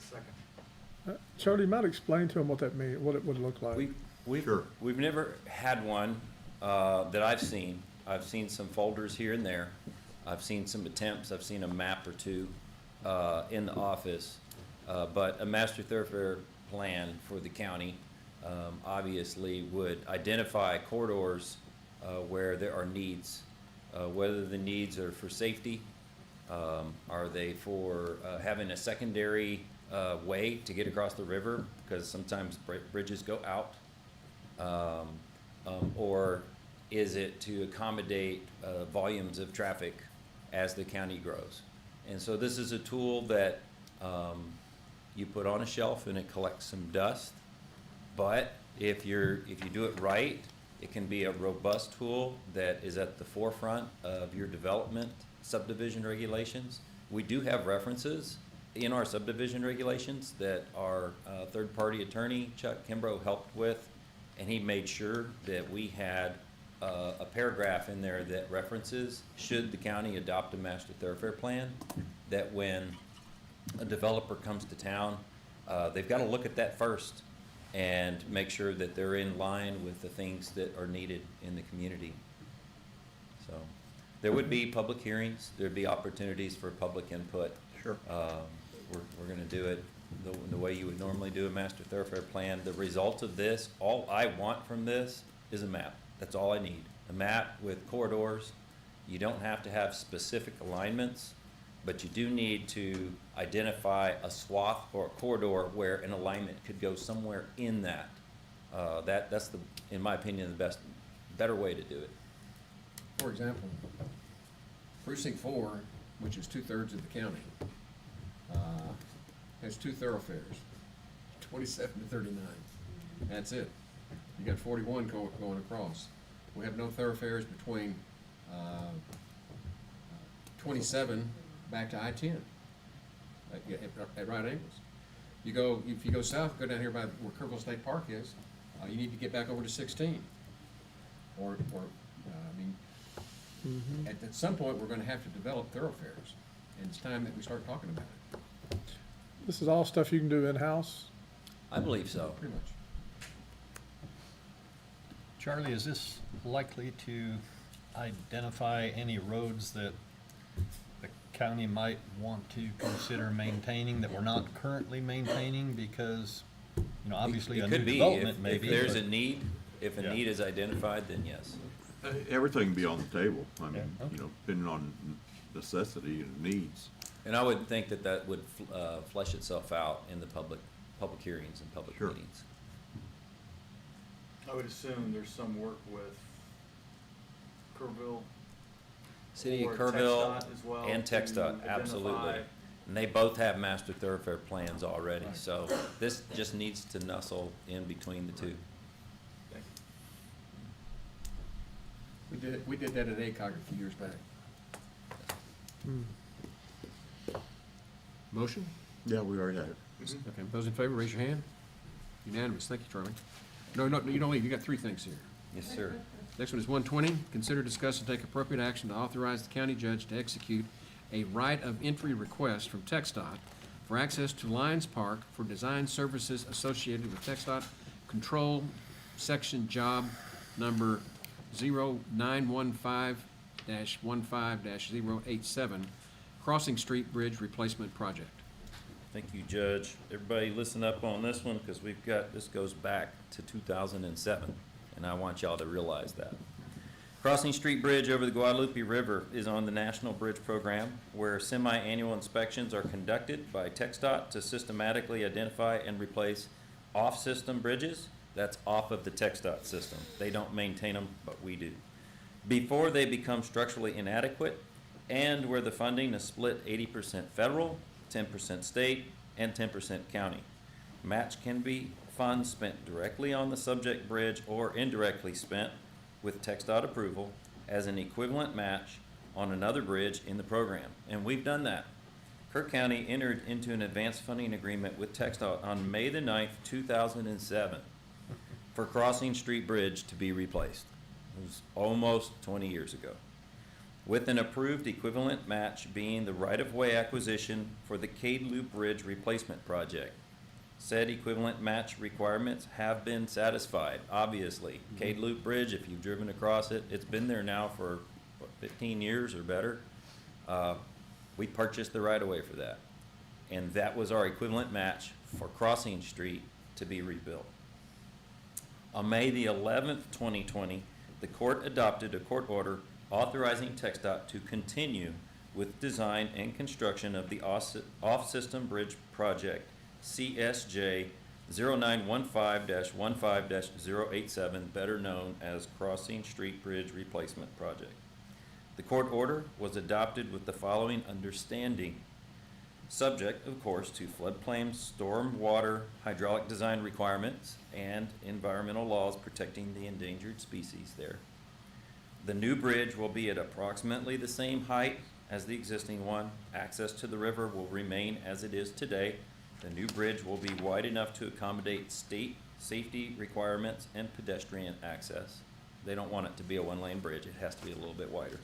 Second. Charlie, you might explain to him what that means, what it would look like. Sure. We've never had one that I've seen. I've seen some folders here and there. I've seen some attempts. I've seen a map or two in the office. But a master thoroughfare plan for the county obviously would identify corridors where there are needs, whether the needs are for safety, are they for having a secondary way to get across the river, because sometimes bridges go out, or is it to accommodate volumes of traffic as the county grows? And so this is a tool that you put on a shelf and it collects some dust, but if you do it right, it can be a robust tool that is at the forefront of your development subdivision regulations. We do have references in our subdivision regulations that our third-party attorney, Chuck Kimbrough, helped with, and he made sure that we had a paragraph in there that references, should the county adopt a master thoroughfare plan, that when a developer comes to town, they've got to look at that first and make sure that they're in line with the things that are needed in the community. So there would be public hearings, there'd be opportunities for public input. Sure. We're gonna do it the way you would normally do a master thoroughfare plan. The result of this, all I want from this is a map. That's all I need. A map with corridors. You don't have to have specific alignments, but you do need to identify a swath or a corridor where an alignment could go somewhere in that. That's the, in my opinion, the better way to do it. For example, precinct 4, which is 2/3 of the county, has 2 thoroughfares, 27 to 39. That's it. You got 41 going across. We have no thoroughfares between 27 back to I-10 at right angles. If you go south, go down here by where Kerrville State Park is, you need to get back over to 16. Or I mean, at some point, we're gonna have to develop thoroughfares, and it's time that we start talking about it. This is all stuff you can do in-house? I believe so. Pretty much. Charlie, is this likely to identify any roads that the county might want to consider maintaining that we're not currently maintaining because You know, obviously It a new could be, development if maybe. there's but- a need, if a Yeah. need is identified, then yes. Everything can be on the table. I mean, Yeah, okay. you know, depending on necessity and needs. And I would think that that would flesh itself out in the public hearings and public Sure. meetings. I would assume there's some work with Kerrville. City or of Kerrville TxDOT as well and to TxDOT, absolutely. identify- And they both have master thoroughfare plans already, so this just needs to nestle in between the two. We did that at ACOG a few years back. Motion? Yeah, we already had it. Okay, those in favor, raise your hand. Unanimous, thank you, Charlie. No, you don't leave, you got three things here. Yes, sir. Next one is 120, consider, discuss, and take appropriate action to authorize the county judge to execute a right of entry request from TxDOT for access to Lions Park for design services associated with TxDOT Control Section Job Number 0915-15-087, Crossing Street Bridge Replacement Project. Thank you, Judge. Everybody listen up on this one, because this goes back to 2007, and I want y'all to realize that. Crossing Street Bridge over the Guadalupe River is on the National Bridge Program, where semi-annual inspections are conducted by TxDOT to systematically identify and replace off-system bridges. That's off of the TxDOT system. They don't maintain them, but we do. Before they become structurally inadequate, and where the funding is split 80% federal, 10% state, and 10% county. Match can be funds spent directly on the subject bridge or indirectly spent with TxDOT approval as an equivalent match on another bridge in the program. And we've done that. Kerr County entered into an advanced funding agreement with TxDOT on May the 9th, 2007 for Crossing Street Bridge to be replaced. It was almost 20 years ago, with an approved equivalent match being the right-of-way acquisition for the Cade Loop Bridge Replacement Project. Said equivalent match requirements have been satisfied, obviously. Cade Loop Bridge, if you've driven across it, it's been there now for, what, 15 years or better. We purchased the right-of-way for that. And that was our equivalent match for Crossing Street to be rebuilt. On May the 11th, 2020, the court adopted a court order authorizing TxDOT to continue with design and construction of the off-system bridge project CSJ 0915-15-087, better known as Crossing Street Bridge Replacement Project. The court order was adopted with the following understanding. Subject, of course, to floodplain, storm water, hydraulic design requirements, and environmental laws protecting the endangered species there. The new bridge will be at approximately the same height as the existing one. Access to the river will remain as it is today. The new bridge will be wide enough to accommodate state safety requirements and pedestrian access. They don't want it to be a one-lane bridge. It has to be a little bit wider.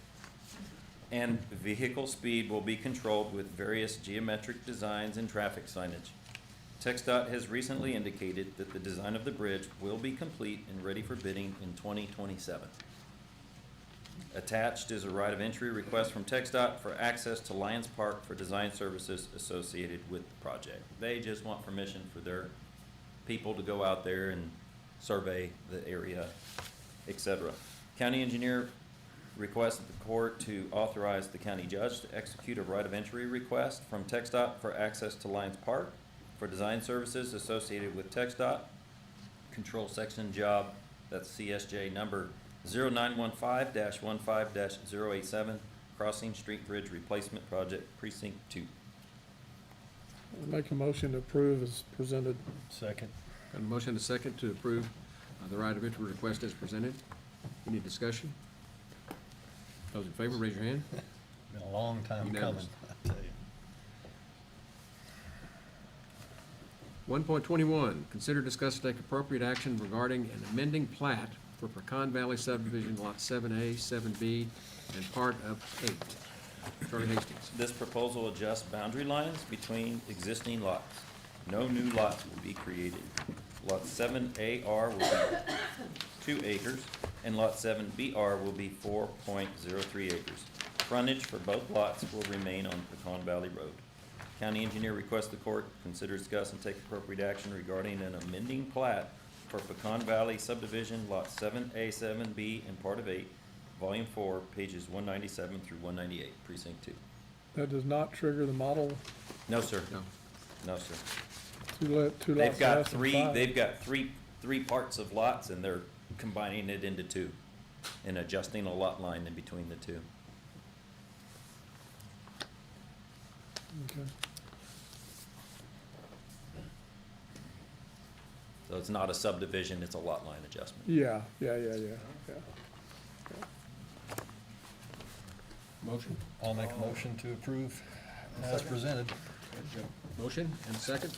And vehicle speed will be controlled with various geometric designs and traffic signage. TxDOT has recently indicated that the design of the bridge will be complete and ready for bidding in 2027. Attached is a right of entry request from TxDOT for access to Lions Park for design services associated with the project. They just want permission for their people to go out there and survey the area, etc. County engineer requested the court to authorize the county judge to execute a right of entry request from TxDOT for access to Lions Park for design services associated with TxDOT control section job, that's CSJ number 0915-15-087, Crossing Street Bridge Replacement Project, Precinct 2. I'll make a motion to approve as presented. Second. Got a motion and a second to approve the right of entry request as presented. Any discussion? Those in favor, raise your hand. Been a long time Unanimous. coming, I tell you. 1.21, consider, discuss, and take appropriate action regarding an amending plat for Pecan Valley subdivision, Lot 7A, 7B, and part of 8. Charlie Hastings. This proposal adjusts boundary lines between existing lots. No new lots will be created. Lot 7AR will be 2 acres, and Lot 7BR will be 4.03 acres. Frontage for both lots will remain on Pecan Valley Road. County engineer requests the court consider, discuss, and take appropriate action regarding an amending plat for Pecan Valley subdivision, lot 7A, 7B, and part of 8, volume 4, pages 197 through 198, precinct 2. That does not trigger the model No, sir. No. No, sir. two They've lots got less than three, five. they've got three parts of lots, and they're combining it into 2 and adjusting a lot line in between the 2. Okay. So it's not a subdivision, it's a lot line adjustment. Yeah. Motion? I'll make a motion to approve as presented. Motion and a second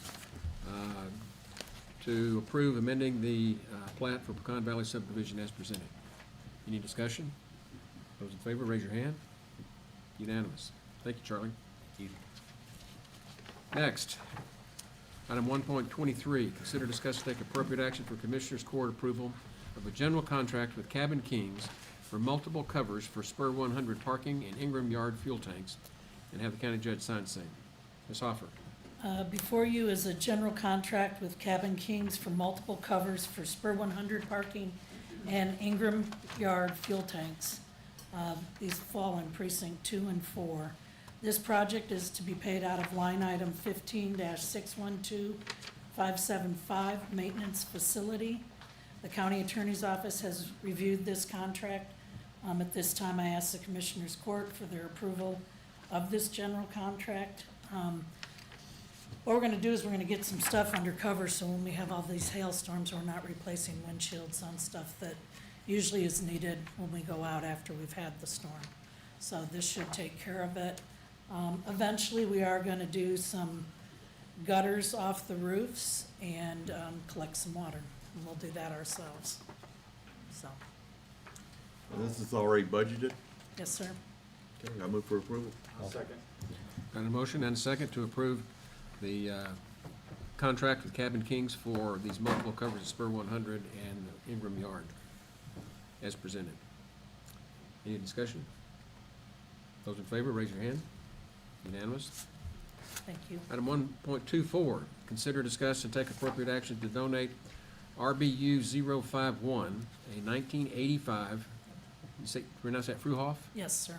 to approve amending the plat for Pecan Valley subdivision as presented. Any discussion? Those in favor, raise your hand. Unanimous. Thank you, Charlie. Thank you. Next, item 1.23, consider, discuss, and take appropriate action for Commissioners Court approval of a general contract with Cabin Kings for multiple covers for Spur 100 parking and Ingram Yard fuel tanks, and have the county judge sign the same. Ms. Hoffer. Before you is a general contract with Cabin Kings for multiple covers for Spur 100 parking and Ingram Yard fuel tanks. These fall in precinct 2 and 4. This project is to be paid out of line item 15-612575, maintenance facility. The county attorney's office has reviewed this contract. At this time, I ask the Commissioners Court for their approval of this general contract. What we're gonna do is we're gonna get some stuff undercover, so when we have all these hailstorms, we're not replacing windshields on stuff that usually is needed when we go out after we've had the storm. So this should take care of it. Eventually, we are gonna do some gutters off the roofs and collect some water, and we'll do that ourselves. So, This is already budgeted. yes, sir. Okay, I move for approval. Second. Got a motion and a second to approve the contract with Cabin Kings for these multiple covers of Spur 100 and Ingram Yard as presented. Any discussion? Those in favor, raise your hand. Unanimous. Thank you. Item 1.24, consider, discuss, and take appropriate action to donate RBU 051, a 1985, you say, pronounce that Fruhoff? Yes, sir.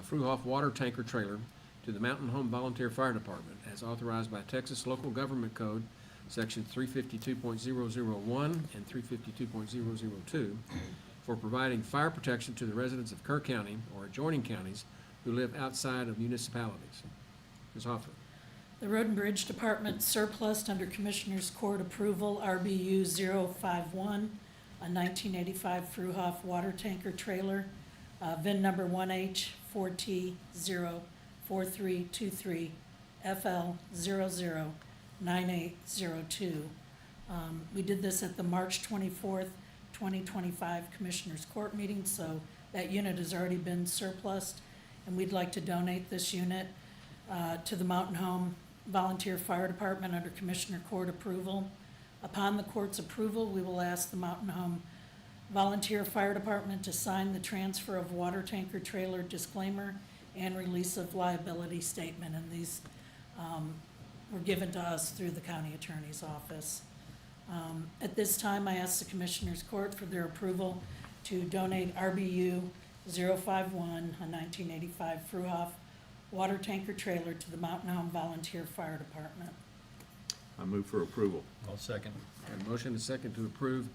Fruhoff water tanker trailer to the Mountain Home Volunteer Fire Department as authorized by Texas Local Government Code, Section 352.001 and 352.002, for providing fire protection to the residents of Kerr County or adjoining counties who live outside of municipalities. Ms. Hoffer. The Road and Bridge Department surplus under Commissioners Court approval, RBU 051, a 1985 Fruhoff water tanker trailer, VIN number 1H4T04323 FL009802. We did this at the March 24th, 2025 Commissioners Court meeting, so that unit has already been surplused, and we'd like to donate this unit to the Mountain Home Volunteer Fire Department under Commissioner Court approval. Upon the court's approval, we will ask the Mountain Home Volunteer Fire Department to sign the transfer of water tanker trailer disclaimer and release of liability statement, and these were given to us through the county attorney's office. At this time, I ask the Commissioners Court for their approval to donate RBU 051, a 1985 Fruhoff water tanker trailer to the Mountain Home Volunteer Fire Department. I move for approval. I'll second. Got a motion and a second to approve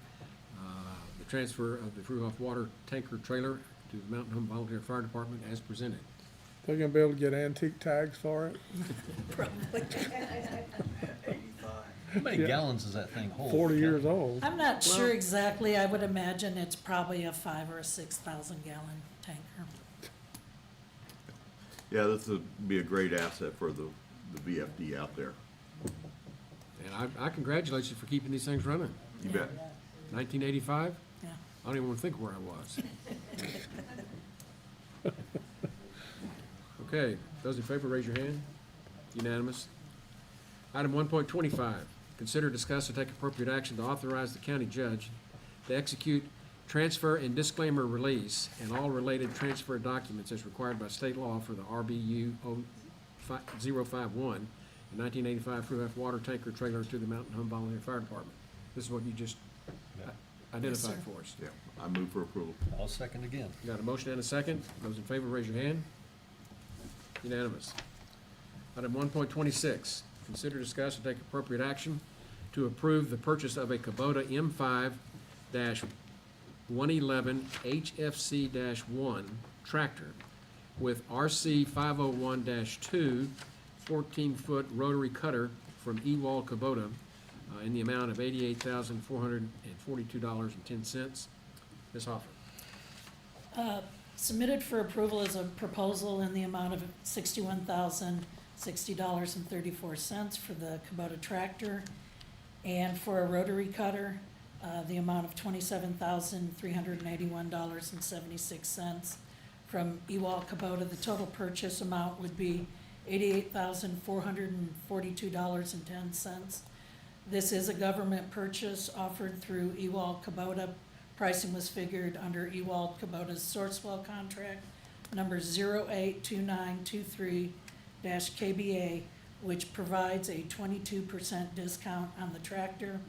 the transfer of the Fruhoff water tanker trailer to the Mountain Home Volunteer Fire Department as presented. They're gonna be able to get antique tags for it? Probably. How many Yeah. gallons does that thing hold? 40 years old. I'm not sure exactly. I would imagine it's probably a 5,000 or a 6,000 gallon tanker. Yeah, this would be a great asset for the VFD out there. And I congratulate you for keeping these things running. You bet. 1985? Yeah. I don't even want to think where I was. Okay, those in favor, raise your hand. Unanimous. Item 1.25, consider, discuss, and take appropriate action to authorize the county judge to execute transfer and disclaimer release and all related transfer documents as required by state law for the RBU 051, a 1985 Crew F water tanker trailer to the Mountain Home Volunteer Fire Department. This is what you just identified sir. for us. Yeah, I move for approval. I'll second again. Got a motion and a second. Those in favor, raise your hand. Unanimous. Item 1.26, consider, discuss, and take appropriate action to approve the purchase of a Kubota M5-111 HFC-1 tractor with RC 501-2 14-foot rotary cutter from Ewald Kubota in the amount of $88,442.10. Ms. Hoffer. Submitted for approval is a proposal in the amount of $61,060.34 for the Kubota tractor, and for a rotary cutter, the amount of $27,381.76 from Ewald Kubota. The total purchase amount would be $88,442.10. This is a government purchase offered through Ewald Kubota. Pricing was figured under Ewald Kubota's Sourcewell contract number 082923-KBA, which provides a 22% discount on the tractor,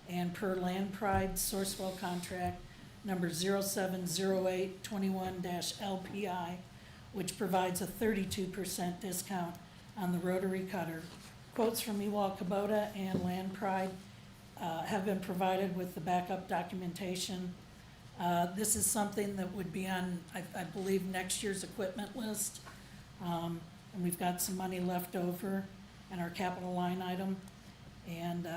and per Land Pride Sourcewell contract number 070821-LPI, which provides a 32% discount on the rotary cutter. Quotes from Ewald Kubota and Land Pride have been provided with the backup documentation. This is something that would be on, I believe, next year's equipment list. And we've got some money left over in our capital line item. And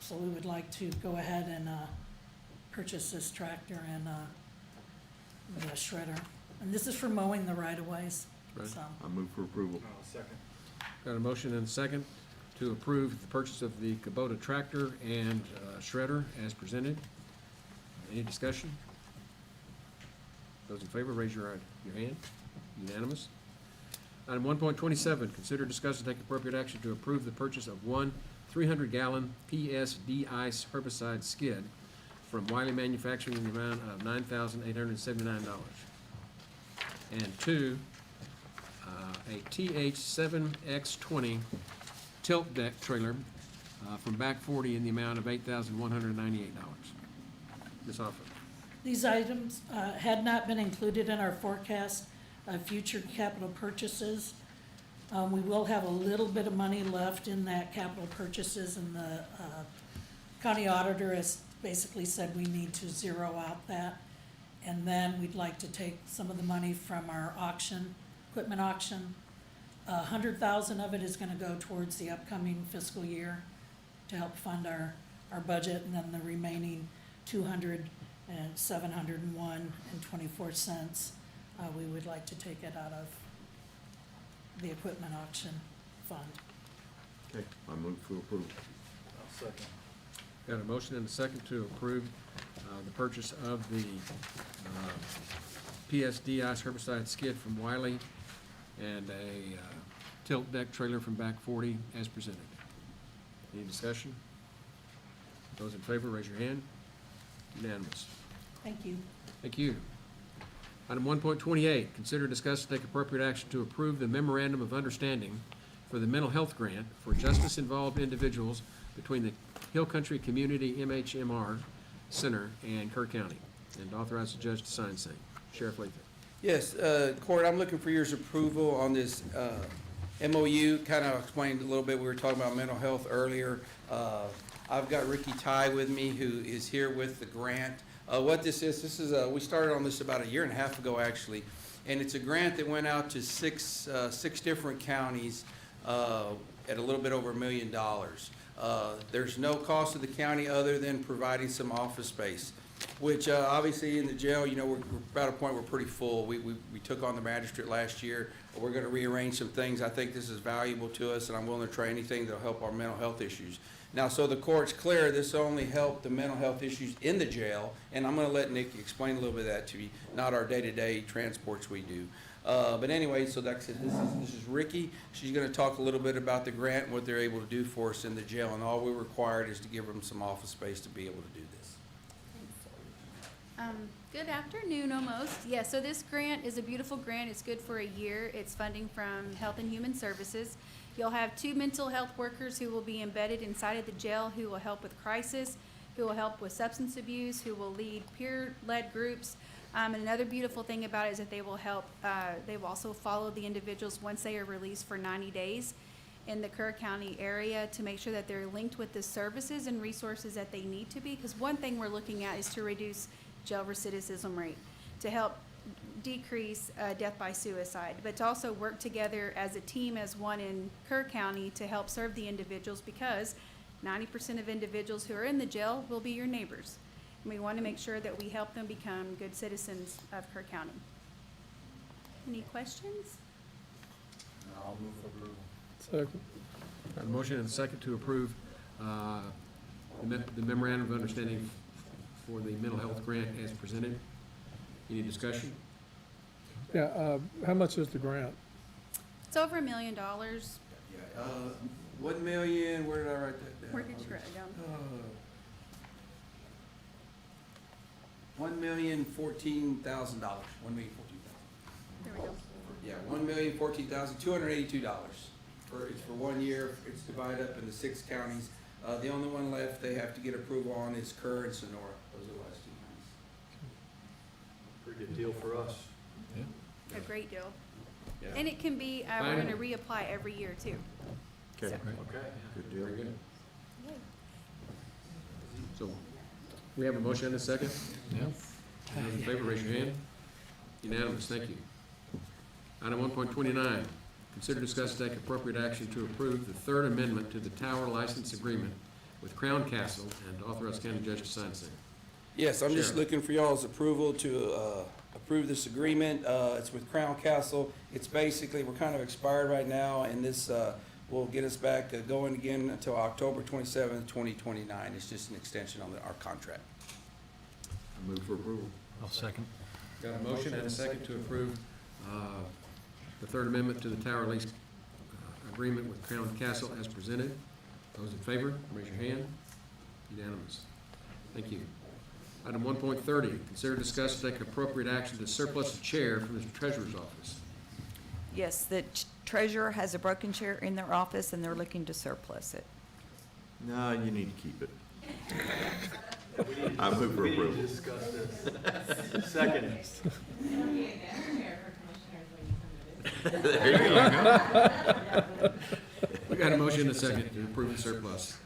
so we would like to go ahead and purchase this tractor and the shredder. And this is for mowing the right-of-ways, Right. so. I move for approval. Second. Got a motion and a second to approve the purchase of the Kubota tractor and shredder as presented. Any discussion? Those in favor, raise your hand. Unanimous. Item 1.27, consider, discuss, and take appropriate action to approve the purchase of one 300-gallon PSD ice herbicide skid from Wiley Manufacturing in the amount of $9,879. And two, a TH7X20 tilt deck trailer from Back 40 in the amount of $8,198. Ms. Hoffer. These items had not been included in our forecast of future capital purchases. We will have a little bit of money left in that capital purchases, and the county auditor has basically said we need to zero out that. And then we'd like to take some of the money from our auction, equipment auction. $100,000 of it is gonna go towards the upcoming fiscal year to help fund our budget, and then the remaining 200 and 701.24 cents, we would like to take it out of the equipment auction fund. Okay, I move for approval. Second. Got a motion and a second to approve the purchase of the PSD ice herbicide skid from Wiley and a tilt deck trailer from Back 40 as presented. Any discussion? Those in favor, raise your hand. Unanimous. Thank you. Thank you. Item 1.28, consider, discuss, and take appropriate action to approve the memorandum of understanding for the mental health grant for justice-involved individuals between the Hill Country Community MHMR Center and Kerr County, and authorize the judge to sign same. Sheriff Lathrop. Yes, Court, I'm looking for your approval on this MOU. Kind of explained a little bit, we were talking about mental health earlier. I've got Ricky Ty with me, who is here with the grant. What this is, we started on this about a year and a half ago, actually, and it's a grant that went out to six different counties at a little bit over $1 million. There's no cost to the county other than providing some office space, which obviously in the jail, you know, we're about a point we're pretty full. We took on the magistrate last year. We're going to rearrange some things. I think this is valuable to us, and I'm willing to try anything that'll help our mental health issues. Now, so the court's clear, this only helped the mental health issues in the jail, and I'm going to let Nick explain a little bit of that to you, not our day-to-day transports we do. But anyway, so like I said, this is Ricky. She's going to talk a little bit about the grant and what they're able to do for us in the jail, and all we're required is to give them some office space to be able to do this. Good afternoon, almost. Yeah, so this grant is a beautiful grant. It's good for a year. It's funding from Health and Human Services. You'll have 2 mental health workers who will be embedded inside of the jail who will help with crisis, who will help with substance abuse, who will lead peer-led groups. And another beautiful thing about it is that they will also follow the individuals once they are released for 90 days in the Kerr County area to make sure that they're linked with the services and resources that they need to be. Because one thing we're looking at is to reduce jail recidivism rate, to help decrease death by suicide, but to also work together as a team, as one in Kerr County, to help serve the individuals, because 90% of individuals who are in the jail will be your neighbors. And we want to make sure that we help them become good citizens of Kerr County. Any questions? I'll move for approval. Second. Got a motion and a second to approve the memorandum of understanding for the mental health grant as presented. Any discussion? Yeah, how much is the grant? It's over $1 million. Yeah, 1 million, where did I write that down? Where did you write it down? $1,014,000, $1,014,000. There we go. Yeah, $1,014,282. It's for 1 year. It's divided up into 6 counties. The only one left they have to get approval on is Kerr and Sonora. Those are the last 2 counties. Pretty good deal for us. A great deal. Yeah. And it can be, we're Fine. going to reapply every year too. Okay. So- Okay. Good deal. Very good. So, we have a motion and a second? Yeah. All those in favor, raise your hand. Unanimous, thank you. Item 1.29, consider, discuss, take appropriate action to approve the 3rd amendment to the tower license agreement with Crown Castle and authorize county judge to sign same. Yes, I'm just Sheriff. looking for y'all's approval to approve this agreement. It's with Crown Castle. It's basically, we're kind of expired right now, and this will get us back going again until October 27th, 2029. It's just an extension on our contract. I move for approval. I'll second. Got a motion and a second to approve the 3rd amendment to the tower lease agreement with Crown Castle as presented. Those in favor, raise your hand. Unanimous. Thank you. Item 1.30, consider, discuss, take appropriate action to surplus a chair from the treasurer's office. Yes, the treasurer has a broken chair in their office and they're looking to surplus it. No, you need to keep it. I move for We need to approval. discuss this. Second. There you go. We got a motion and a second to approve the surplus.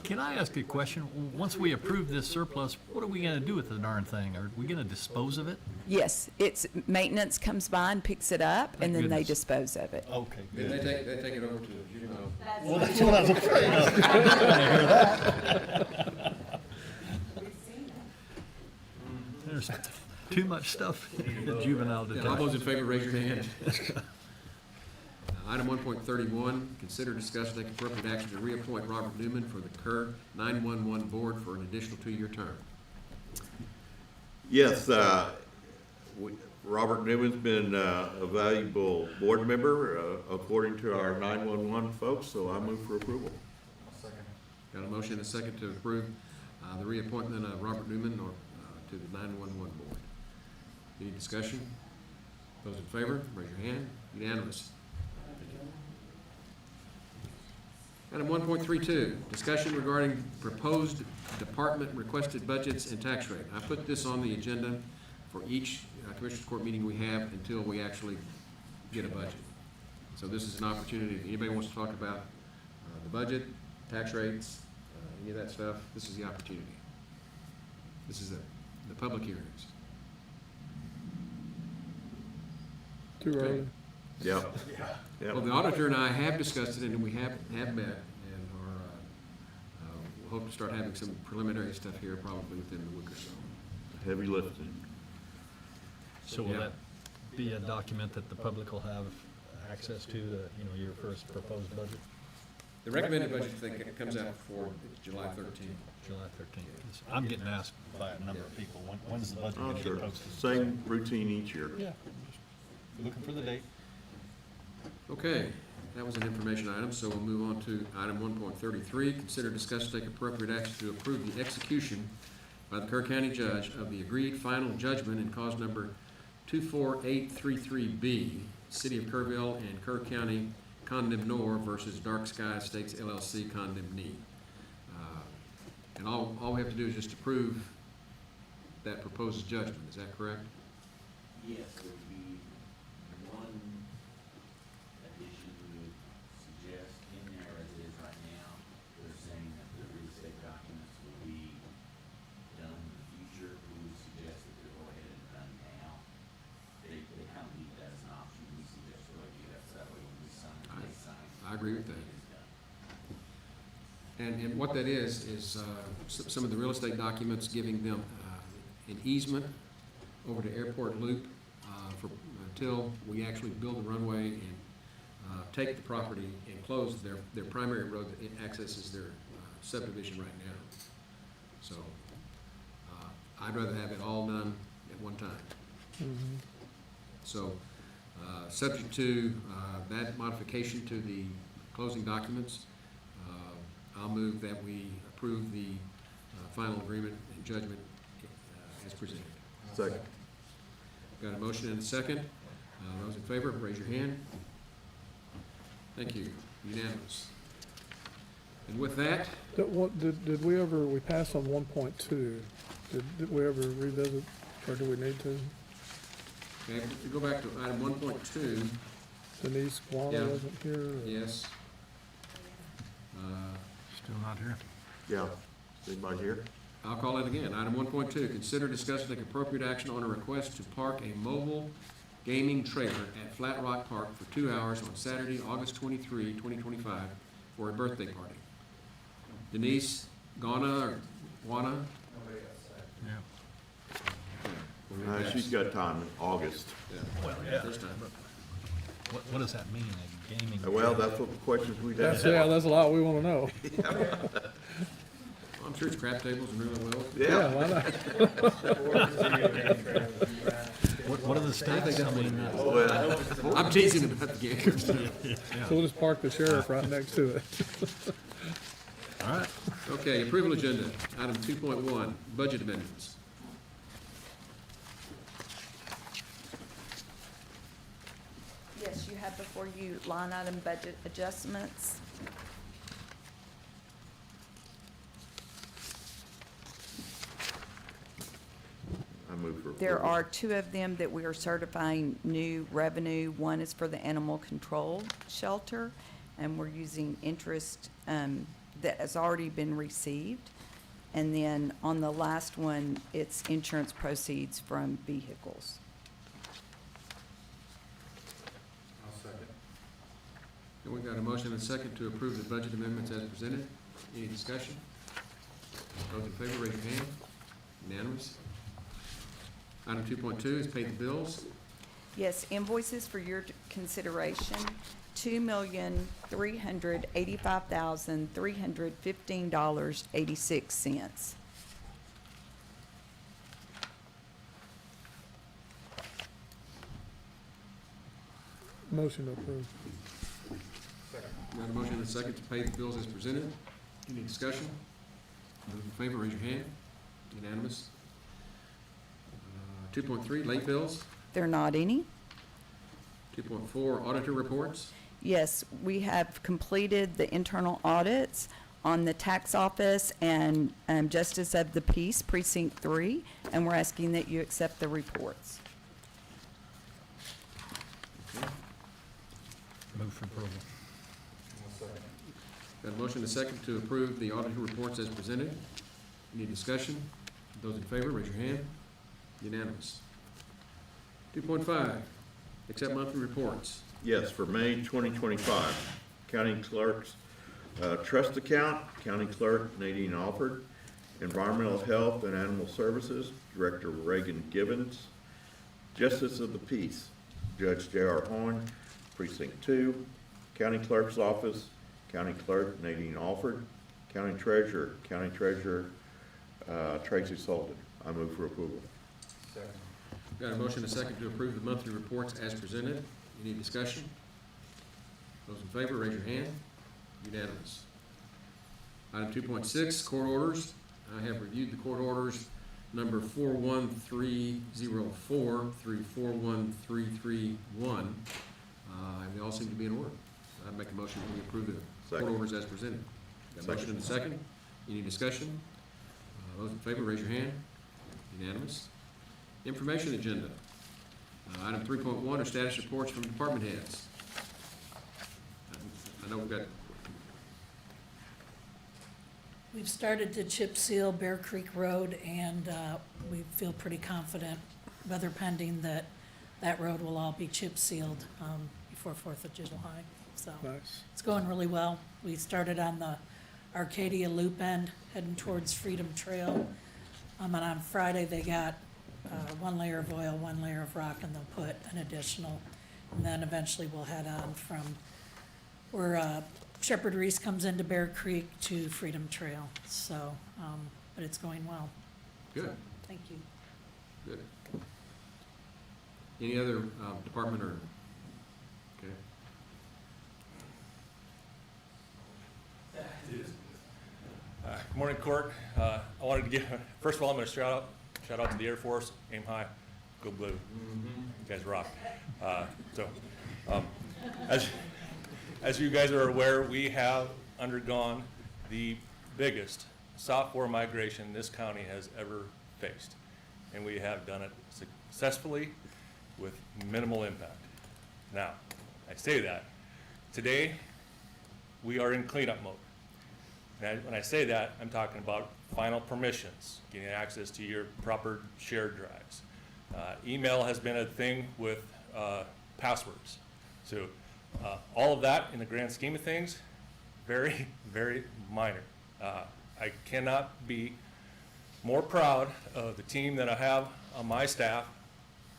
Can I ask a question? Once we approve this surplus, what are we gonna do with the darn thing? Are we gonna dispose of it? Yes, it's, maintenance comes by and picks it up and then they goodness. dispose of it. Okay, They good. take it over to the juvenile. Well, that's what I was afraid of. There's too much stuff in the juvenile Yeah, all those detention. in favor, raise your hand. Item 1.31, consider, discuss, take appropriate action to reappoint Robert Newman for the Kerr 911 Board for an additional 2-year term. Yes, Robert Newman's been a valuable board member according to our 911 folks, so I move for approval. Got a motion and a second to approve the reappointment of Robert Newman to the 911 Board. Any discussion? Those in favor, raise your hand. Unanimous. Item 1.32, discussion regarding proposed department requested budgets and tax rate. I put this on the agenda for each Commissioners Court meeting we have until we actually get a budget. So this is an opportunity, if anybody wants to talk about the budget, tax rates, any of that stuff, this is the opportunity. This is the public hearings. Too early. Yep. Well, the auditor and I have discussed it, and we have met, and are, we'll hope to start having some preliminary stuff here probably within the week or so. Heavy lifting. So will Yeah. that be a document that the public will have access to, your first proposed budget? The recommended budget thing comes out for July 13th. July 13th. I'm getting asked by a number of people, when's the budget Oh, gonna sure. get posted? Same routine each year. Yeah, just looking for the date. Okay, that was an information item, so we'll move on to item 1.33. Consider, discuss, take appropriate action to approve the execution by the Kerr County Judge of the agreed final judgment in cause number 24833B, City of Kerrville and Kerr County Condemnor versus Dark Sky Estates LLC Condemnee. And all we have to do is just approve that proposed judgment. Is that correct? Yes, there would be one addition we would suggest in there as it is right now. They're saying that the real estate documents will be done in the future. We would suggest that they go ahead and done now. They kind of leave that as an option. We suggest go ahead and do that, so that way when we sign, they sign. I agree with that. It is done. And what that is some of the real estate documents giving them an easement over to Airport Loop until we actually build the runway and take the property and close their primary road that accesses their subdivision right now. So I'd rather have it all done at one time. So subject to that modification to the closing documents, I'll move that we approve the final agreement and judgment as presented. Second. Got a motion and a second. Those in favor, raise your hand. Thank you. Unanimous. And with that, Did we ever, we passed on 1.2. Did we ever revisit, or do we need to? okay, if we go back to item 1.2, Denise Guana Yeah. wasn't here? or- yes. Still not here. Yeah. Is anybody here? I'll call it again. Item 1.2, consider, discuss, and take appropriate action on a request to park a mobile gaming trailer at Flat Rock Park for 2 hours on Saturday, August 23, 2025, for a birthday party. Denise Guana. Yeah. She's got time in August. Yeah. Well, yeah. This time. What does that mean, a gaming? Well, that's what the questions we'd have. That's a lot we want to know. I'm sure it's crap tables and roulette wheels. Yeah, why not? What are the stakes? I mean, Well, I'm teasing about the games. So we'll just park the sheriff right next to it. all right. Okay, approval agenda, item 2.1, budget amendments. Yes, you have before you line item budget adjustments. I move for approval. There are two of them that we are certifying new revenue. One is for the animal control shelter, and we're using interest that has already been received. And then on the last one, it's insurance proceeds from vehicles. And we've got a motion and a second to approve the budget amendments as presented. Any discussion? Those in favor, raise your hand. Unanimous. Item 2.2 is pay the bills. Yes, invoices for your consideration, $2,385,315.86. Motion to approve. Got a motion and a second to pay the bills as presented. Any discussion? Those in favor, raise your hand. Unanimous. 2.3, late bills. There are not any. 2.4, auditor reports. Yes, we have completed the internal audits on the tax office and Justice of the Peace, Precinct 3, and we're asking that you accept the reports. Move for approval. Got a motion and a second to approve the auditor reports as presented. Any discussion? Those in favor, raise your hand. Unanimous. 2.5, accept monthly reports. Yes, for May 2025, County Clerk's Trust Account, County Clerk Nadine Alford, Environmental Health and Animal Services, Director Reagan Gibbons, Justice of the Peace, Judge J.R. Horn, Precinct 2, County Clerk's Office, County Clerk Nadine Alford, County Treasurer Tracy Sullivan. I move for approval. Got a motion and a second to approve the monthly reports as presented. Any discussion? Those in favor, raise your hand. Unanimous. Item 2.6, court orders. I have reviewed the court orders number 41304 through 41331, and they all seem to be in order. I'd make a motion that we approve the court Second. orders as presented. Got a motion and a second. Any discussion? Those in favor, raise your hand. Unanimous. Information agenda. Item 3.1 are status reports from department heads. I know We've started to chip seal Bear Creek Road, and we feel pretty confident, weather pending, that that road will all be chip sealed before 4th of July. So Nice. it's going really well. We started on the Arcadia Loop end, heading towards Freedom Trail. And on Friday, they got 1 layer of oil, 1 layer of rock, and they'll put an additional. And then eventually we'll head on from where Shepherd Reese comes into Bear Creek to Freedom Trail. So, but it's going well. Good. So, thank you. Good. Any other department or, okay? Good morning, Court. I wanted to give, first of all, I'm going to shout out to the Air Force, aim high, go blue. You guys rock. As you guys are aware, we have undergone the biggest sophomore migration this county has ever faced. And we have done it successfully with minimal impact. Now, I say that. Today, we are in cleanup mode. And when I say that, I'm talking about final permissions, getting access to your proper shared drives. Email has been a thing with passwords. So all of that, in the grand scheme of things, very, very minor. I cannot be more proud of the team that I have on my staff: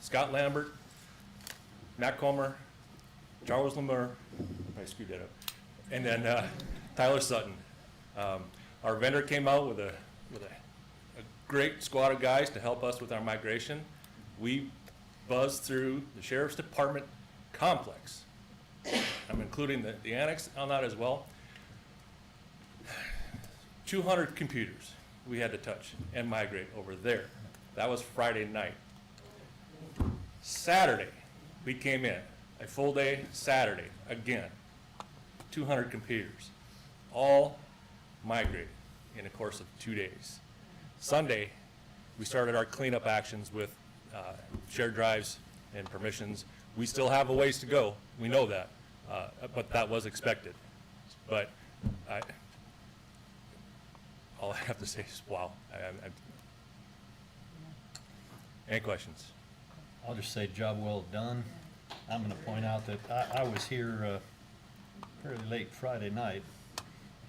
Scott Lambert, Matt Comer, Charles Lemur, I screwed that up, and then Tyler Sutton. Our vendor came out with a great squad of guys to help us with our migration. We buzzed through the Sheriff's Department complex. I'm including the annex on that as well. 200 computers we had to touch and migrate over there. That was Friday night. Saturday, we came in, a full day Saturday, again, 200 computers, all migrated in the course of 2 days. Sunday, we started our cleanup actions with shared drives and permissions. We still have a ways to go, we know that, but that was expected. But all I have to say is, wow. Any questions? I'll just say job well done. I'm going to point out that I was here fairly late Friday night,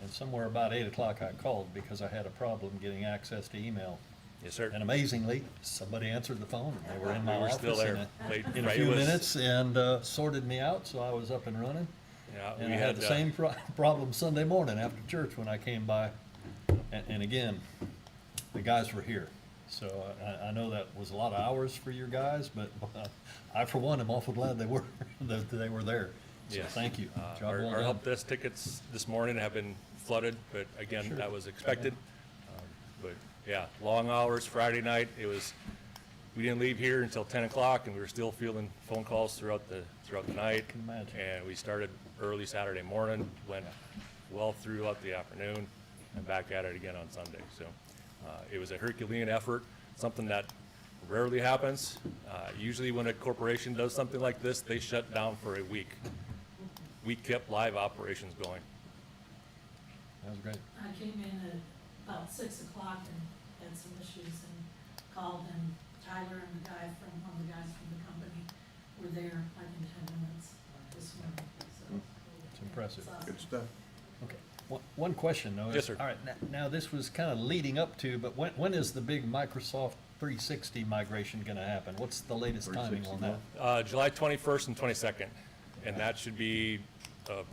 and somewhere about 8 o'clock I called because I had a problem getting access to email. Yes, sir. And amazingly, somebody answered the phone, and they were in my We were office still there late in a Friday few was- minutes and sorted me out, so I was up and running. Yeah, And we I had the same problem Sunday morning after church when I came by. And again, the guys were here. So I know that was a lot of hours for your guys, but I, for one, am awful glad they were there. So Yes. thank you. Job well Our done. help desk tickets this morning have been flooded, but again, Sure. that was expected. But yeah, long hours Friday night. We didn't leave here until 10 o'clock, and we were still fielding phone calls throughout the night. Can imagine. And we started early Saturday morning, went well throughout the afternoon, and back at it again on Sunday. So it was a Herculean effort, something that rarely happens. Usually when a corporation does something like this, they shut down for a week. We kept live operations going. That was great. I came in at about 6 o'clock and had some issues and called, and Tyler and the guy from, one of the guys from the company were there like in 10 minutes this morning. So It's impressive. awesome. Good stuff. Okay. One question though. Yes, sir. All right, now this was kind of leading up to, but when is the big Microsoft 360 migration going to happen? What's the latest timing on that? July 21st and 22nd, and that should be a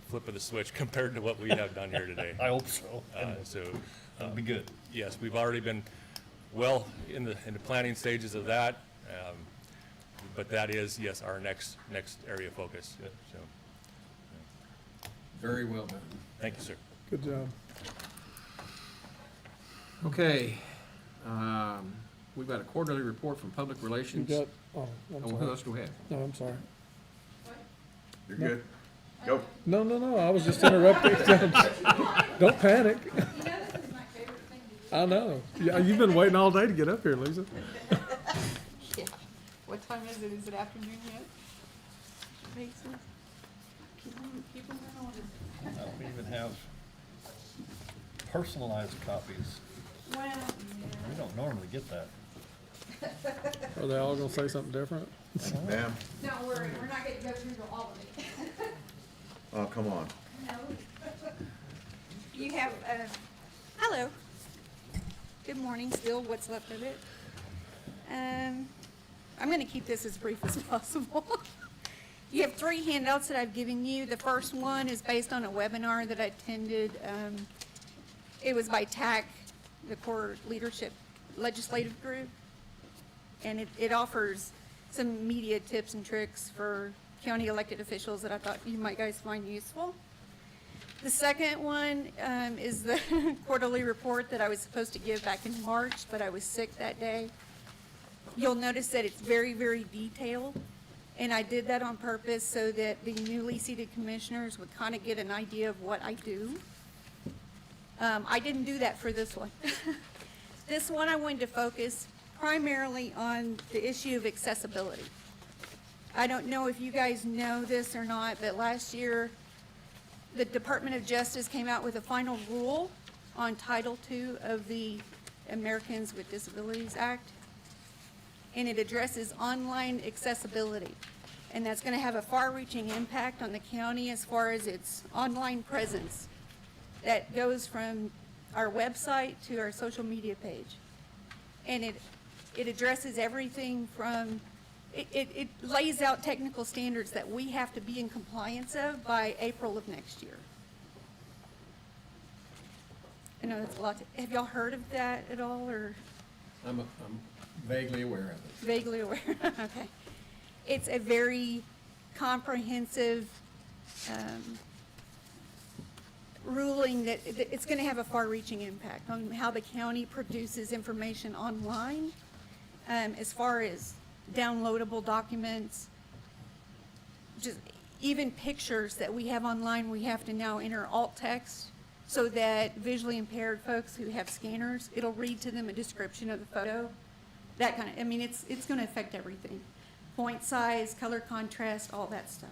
flip of the switch compared to what we have done here today. I hope so. That'll be good. Yes, we've already been well in the planning stages of that, but that is, yes, our next area of focus. So, Very well done. thank you, sir. Good job. Okay, We've got a quarterly report from Public You Relations. got, oh, I'm Oh, sorry. let's go ahead. No, I'm sorry. You're good. Go. No, I was just interrupting. Don't panic. I know. Yeah, you've been waiting all day to get up here, Lisa. Yeah. What time is it? Is it afternoon yet? Mason? Keep them going. We even have personalized copies. Well, We don't normally get that. Are they all gonna say something different? Ma'am? don't worry, we're not gonna go through all of it. Oh, come on. No. You have, hello. Good morning, still, what's left of it. I'm gonna keep this as brief as possible. You have 3 handouts that I've given you. The first one is based on a webinar that I attended. It was by TAC, the Core Leadership Legislative Group. And it offers some media tips and tricks for county elected officials that I thought you might guys find useful. The second one is the quarterly report that I was supposed to give back in March, but I was sick that day. You'll notice that it's very, very detailed, and I did that on purpose so that the newly seated commissioners would kind of get an idea of what I do. I didn't do that for this one. This one I wanted to focus primarily on the issue of accessibility. I don't know if you guys know this or not, but last year, the Department of Justice came out with a final rule on Title II of the Americans with Disabilities Act, and it addresses online accessibility. And that's going to have a far-reaching impact on the county as far as its online presence that goes from our website to our social media page. And it addresses everything from, it lays out technical standards that we have to be in compliance of by April of next year. I know that's a lot. Have y'all heard of that at all, or? I'm vaguely aware of it. Vaguely aware, okay. It's a very comprehensive ruling that it's going to have a far-reaching impact on how the county produces information online, as far as downloadable documents, just even pictures that we have online, we have to now enter alt text so that visually impaired folks who have scanners, it'll read to them a description of the photo. That kind of, I mean, it's going to affect everything. Point size, color contrast, all that stuff.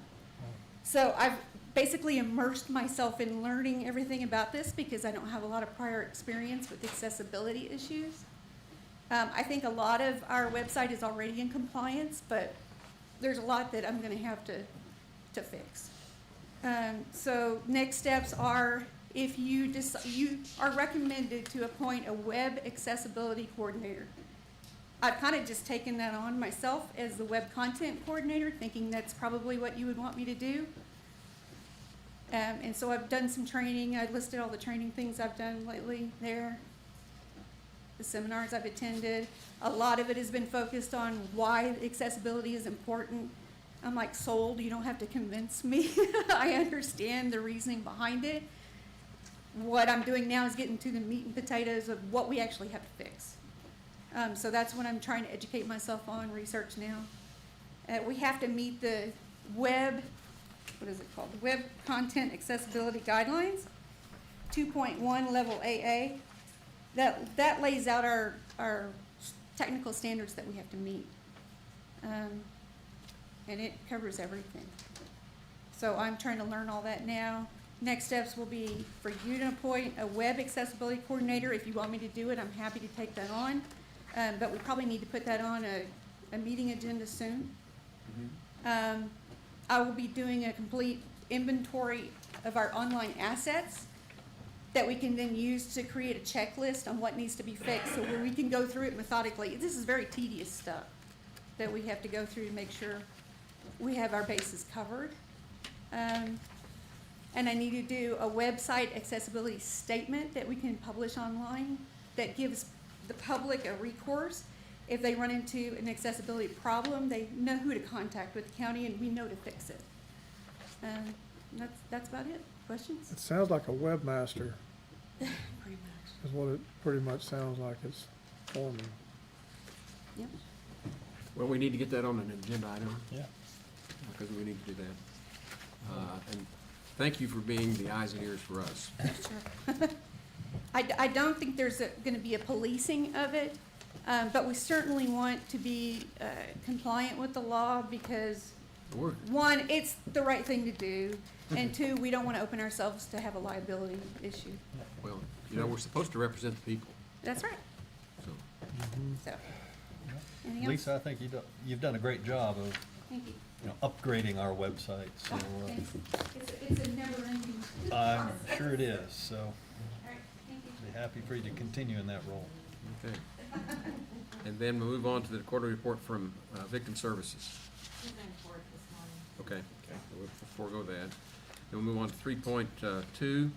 So I've basically immersed myself in learning everything about this because I don't have a lot of prior experience with accessibility issues. I think a lot of our website is already in compliance, but there's a lot that I'm going to have to fix. So next steps are, if you are recommended to appoint a web accessibility coordinator. I've kind of just taken that on myself as the web content coordinator, thinking that's probably what you would want me to do. And so I've done some training. I listed all the training things I've done lately there, the seminars I've attended. A lot of it has been focused on why accessibility is important. I'm like, sold, you don't have to convince me. I understand the reasoning behind it. What I'm doing now is getting to the meat and potatoes of what we actually have to fix. So that's what I'm trying to educate myself on, research now. We have to meet the web, what is it called? The Web Content Accessibility Guidelines, 2.1 level AA. That lays out our technical standards that we have to meet. And it covers everything. So I'm trying to learn all that now. Next steps will be for you to appoint a web accessibility coordinator. If you want me to do it, I'm happy to take that on. But we probably need to put that on a meeting agenda soon. I will be doing a complete inventory of our online assets that we can then use to create a checklist on what needs to be fixed, so where we can go through it methodically. This is very tedious stuff that we have to go through to make sure we have our bases covered. And I need to do a website accessibility statement that we can publish online that gives the public a recourse. If they run into an accessibility problem, they know who to contact with the county, and we know to fix it. That's about it. Questions? It sounds like a webmaster Pretty much. is what it pretty much sounds like. It's for me. Yep. Well, we need to get that on an agenda item. Yeah. Because we need to do that. And thank you for being the eyes and ears for us. Sure. I don't think there's gonna be a policing of it, but we certainly want to be compliant with the law because, We're- one, it's the right thing to do, and two, we don't wanna open ourselves to have a liability issue. Well, you know, we're supposed to represent the people, That's right, so. so. Anything else? Lisa, I think you've done a great job of, Thank you. upgrading our website, so, Oh, thanks. It's a never-ending. I'm sure it is, so All right, thank you. be happy for you to continue in that role. Okay. And then we'll move on to the quarterly report from Victim Services. Okay, we'll forego that. Then we'll move on to 3.2,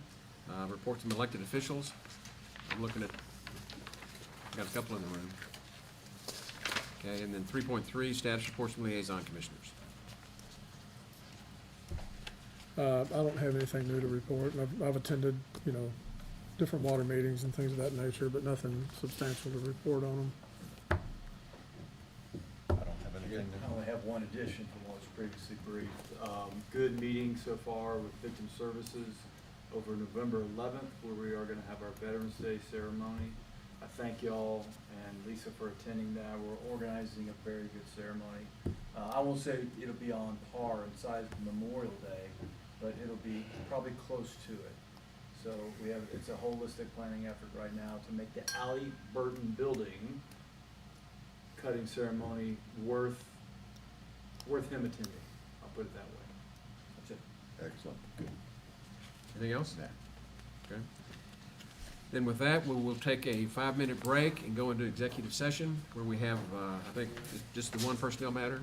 reports from elected officials. I'm looking at, got a couple in the room. Okay, and then 3.3, status reports from liaison commissioners. I don't have anything new to report. I've attended, different water meetings and things of that nature, but nothing substantial to report on them. I don't have anything I only have one addition from what was previously briefed. Good meeting so far with Victim Services over November 11th, where we are gonna have our Veterans Day ceremony. I thank y'all and Lisa for attending that. We're organizing a very good ceremony. I won't say it'll be on par in size of Memorial Day, but it'll be probably close to it. So it's a holistic planning effort right now to make the Allie Burton Building cutting ceremony worth him attending. I'll put it that way. That's it. Excellent. Good. Anything else? Okay. Then with that, we will take a 5-minute break and go into executive session where we have, I think, just the one personnel matter.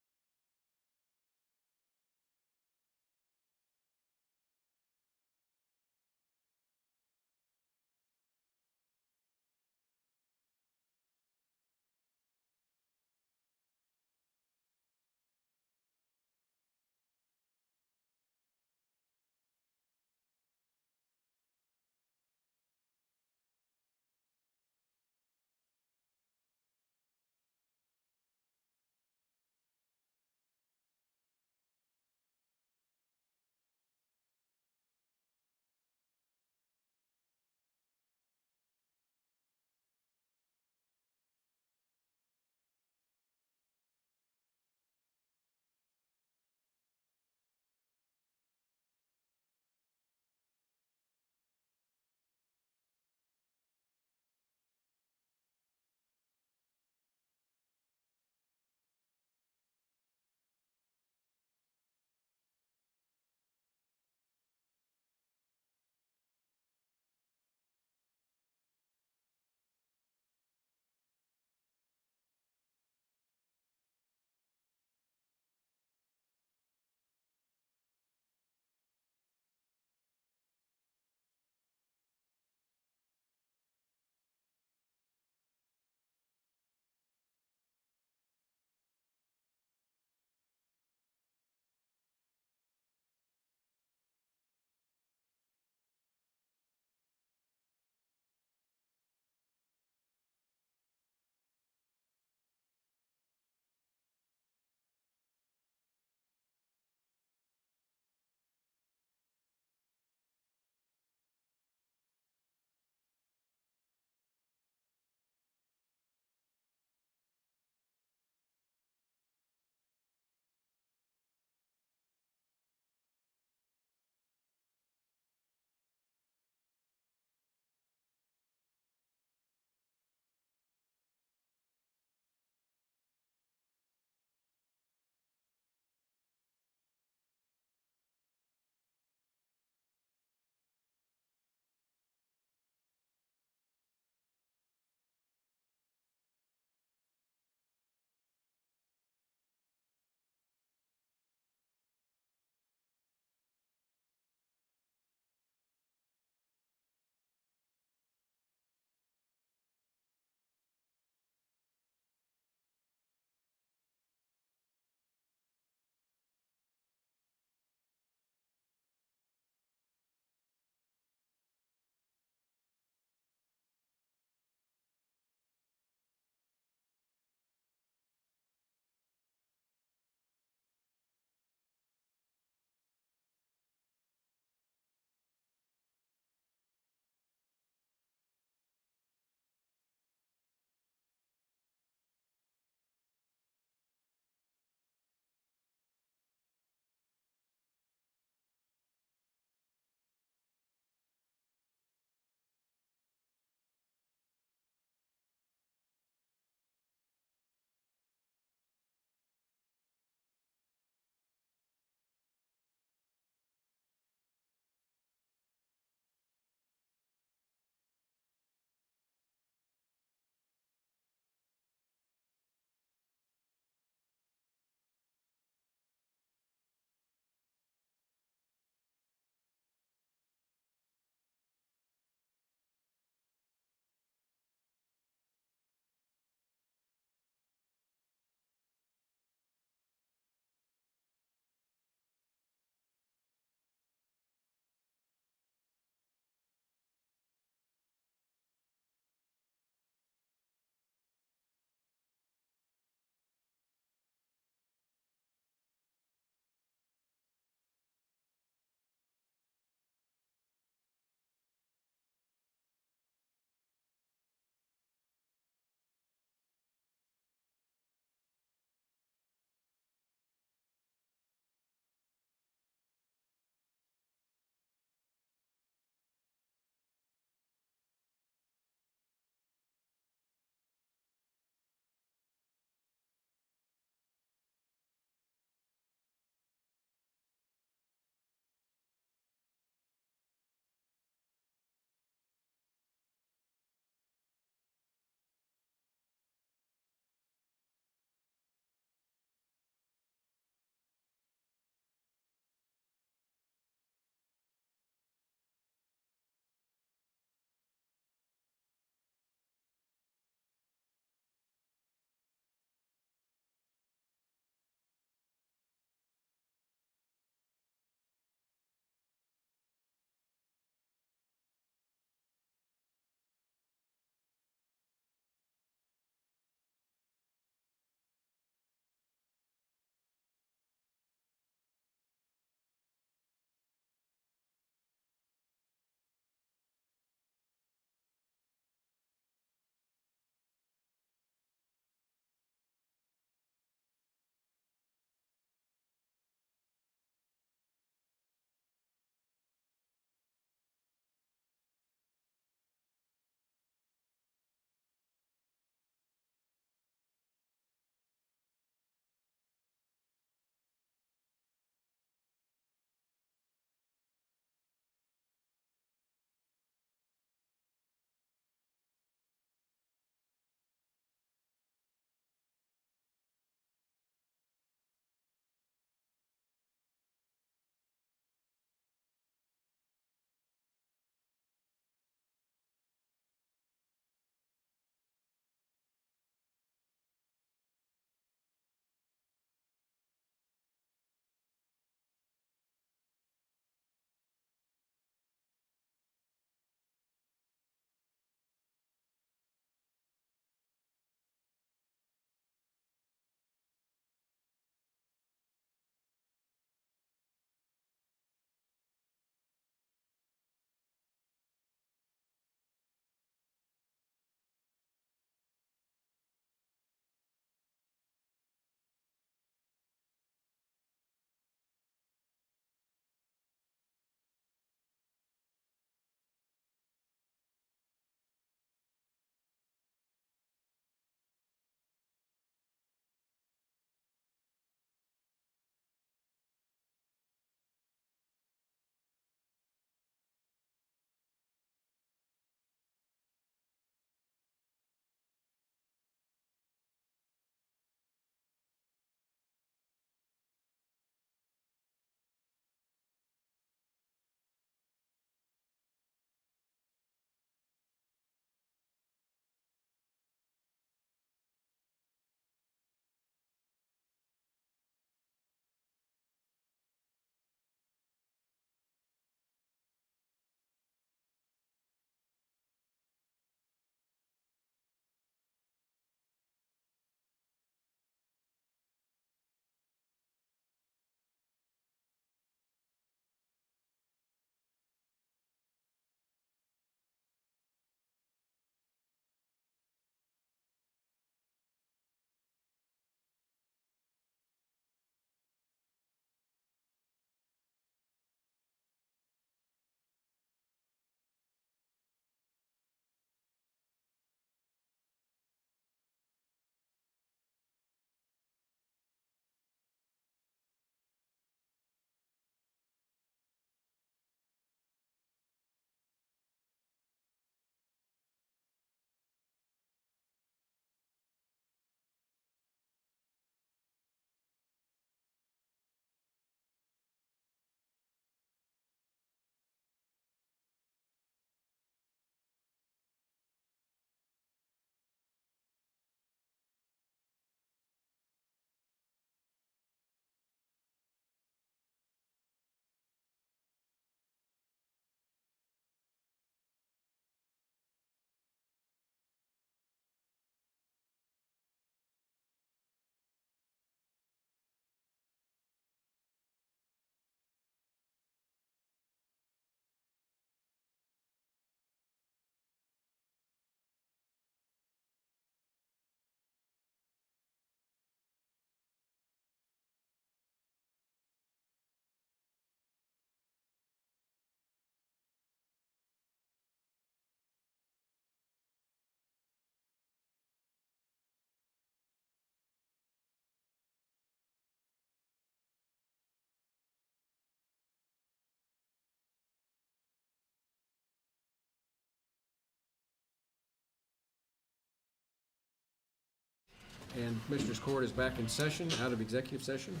and Commissioners Court is back in session, out of executive session.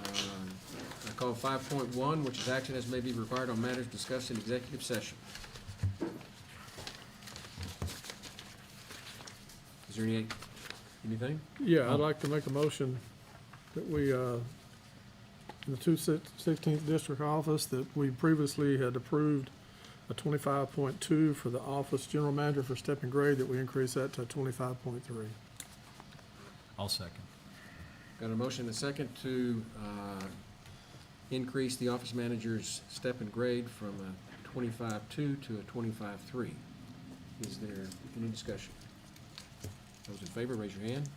I call 5.1, which is action as may be required on matters discussed in executive session. Is there anything? Yeah, I'd like to make a motion that we, in the 216th District Office, that we previously had approved a 25.2 for the office general manager for step and grade, that we increase that to 25.3. I'll second. Got a motion and a second to increase the office manager's step and grade from a 25.2 to a 25.3. Is there any discussion? Those in favor, raise your hand.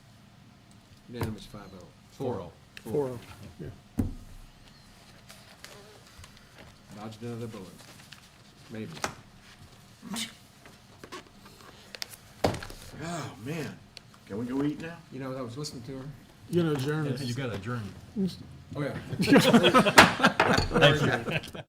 Unanimous 5-0. 4-0. 4-0, yeah. Dodged another bullet. Maybe. Oh, man. Can we go eat now? You know, I was listening to her. You know, adjourn. You got to adjourn. Oh, yeah. Thank you.